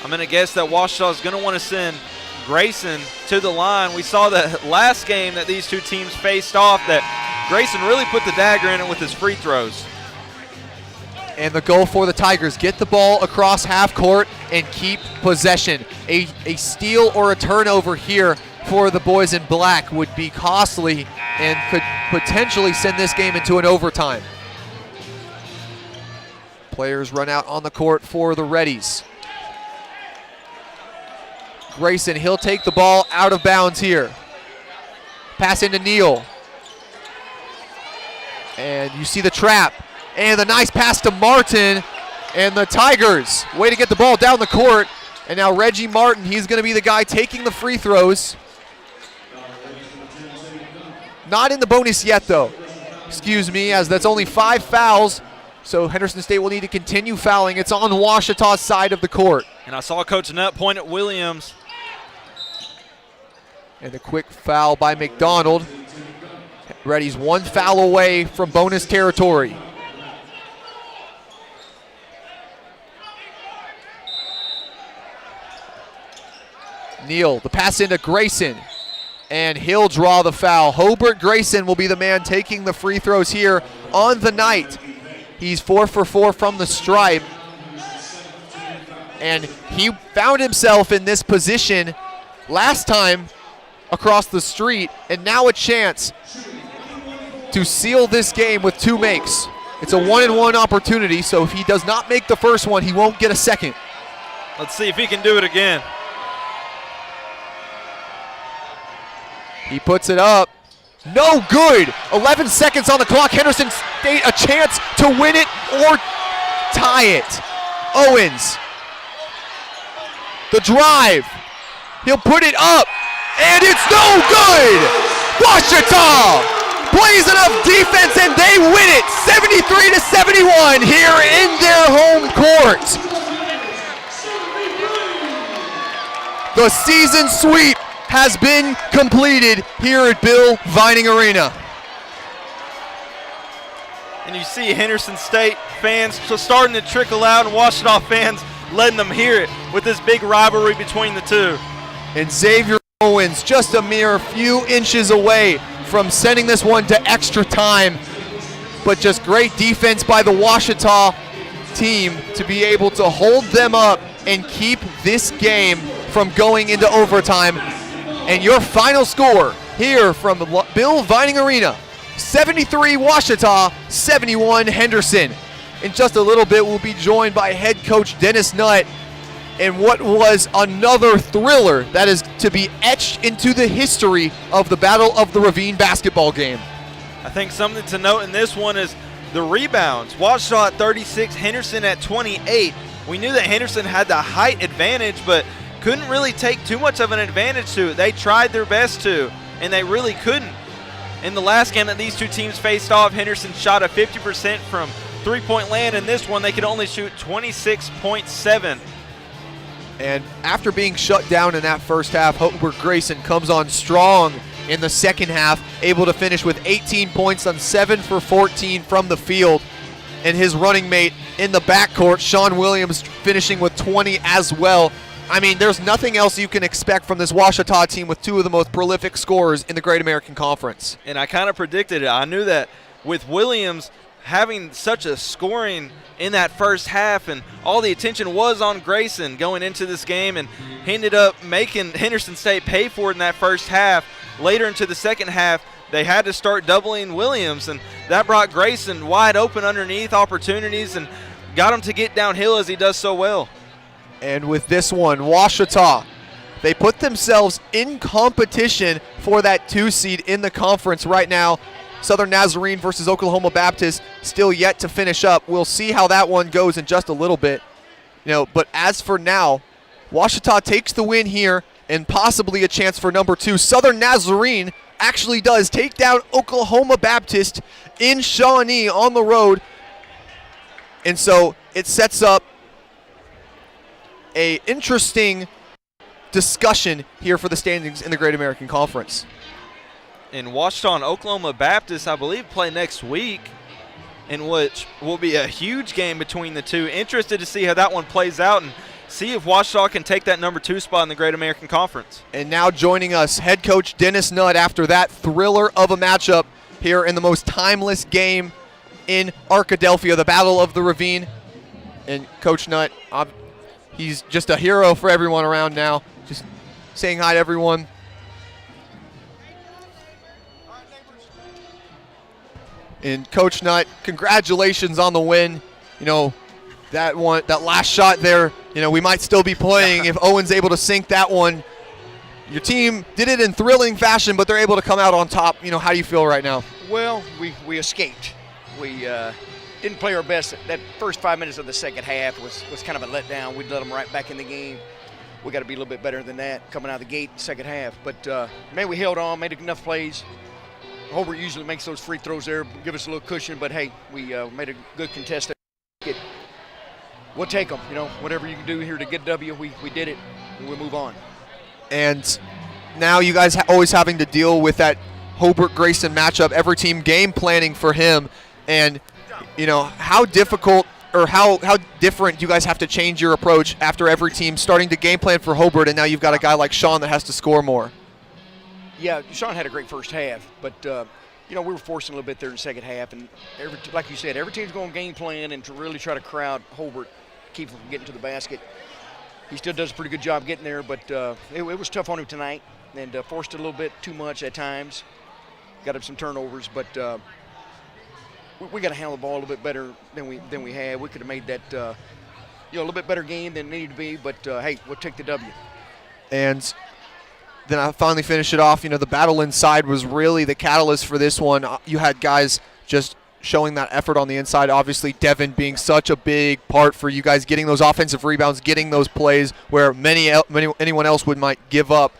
I'm going to guess that Ouachita is going to want to send Grayson to the line. We saw the last game that these two teams faced off that Grayson really put the dagger in it with his free throws. And the goal for the Tigers, get the ball across half court and keep possession. A steal or a turnover here for the boys in black would be costly and could potentially send this game into an overtime. Players run out on the court for the Reddies. Grayson, he'll take the ball out of bounds here. Pass into Neal. And you see the trap. And the nice pass to Martin. And the Tigers, way to get the ball down the court. And now Reggie Martin, he's going to be the guy taking the free throws. Not in the bonus yet, though. Excuse me, as that's only 5 fouls. So Henderson State will need to continue fouling. It's on Ouachita's side of the court. And I saw Coach Nutt point at Williams. And a quick foul by McDonald. Reddy's 1 foul away from bonus territory. Neal, the pass into Grayson. And he'll draw the foul. Hobart Grayson will be the man taking the free throws here on the night. He's 4 for 4 from the stripe. And he found himself in this position last time across the street, and now a chance to seal this game with 2 makes. It's a 1-and-1 opportunity, so if he does not make the first one, he won't get a second. Let's see if he can do it again. He puts it up. No good. 11 seconds on the clock. Henderson State a chance to win it or tie it. Owens. The drive. He'll put it up. And it's no good. Ouachita plays enough defense and they win it 73-71 here in their home court. The season sweep has been completed here at Bill Vining Arena. And you see Henderson State fans starting to trickle out and Ouachita fans letting them hear it with this big rivalry between the two. And Xavier Owens just a mere few inches away from sending this one to extra time. But just great defense by the Ouachita team to be able to hold them up and keep this game from going into overtime. And your final score here from Bill Vining Arena, 73 Ouachita, 71 Henderson. In just a little bit, we'll be joined by head coach Dennis Nutt in what was another thriller that is to be etched into the history of the Battle of the Ravine basketball game. I think something to note in this one is the rebounds. Ouachita at 36, Henderson at 28. We knew that Henderson had the height advantage, but couldn't really take too much of an advantage to it. They tried their best to. and they really couldn't. In the last game that these two teams faced off, Henderson shot a 50% from three-point land. In this one, they could only shoot 26.7. And after being shut down in that first half, Hobart Grayson comes on strong in the second half, able to finish with 18 points on 7 for 14 from the field. And his running mate in the backcourt, Sean Williams, finishing with 20 as well. I mean, there's nothing else you can expect from this Ouachita team with two of the most prolific scorers in the Great American Conference. And I kind of predicted it. I knew that with Williams having such a scoring in that first half, and all the attention was on Grayson going into this game, and he ended up making Henderson State pay for it in that first half. Later into the second half, they had to start doubling Williams, and that brought Grayson wide open underneath opportunities and got him to get downhill as he does so well. And with this one, Ouachita, they put themselves in competition for that 2 seed in the conference right now. Southern Nazarene versus Oklahoma Baptist still yet to finish up. We'll see how that one goes in just a little bit. But as for now, Ouachita takes the win here and possibly a chance for number 2. Southern Nazarene actually does take down Oklahoma Baptist in Shawnee on the road. And so it sets up a interesting discussion here for the standings in the Great American Conference. And Ouachita and Oklahoma Baptist, I believe, play next week, in which will be a huge game between the two. Interested to see how that one plays out and see if Ouachita can take that number 2 spot in the Great American Conference. And now joining us, head coach Dennis Nutt after that thriller of a matchup here in the most timeless game in Arkadelphia, the Battle of the Ravine. And Coach Nutt, he's just a hero for everyone around now. Just saying hi to everyone. And Coach Nutt, congratulations on the win. That last shot there, we might still be playing if Owen's able to sink that one. Your team did it in thrilling fashion, but they're able to come out on top. How do you feel right now? Well, we escaped. We didn't play our best. That first 5 minutes of the second half was kind of a letdown. We'd let them right back in the game. We got to be a little bit better than that coming out of the gate second half. But, man, we held on, made enough plays. Hobart usually makes those free throws there, give us a little cushion. But, hey, we made a good contest. We'll take them. Whatever you can do here to get W, we did it, and we'll move on. And now you guys always having to deal with that Hobart-Grayson matchup, every team game planning for him. And, how difficult or how different do you guys have to change your approach after every team starting to game plan for Hobart, and now you've got a guy like Sean that has to score more? Yeah, Sean had a great first half, but, we were forcing a little bit there in the second half. And, like you said, every team's going to game plan and to really try to crowd Hobart, keep him from getting to the basket. He still does a pretty good job getting there, but it was tough on him tonight and forced it a little bit too much at times. Got him some turnovers, but we got to handle the ball a little bit better than we had. We could have made that a little bit better game than it needed to be, but hey, we'll take the W. And then I finally finish it off. The battle inside was really the catalyst for this one. You had guys just showing that effort on the inside. Obviously, Devin being such a big part for you guys getting those offensive rebounds, getting those plays where anyone else might give up.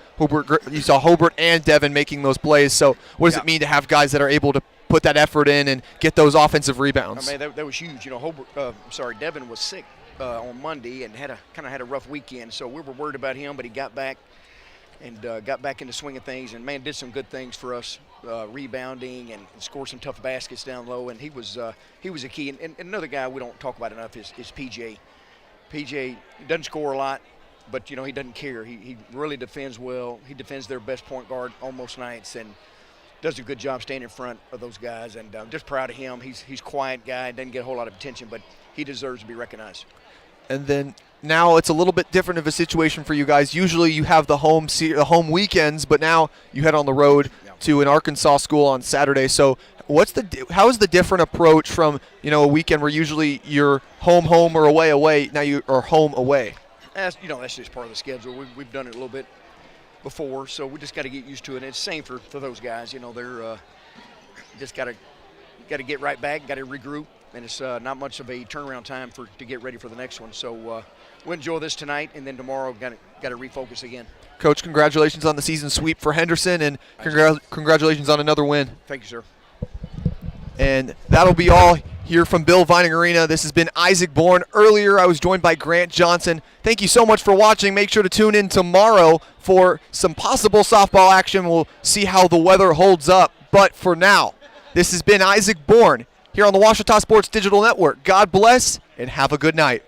You saw Hobart and Devin making those plays. So what does it mean to have guys that are able to put that effort in and get those offensive rebounds? I mean, that was huge. Devin was sick on Monday and had a rough weekend. So we were worried about him, but he got back and got back into swinging things, and man, did some good things for us, rebounding and scored some tough baskets down low. And he was a key. And another guy we don't talk about enough is PJ. PJ doesn't score a lot, but he doesn't care. He really defends well. He defends their best point guard on most nights and does a good job staying in front of those guys. And I'm just proud of him. He's a quiet guy, doesn't get a whole lot of attention, but he deserves to be recognized. And then now it's a little bit different of a situation for you guys. Usually you have the home weekends, but now you head on the road to an Arkansas school on Saturday. So how is the different approach from a weekend where usually you're home or away? Now you are home away. That's just part of the schedule. We've done it a little bit before, so we just got to get used to it. And it's the same for those guys. They're just got to get right back, got to regroup, and it's not much of a turnaround time to get ready for the next one. So we'll enjoy this tonight, and then tomorrow got to refocus again. Coach, congratulations on the season sweep for Henderson, and congratulations on another win. Thank you, sir. And that'll be all here from Bill Vining Arena. This has been Isaac Bourne. Earlier, I was joined by Grant Johnson. Thank you so much for watching. Make sure to tune in tomorrow for some possible softball action. We'll see how the weather holds up. But for now, this has been Isaac Bourne here on the Ouachita Sports Digital Network. God bless and have a good night.